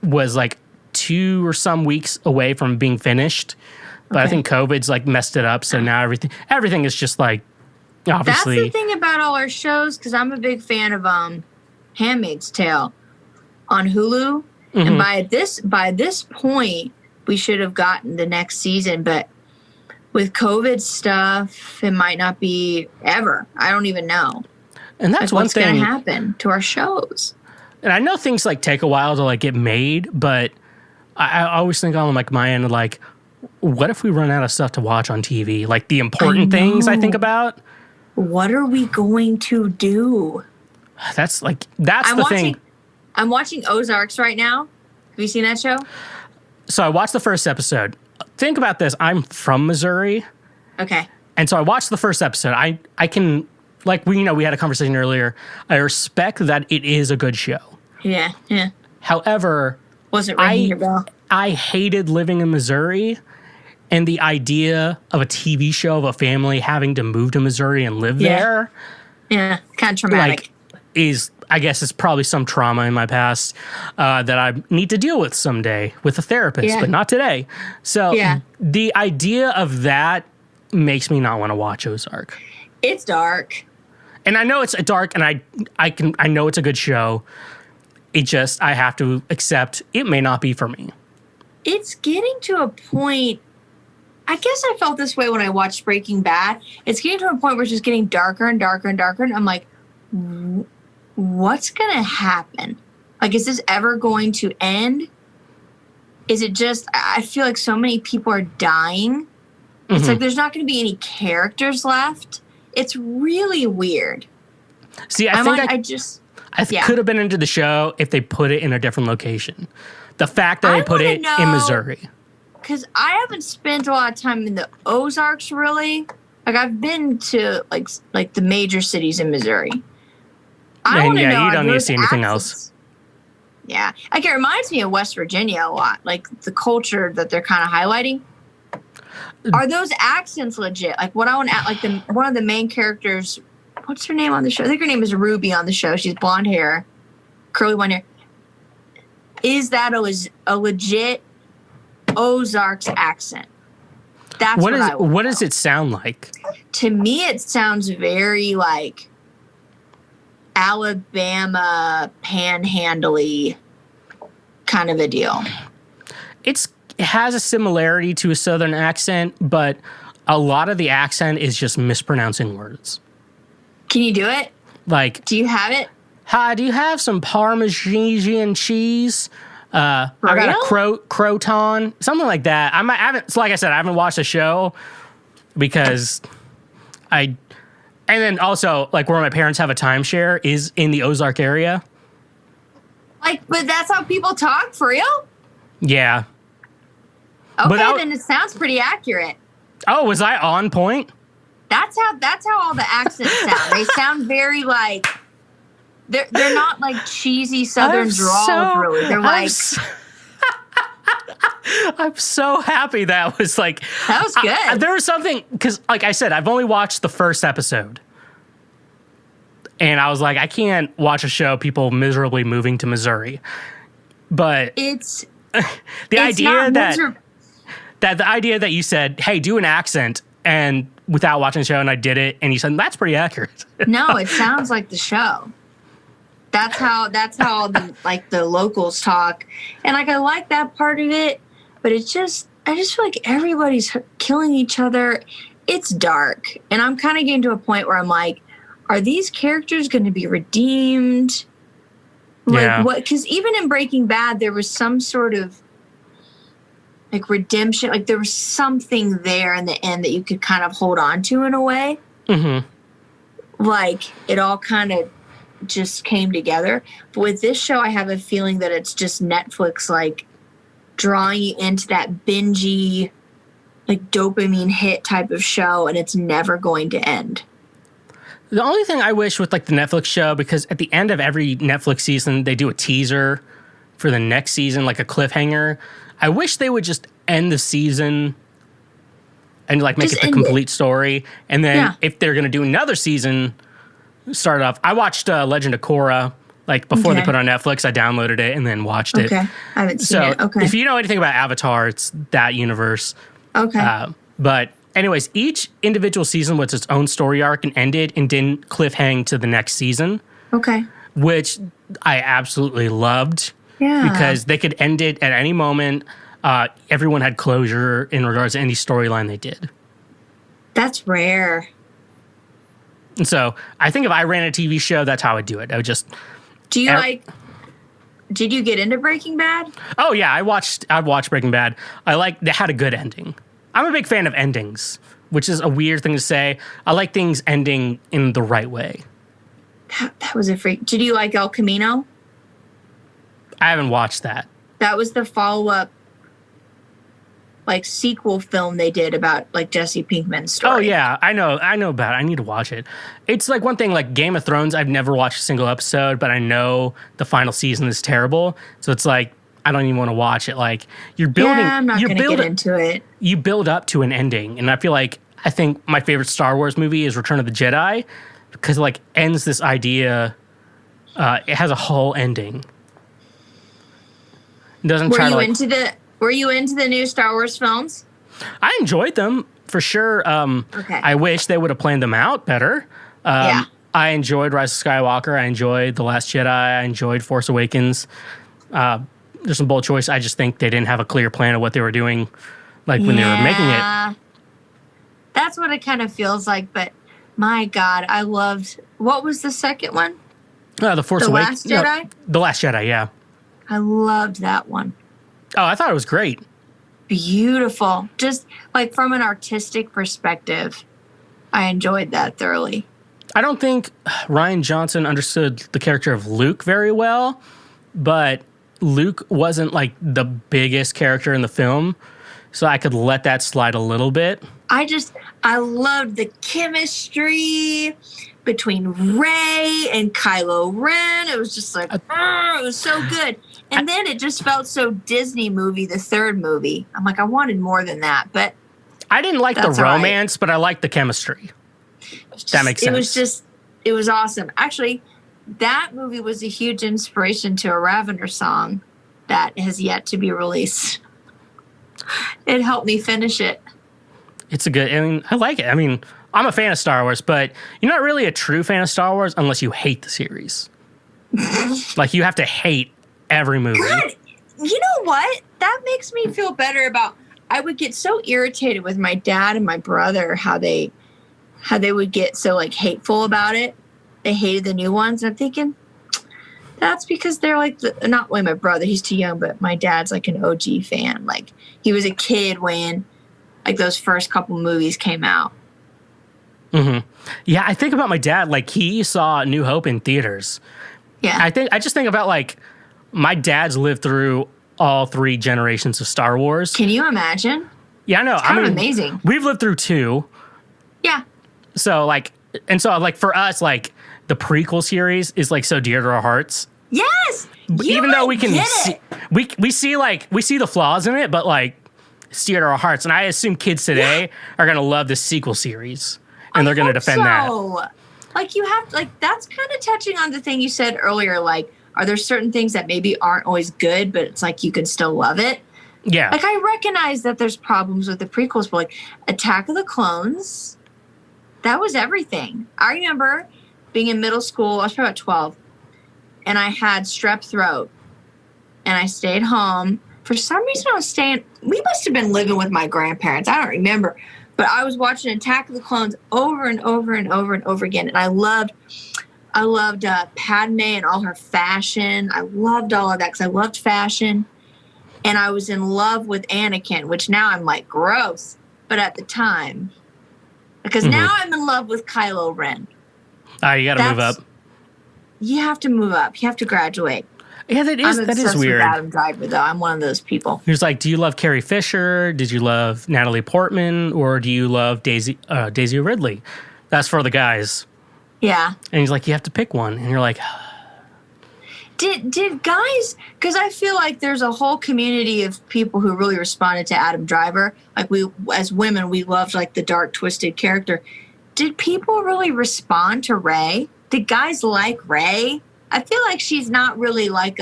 was like 2 or some weeks away from being finished. But I think COVID's like messed it up. So now everything is just like, obviously. That's the thing about all our shows, because I'm a big fan of Handmaid's Tale on Hulu. And by this point, we should have gotten the next season, but with COVID stuff, it might not be ever. I don't even know. And that's one what's thing. going to happen to our shows. And I know things like take a while to like get made, but I always think on like my end, like, what if we run out of stuff to watch on TV? Like the important things I think about. What are we going to do? That's the thing. I'm watching Ozarks right now. Have you seen that show? So I watched the first episode. Think about this. I'm from Missouri. Okay. And so I watched the first episode. I can, like, we had a conversation earlier. I respect that it is a good show. Yeah. However, wasn't ringing your bell. I hated living in Missouri, and the idea of a TV show of a family having to move to Missouri and live there. Yeah, kind of traumatic. I guess it's probably some trauma in my past that I need to deal with someday with a therapist, but not today. So the idea of that makes me not want to watch Ozark. It's dark. And I know it's dark, and I know it's a good show. It just, I have to accept it may not be for me. It's getting to a point, I guess I felt this way when I watched Breaking Bad. It's getting to a point where it's just getting darker and darker and darker. And I'm like, what's going to happen? Like, is this ever going to end? Is it just, I feel like so many people are dying. It's like there's not going to be any characters left. It's really weird. See, I could have been into the show if they put it in a different location. The fact that they put it in Missouri. Because I haven't spent a lot of time in the Ozarks, really. Like, I've been to, like the major cities in Missouri. I want to know, you don't need to see anything else. Yeah. Like, it reminds me of West Virginia a lot. Like, the culture that they're kind of highlighting. Are those accents legit? Like, what I want to add, like, one of the main characters, what's her name on the show? I think her name is Ruby on the show. She's blonde hair, curly one hair. Is that a legit Ozarks accent? That's what does it sound like? To me, it sounds very like Alabama panhandle-y kind of a deal. It has a similarity to a Southern accent, but a lot of the accent is just mispronouncing words. Can you do it? Like, do you have it? Hi, do you have some Parmesan cheese? I got a croton, something like that. I haven't, like I said, I haven't watched the show because and then also, like, where my parents have a timeshare is in the Ozark area. Like, but that's how people talk, for real? Yeah. Okay, then it sounds pretty accurate. Oh, was I on point? That's how all the accents sound. They sound very like they're not like cheesy Southern drawl, really. They're like. I'm so happy that was like. That was good. There was something because, like I said, I've only watched the first episode, and I was like, I can't watch a show people miserably moving to Missouri, but it's the idea that you said, hey, do an accent, and without watching the show, and I did it, and you said that's pretty accurate. No, it sounds like the show. That's how the locals talk, and like I like that part of it, but I just feel like everybody's killing each other. It's dark, and I'm kind of getting to a point where I'm like, are these characters going to be redeemed? Like what? Because even in Breaking Bad, there was some sort of like redemption. Like there was something there in the end that you could kind of hold on to in a way. Mm-hmm. Like it all kind of just came together. But with this show, I have a feeling that it's just Netflix like drawing you into that bingey, like dopamine hit type of show, and it's never going to end. The only thing I wish with like the Netflix show, because at the end of every Netflix season, they do a teaser for the next season, like a cliffhanger. I wish they would just end the season and like make it the complete story. And then if they're going to do another season, start off. I watched Legend of Korra like before they put it on Netflix. I downloaded it and then watched it. Okay, I haven't seen it. Okay. If you know anything about Avatar, it's that universe. Okay. But anyways, each individual season was its own story arc and ended and didn't cliffhang to the next season. Okay. Which I absolutely loved. Yeah. Because they could end it at any moment. everyone had closure in regards to any storyline they did. That's rare. And so I think if I ran a TV show, that's how I'd do it. I would just... Did you get into Breaking Bad? Oh, yeah. I'd watch Breaking Bad. They had a good ending. I'm a big fan of endings, which is a weird thing to say. I like things ending in the right way. That was a freak. Did you like El Camino? I haven't watched that. That was the follow-up, like, sequel film they did about, like, Jesse Pinkman's story. Oh, yeah. I know about it. I need to watch it. It's like one thing, like Game of Thrones, I've never watched a single episode, but I know the final season is terrible. So it's like, I don't even want to watch it. Like, you're building... Yeah, I'm not going to get into it. You build up to an ending. And I think my favorite Star Wars movie is Return of the Jedi, because it, like, ends this idea... it has a whole ending. It doesn't Were try you to, like... Were you into the new Star Wars films? I enjoyed them, for sure. Okay. I wish they would have planned them out better. Yeah. I enjoyed Rise of Skywalker. I enjoyed The Last Jedi. I enjoyed Force Awakens. There's some bold choice. I just think they didn't have a clear plan of what they were doing, like when they were making it. That's what it kind of feels like. But my God, I loved. What was the second one? The Force Awakens. The Last Jedi? The Last Jedi, yeah. I loved that one. Oh, I thought it was great. Beautiful. Just like from an artistic perspective, I enjoyed that thoroughly. I don't think Rian Johnson understood the character of Luke very well, but Luke wasn't like the biggest character in the film, so I could let that slide a little bit. I loved the chemistry between Rey and Kylo Ren. It was just like, it was so good. And then it just felt so Disney movie, the third movie. I'm like, I wanted more than that, but I didn't like the romance, but I liked the chemistry. That makes sense. It was awesome. Actually, that movie was a huge inspiration to a Raviner song that has yet to be released. It helped me finish it. I like it. I mean, I'm a fan of Star Wars, but you're not really a true fan of Star Wars unless you hate the series. Like, you have to hate every movie. God, you know what? That makes me feel better about... I would get so irritated with my dad and my brother how they would get so, like, hateful about it. They hated the new ones. I'm thinking, that's because they're like... not only my brother, he's too young, but my dad's like an OG fan. Like, he was a kid when, like, those first couple movies came out. Mm-hmm. Yeah, I think about my dad. Like, he saw New Hope in theaters. Yeah. I just think about, like, my dad's lived through all three generations of Star Wars. Can you imagine? Yeah, I know. It's kind of amazing. We've lived through two. Yeah. So, like, for us, like, the prequel series is, like, so dear to our hearts. Yes! Even though we can see, we see the flaws in it, but, like, it's dear to our hearts. And I assume kids today are going to love this sequel series. And they're going to defend that. Like, you have, like, that's kind of touching on the thing you said earlier. Like, are there certain things that maybe aren't always good, but it's like you can still love it? Yeah. Like, I recognize that there's problems with the prequels, but, like, Attack of the Clones, that was everything. I remember being in middle school, I was probably about 12, and I had strep throat, and I stayed home. For some reason, we must have been living with my grandparents. I don't remember. But I was watching Attack of the Clones over and over and over and over again. And I loved Padme and all her fashion. I loved all of that because I loved fashion. And I was in love with Anakin, which now I'm like, gross. But at the time, because now I'm in love with Kylo Ren. You got to move up. You have to move up. You have to graduate. Yeah, that is weird. With Adam Driver, though. I'm one of those people. He was like, do you love Carrie Fisher? Did you love Natalie Portman? Or do you love Daisy Ridley? That's for the guys. Yeah. And he's like, you have to pick one. And you're like... Did guys... Because I feel like there's a whole community of people who really responded to Adam Driver. Like, we, as women, we loved, like, the dark, twisted character. Did people really respond to Rey? Did guys like Rey? I feel like she's not really like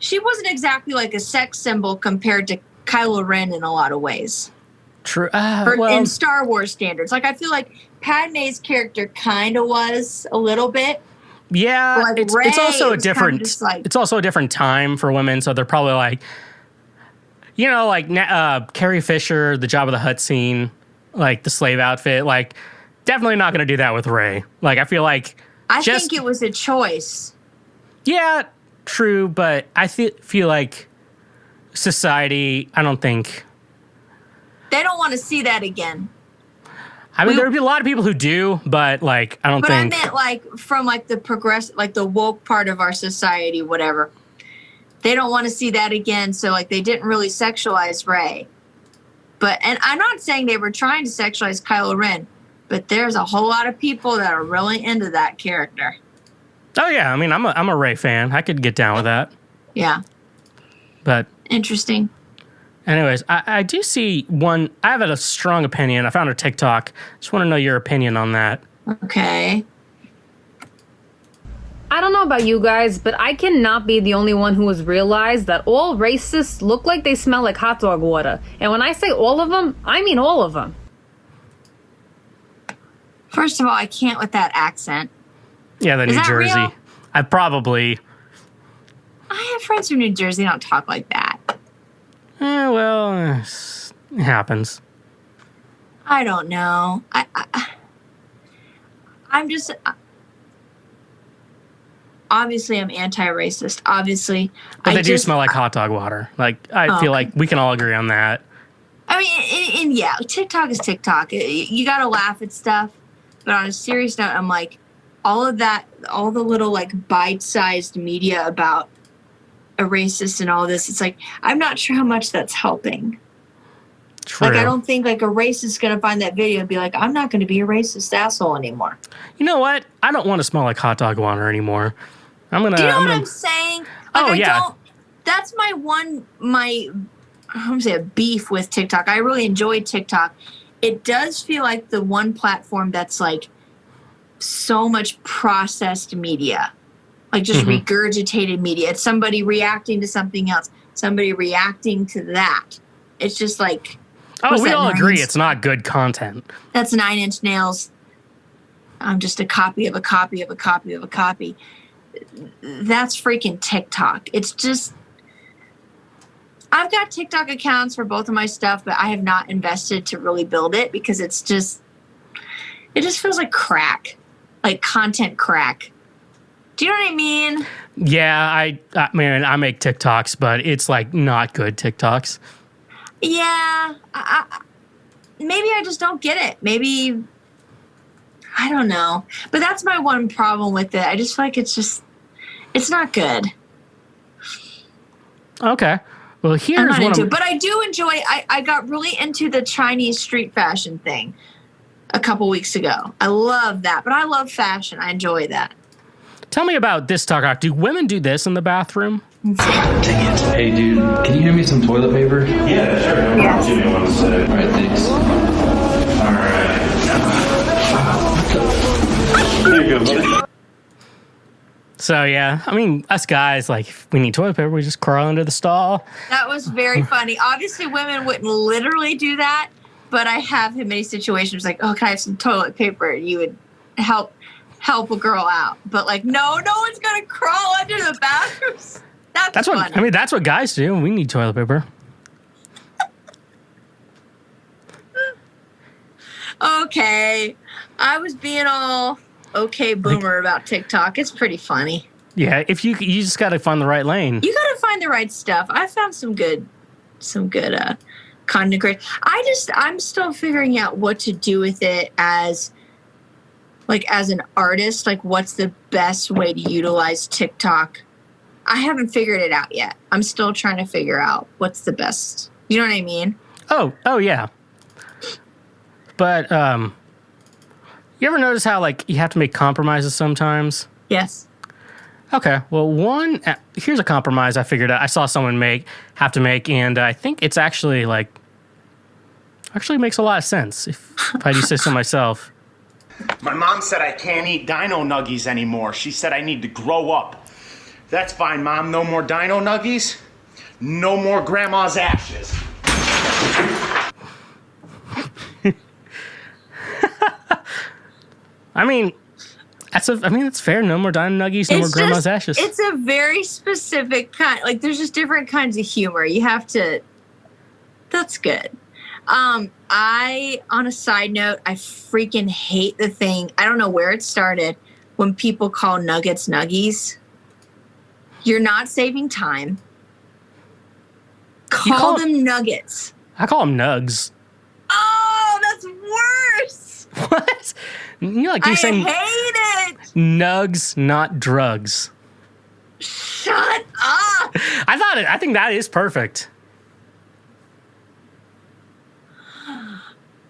she wasn't exactly like a sex symbol compared to Kylo Ren in a lot of ways. True. In Star Wars standards. Like, I feel like Padme's character kind of was a little bit. Yeah, like it's also a different, like, it's also a different time for women. So they're probably like, You know, like Carrie Fisher, the Jabba the Hutt scene, like the slave outfit, like definitely not going to do that with Rey. Like I feel like I think it was a choice. Yeah, true, but I feel like society, I don't think they don't want to see that again. I mean, there would be a lot of people who do, but like I don't think. But I meant like from like the woke part of our society, whatever. They don't want to see that again, so like they didn't really sexualize Rey. And I'm not saying they were trying to sexualize Kylo Ren, but there's a whole lot of people that are really into that character. Oh yeah, I mean I'm a Rey fan. I could get down with that. Yeah. But interesting. Anyways, I do see one. I have a strong opinion. I found a TikTok. Just want to know your opinion on that. Okay. I don't know about you guys, but I cannot be the only one who has realized that all racists look like they smell like hot dog water. And when I say all of them, I mean all of them. First of all, I can't with that accent. Yeah, the New Jersey. Real? I have friends from New Jersey that don't talk like that. Well, it happens. I don't know. I'm just... Obviously, I'm anti-racist. Obviously. But they do smell like hot dog water. Like, I feel like we can all agree on that. I mean, and yeah, TikTok is TikTok. You got to laugh at stuff. But on a serious note, I'm like, all of that, all the little like bite-sized media about a racist and all this, it's like, I'm not sure how much that's helping. True. Like, I don't think like a racist is going to find that video and be like, I'm not going to be a racist asshole anymore. You know what? I don't want to smell like hot dog water anymore. Do you know what I'm saying? Like, that's my beef with TikTok. I really enjoy TikTok. It does feel like the one platform that's like so much processed media, like just regurgitated media. It's somebody reacting to something else, somebody reacting to that. It's just like, we all agree it's not good content. That's 9 Inch Nails. I'm just a copy of a copy of a copy of a copy. That's freaking TikTok. It's just, I've got TikTok accounts for both of my stuff, but I have not invested to really build it because it just feels like crack, like content crack. Do you know what I mean? Yeah, I mean, I make TikToks, but it's like not good TikToks. Yeah, maybe I just don't get it. Maybe, I don't know. But that's my one problem with it. I just feel like it's not good. Okay. Well, here's I'm not into it. But I do enjoy, I got really into the Chinese street fashion thing a couple weeks ago. I love that. But I love fashion. I enjoy that. Tell me about this TikTok. Do women do this in the bathroom? Hey, dude, can you hand me some toilet paper? Yeah, sure. Yes. Give me 1 sec. All right, thanks. All right. Here you go, buddy. So, yeah, I mean, us guys, like, if we need toilet paper, we just crawl into the stall. That was very funny. Obviously, women wouldn't literally do that, but I have in many situations like, oh, can I have some toilet paper? And you would help a girl out. But, like, no one's going to crawl under the bathrooms. That's funny. I mean, that's what guys do. We need toilet paper. Okay. I was being all okay boomer about TikTok. It's pretty funny. Yeah, if you just got to find the right lane. You got to find the right stuff. I found some good content creators. I'm still figuring out what to do with it as an artist. Like, what's the best way to utilize TikTok? I haven't figured it out yet. I'm still trying to figure out what's the best. You know what I mean? Oh yeah. But you ever notice how like you have to make compromises sometimes? Yes. Okay. Well, here's a compromise I figured out. I saw someone have to make, and I think it's actually makes a lot of sense if I do say so myself. My mom said I can't eat dino nuggies anymore. She said I need to grow up. That's fine, Mom. No more dino nuggies. No more grandma's ashes. I mean, that's fair. No more dino nuggies, no more grandma's ashes. It's a very specific kind. Like, there's just different kinds of humor. You have to That's good. On a side note, I freaking hate the thing. I don't know where it started when people call nuggets nuggies. You're not saving time. Call them nuggets. I call them nugs. Oh, that's worse. What? You're saying hate it. Nugs, not drugs. Shut up. I think that is perfect.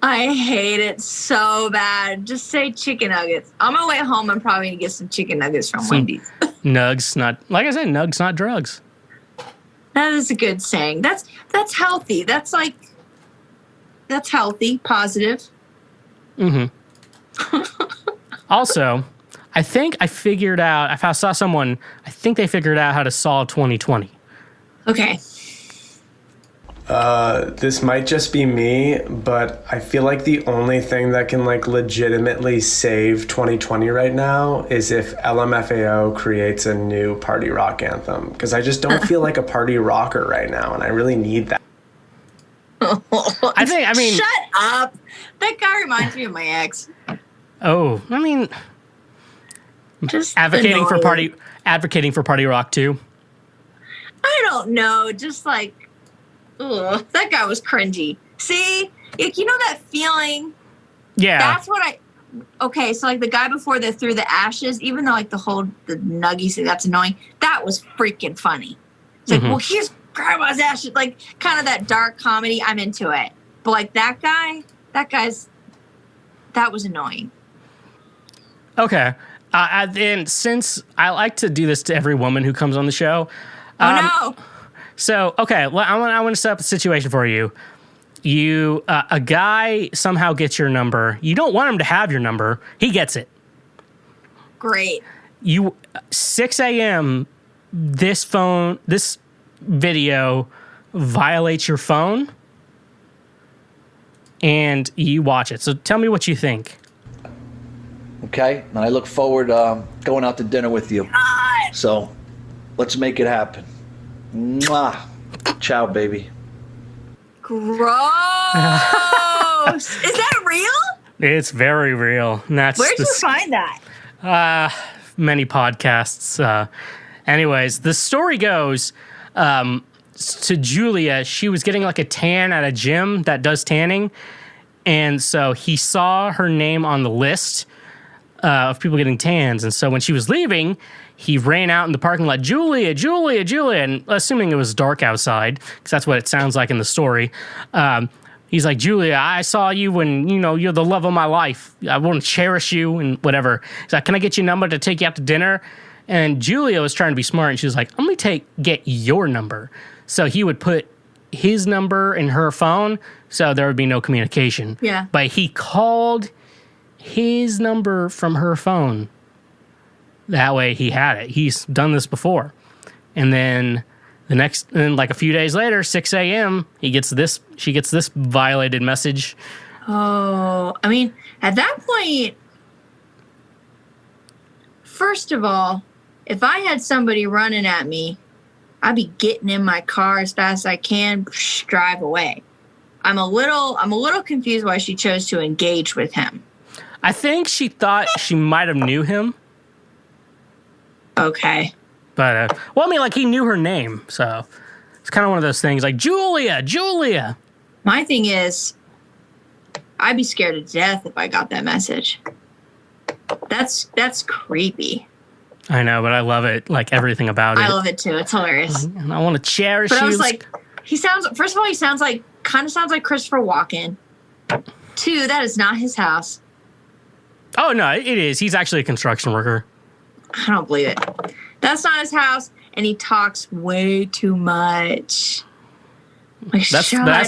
I hate it so bad. Just say chicken nuggets. On my way home, I'm probably going to get some chicken nuggets from Wendy's. Nugs, not, like I said, nugs, not drugs. That is a good saying. That's healthy. That's healthy, positive. Mm-hmm. Also, I think I figured out, I saw someone, I think they figured out how to solve 2020. Okay. This might just be me, but I feel like the only thing that can legitimately save 2020 right now is if LMFAO creates a new party rock anthem, because I just don't feel like a party rocker right now, and I really need that. Shut up. That guy reminds me of my ex. Oh, just advocating annoying. for party rock too. I don't know. Just ugh, that guy was cringy. See, you know that feeling? Yeah. That's what okay, so the guy before that threw the ashes, even though the nuggies thing, that's annoying, that was freaking funny. It's well, here's grandma's ashes, kind of that dark comedy. I'm into it. But that was annoying. Okay. And since I like to do this to every woman who comes on the show. No. So, okay, well, I want to set up a situation for you. A guy somehow gets your number. You don't want him to have your number. He gets it. Great. 6 a.m., this video violates your phone, and you watch it. So tell me what you think. Okay, and I look forward going out to dinner with you. God. So let's make it happen. Mwah. Ciao, baby. Gross. Is that real? It's very real. And Where'd you find that? Many podcasts. Anyways, the story goes to Julia. She was getting a tan at a gym that does tanning. And so he saw her name on the list of people getting tans. And so when she was leaving, he ran out in the parking lot, Julia, Julia, Julia, and assuming it was dark outside, because that's what it sounds like in the story. He's like, Julia, I saw you when, you're the love of my life. I want to cherish you and whatever. He's like, can I get your number to take you out to dinner? And Julia was trying to be smart, and she was like, I'm going to get your number. So he would put his number in her phone, so there would be no communication. Yeah. But he called his number from her phone. That way he had it. He's done this before. And then a few days later, 6 a.m., she gets this violated message. Oh, at that point, first of all, if I had somebody running at me, I'd be getting in my car as fast as I can, drive away. I'm a little confused why she chose to engage with him. I think she thought she might have knew him. Okay. But, he knew her name, so it's kind of one of those things Julia, Julia. My thing is, I'd be scared to death if I got that message. That's creepy. I know, but I love it, everything about it. I love it too. It's hilarious. And I want to cherish you. But I was first of all, he sounds like Christopher Walken. 2, that is not his house. Oh, no, it is. He's actually a construction worker. I don't believe it. That's not his house, and he talks way too much. Shut up.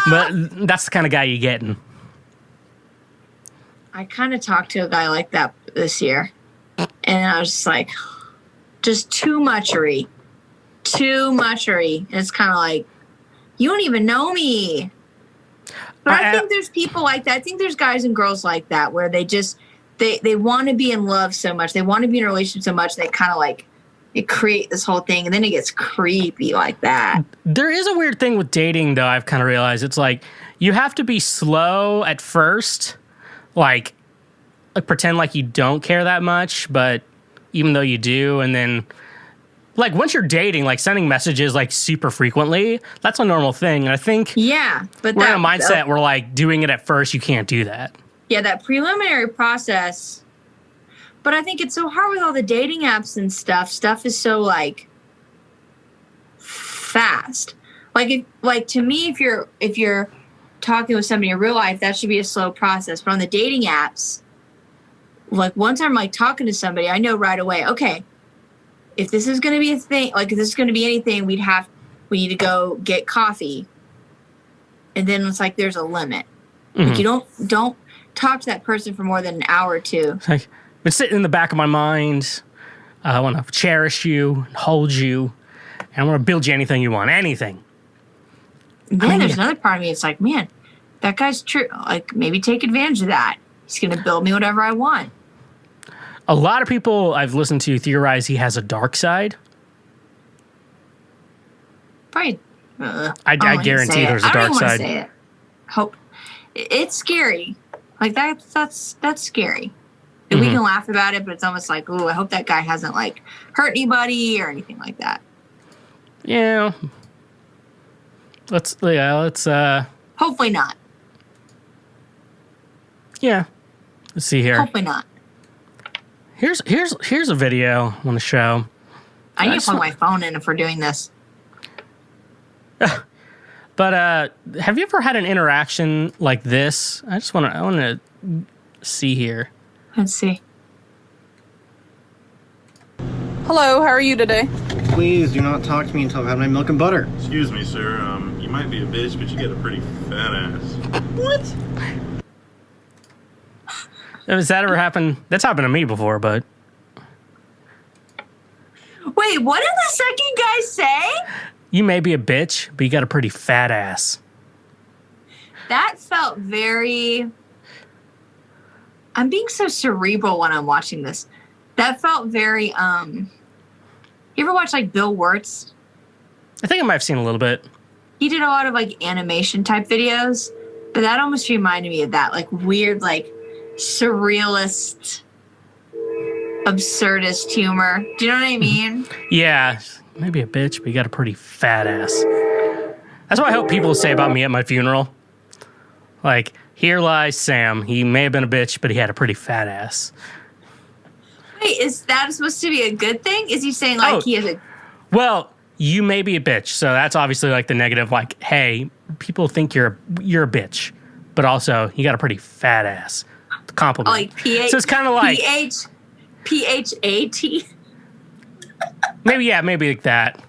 But that's the kind of guy you're getting. I kind of talked to a guy like that this year, and I was just too muchery. Too muchery. And it's kind of you don't even know me. But I think there's people like that. I think there's guys and girls like that where they just they want to be in love so much. They want to be in a relationship so much. They kind of you create this whole thing, and then it gets creepy like that. There is a weird thing with dating, though. I've kind of realized it's like you have to be slow at first, like pretend like you don't care that much, but even though you do, and then like once you're dating, like sending messages like super frequently, that's a normal thing. And I think but we're in a mindset where like doing it at first, you can't do that. Yeah, that preliminary process. But I think it's so hard with all the dating apps and stuff. Stuff is so like fast. Like to me, if you're talking with somebody in real life, that should be a slow process. But on the dating apps, like once I'm like talking to somebody, I know right away, okay, if this is going to be a thing, like if this is going to be anything, we need to go get coffee. And then it's like, there's a limit. Like you don't talk to that person for more than an hour or two. Like, it's sitting in the back of my mind. I want to cherish you, hold you, and I want to build you anything you want, anything. And then there's another part of me. It's like, man, that guy's true. Like maybe take advantage of that. He's going to build me whatever I want. A lot of people I've listened to theorize he has a dark side. Probably. I guarantee there's a dark side. Say it. Hope it's scary. Like that's scary. And we can laugh about it, but it's almost like, oh, I hope that guy hasn't like hurt anybody or anything like that. Yeah. Let's hopefully not. Yeah. Let's see here. Hopefully not. Here's a video I want to show. I need to plug my phone in if we're doing this. But have you ever had an interaction like this? I want to see here. Let's see. Hello, how are you today? Please do not talk to me until I've had my milk and butter. Excuse me, sir. You might be a bitch, but you get a pretty fat ass. What? Has that ever happened? That's happened to me before, but... Wait, what did the second guy say? You may be a bitch, but you got a pretty fat ass. That felt very... I'm being so cerebral when I'm watching this. That felt very, You ever watch, like, Bill Wirtz? I think I might have seen a little bit. He did a lot of, like, animation-type videos, but that almost reminded me of that, like, weird, like, surrealist, absurdist humor. Do you know what I mean? Yeah, maybe a bitch, but you got a pretty fat ass. That's what I hope people say about me at my funeral. Like, here lies Sam. He may have been a bitch, but he had a pretty fat ass. Wait, is that supposed to be a good thing? Is he saying, like, he has a... Well, you may be a bitch, so that's obviously, like, the negative, like, hey, people think you're a bitch, but also, you got a pretty fat ass. Compliment. Like So it's kind of like P-H-A-T. maybe like that.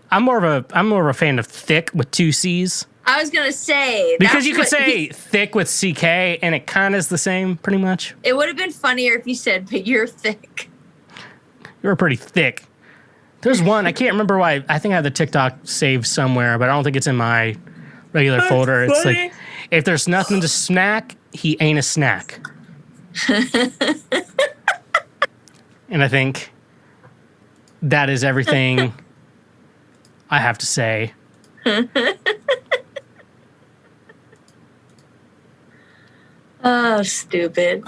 I'm more of a fan of thick with 2 C's. I was gonna say because you could say thick with CK and it kind of is the same, pretty much. It would have been funnier if you said, "But you're thick." You're pretty thick. There's one I can't remember why. I think I have the TikTok saved somewhere, but I don't think it's in my regular folder. It's funny. like if there's nothing to snack, he ain't a snack. And I think that is everything I have to say. Oh, stupid.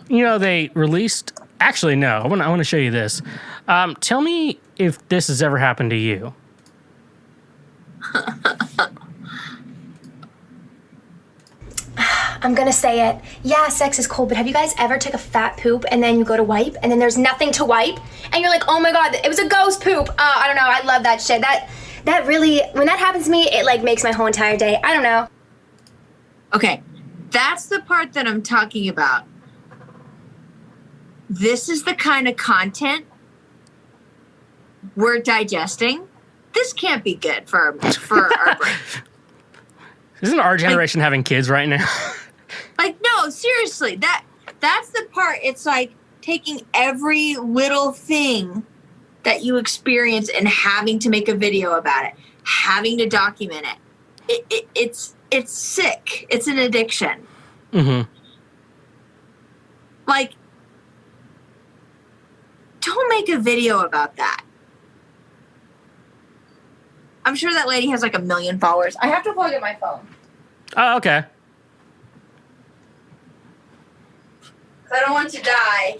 You know, they released... Actually, no. I want to show you this. Tell me if this has ever happened to you. I'm gonna say it. Yeah, sex is cool, but have you guys ever took a fat poop and then you go to wipe and then there's nothing to wipe? And you're like, oh my God, it was a ghost poop. I don't know, I love that shit. That really, when that happens to me, it like makes my whole entire day. I don't know. Okay, that's the part that I'm talking about. This is the kind of content we're digesting. This can't be good for our brain. Isn't our generation having kids right now? Like, no, seriously, that's the part. It's like taking every little thing that you experience and having to make a video about it, having to document it. It's sick. It's an addiction. Mm-hmm. Like, don't make a video about that. I'm sure that lady has like 1 million followers. I have to plug in my phone. Oh, okay. I don't want to die.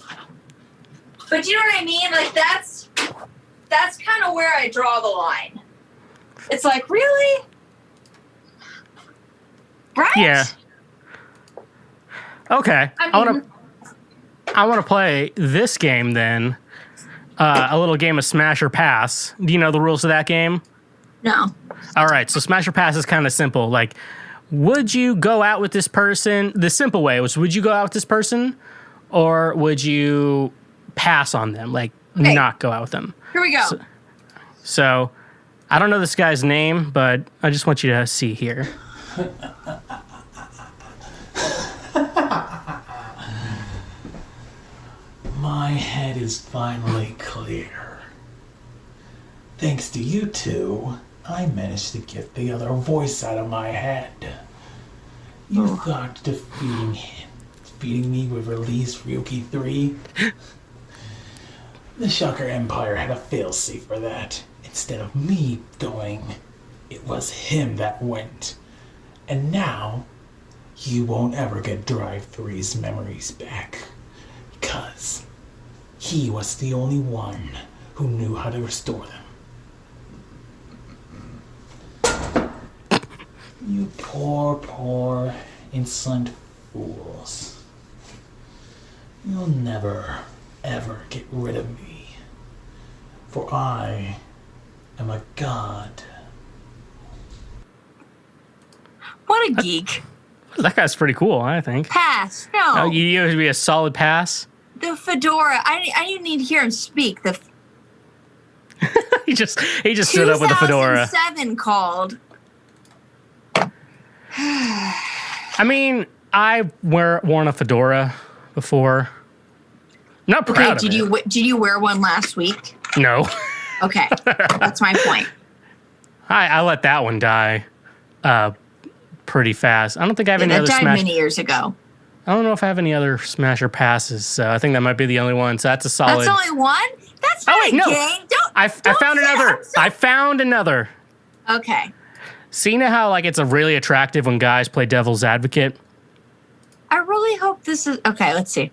But you know what I mean? Like, that's kind of where I draw the line. It's like, really? Right? Yeah. Okay. I mean, I want to play this game then. A little game of Smash or Pass. Do you know the rules of that game? no. All right. So Smash or Pass is kind of simple. Like, would you go out with this person? The simple way was, would you go out with this person, or would you pass on them? Like, Okay. not go out with them. Here we go. So, I don't know this guy's name, but I just want you to see here. My head is finally clear. Thanks to you two, I managed to get the other voice out of my head. You thought defeating me would release Ryuki 3? The Shocker Empire had a failsafe for that. Instead of me going, it was him that went. And now, you won't ever get Drive 3's memories back. Because he was the only one who knew how to restore them. You poor, insolent fools. You'll never, ever get rid of me. For I am a god. What a geek. That guy's pretty cool, I think. Pass. No. Oh, you would be a solid pass. The fedora. I didn't need to hear him speak. he just stood up with the fedora. 2007 called. I mean, I worn a fedora before. Not proud of it. Did you wear one last week? No. Okay, that's my point. I let that one die pretty fast. I don't think I have any other That died Smash. many years ago. I don't know if I have any other Smasher passes, so I think that might be the only one. So that's a solid. That's only one? That's not a game. I found another. I found another. Okay. See, you know how like it's a really attractive when guys play devil's advocate? I really hope this is okay. Let's see.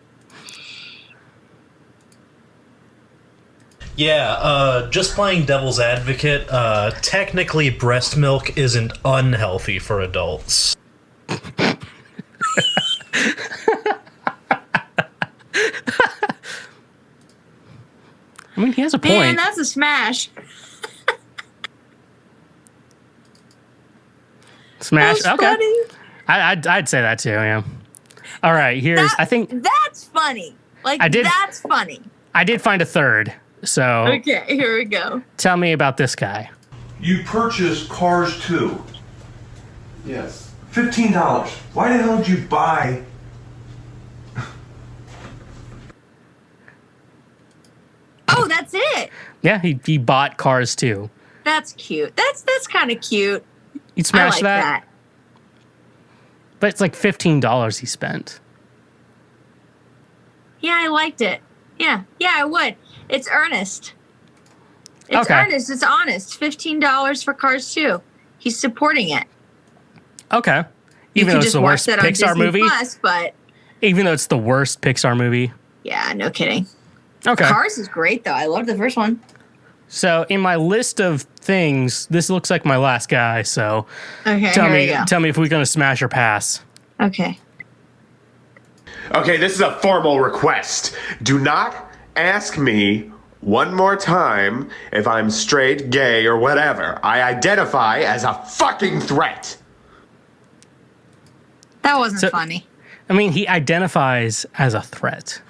Yeah, just playing devil's advocate, technically breast milk isn't unhealthy for adults. I mean, he has a point. Man, that's a smash. Smash. That's Okay. funny. I'd say that too. Yeah. All right. Here's. I think That's funny. Like, that's funny. I did find a third. So. Okay, here we go. Tell me about this guy. You purchased Cars 2. Yes. $15. Why the hell did you buy? Oh, that's it. Yeah, he bought Cars too. That's cute. That's kind of cute. You'd smash I like that? But it's like $15 he spent. Yeah, I liked it. Yeah, I would. It's earnest. It's Okay. earnest. It's honest. $15 for Cars 2. He's supporting it. Okay. You Even could though it's just the watch worst that on Pixar Disney movie. Plus, but Even though it's the worst Pixar movie. yeah, no kidding. Okay. Cars is great though. I love the first one. So in my list of things, this looks like my last guy. So Okay, tell here me, we go. tell me if we're gonna smash or pass. Okay. Okay, this is a formal request. Do not ask me one more time if I'm straight, gay, or whatever. I identify as a fucking threat. That wasn't funny. I mean, he identifies as a threat.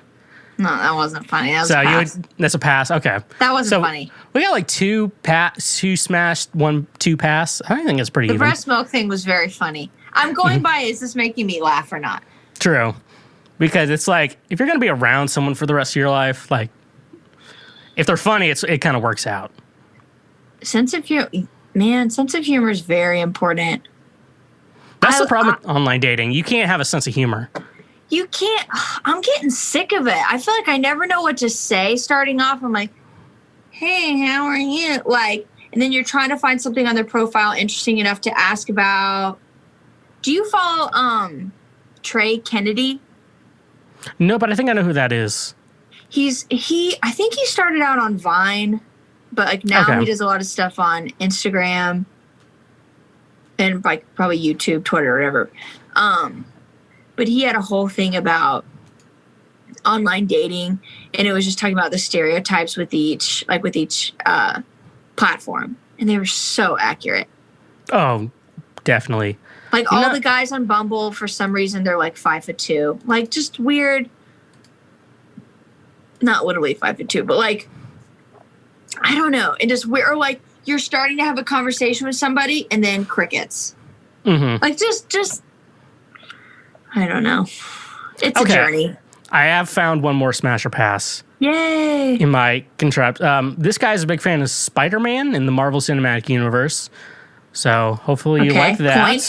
No, that wasn't funny. That was So a pass. that's a pass. Okay. That wasn't So funny. We got like two smashed, 2 pass. I think it's pretty The even. breast milk thing was very funny. I'm going by, is this making me laugh or not? True. Because it's like, if you're going to be around someone for the rest of your life, like, if they're funny, it kind of works out. Sense of humor is very important. That's the problem with online dating. You can't have a sense of humor. you can't. I'm getting sick of it. I feel like I never know what to say starting off. I'm like, hey, how are you? Like, and then you're trying to find something on their profile interesting enough to ask about. Do you follow Trey Kennedy? No, but I think I know who that is. I think he started out on Vine, but like now he does a lot of stuff on Instagram and like probably YouTube, Twitter, whatever. But he had a whole thing about online dating, and it was just talking about the stereotypes with each platform, and they were so accurate. Oh, definitely. Like all the guys on Bumble, for some reason, they're like 5'2", like just weird. Not literally 5'2", but like, I don't know. And just weird, or like you're starting to have a conversation with somebody and then crickets. Mm-hmm. Like just, I don't know. It's a journey. I have found one more Smasher Pass. Yay! In my contrapt. This guy's a big fan of Spider-Man in the Marvel Cinematic Universe. So hopefully you like that.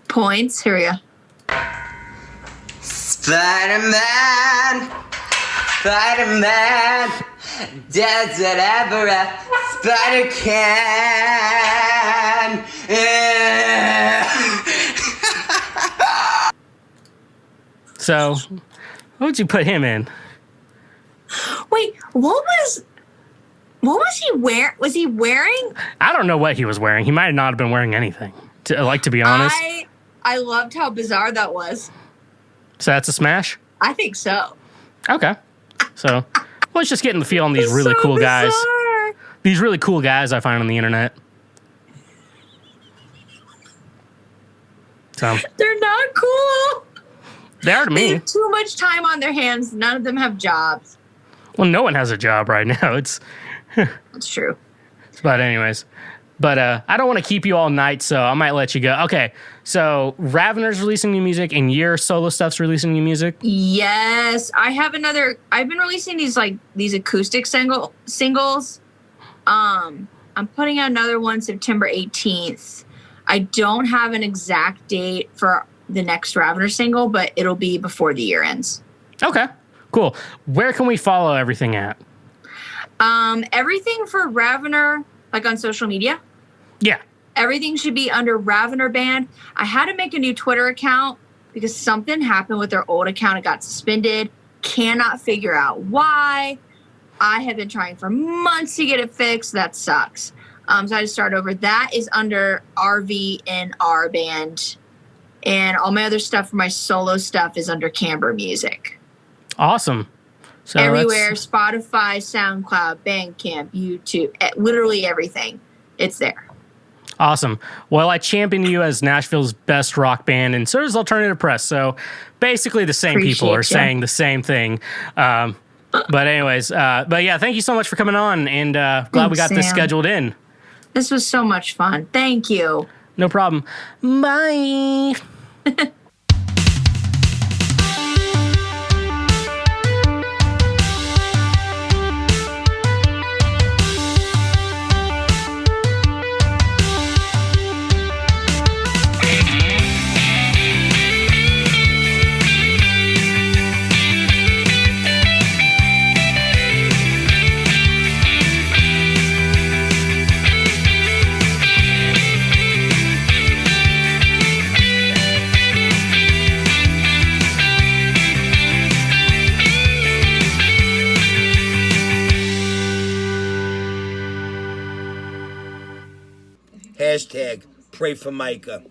Points. Here we go. Spider-Man, does whatever a spider can. So, what would you put him in? Wait, what was he wearing? Was he wearing? I don't know what he was wearing. He might not have been wearing anything. To be honest. I loved how bizarre that was. So that's a smash? I think so. Okay. So, let's just get in the feel on these really cool guys. These really cool guys I find on the internet. So they're not cool. They are to me. They have too much time on their hands. None of them have jobs. Well, no one has a job right now. It's true. But anyways. But I don't want to keep you all night, so I might let you go. Okay, so Raviner's releasing new music, and your solo stuff's releasing new music? Yes. I've been releasing these acoustic singles. I'm putting out another one September 18th. I don't have an exact date for the next Raviner single, but it'll be before the year ends. Okay, cool. Where can we follow everything at? Everything for Raviner, like on social media. Yeah. Everything should be under Raviner Band. I had to make a new Twitter account because something happened with their old account. It got suspended. Cannot figure out why. I have been trying for months to get it fixed. That sucks. So I had to start over. That is under RVNR Band. And all my other stuff for my solo stuff is under Kamber Music. Awesome. So everywhere, Spotify, SoundCloud, Bandcamp, YouTube, literally everything. It's there. Awesome. Well, I champion you as Nashville's best rock band, and so does Alternative Press. So basically the same people are saying the same thing. But anyways, but yeah, thank you so much for coming on, and glad we got this scheduled in. This was so much fun. Thank you. No problem. Bye. Hashtag pray for Micah.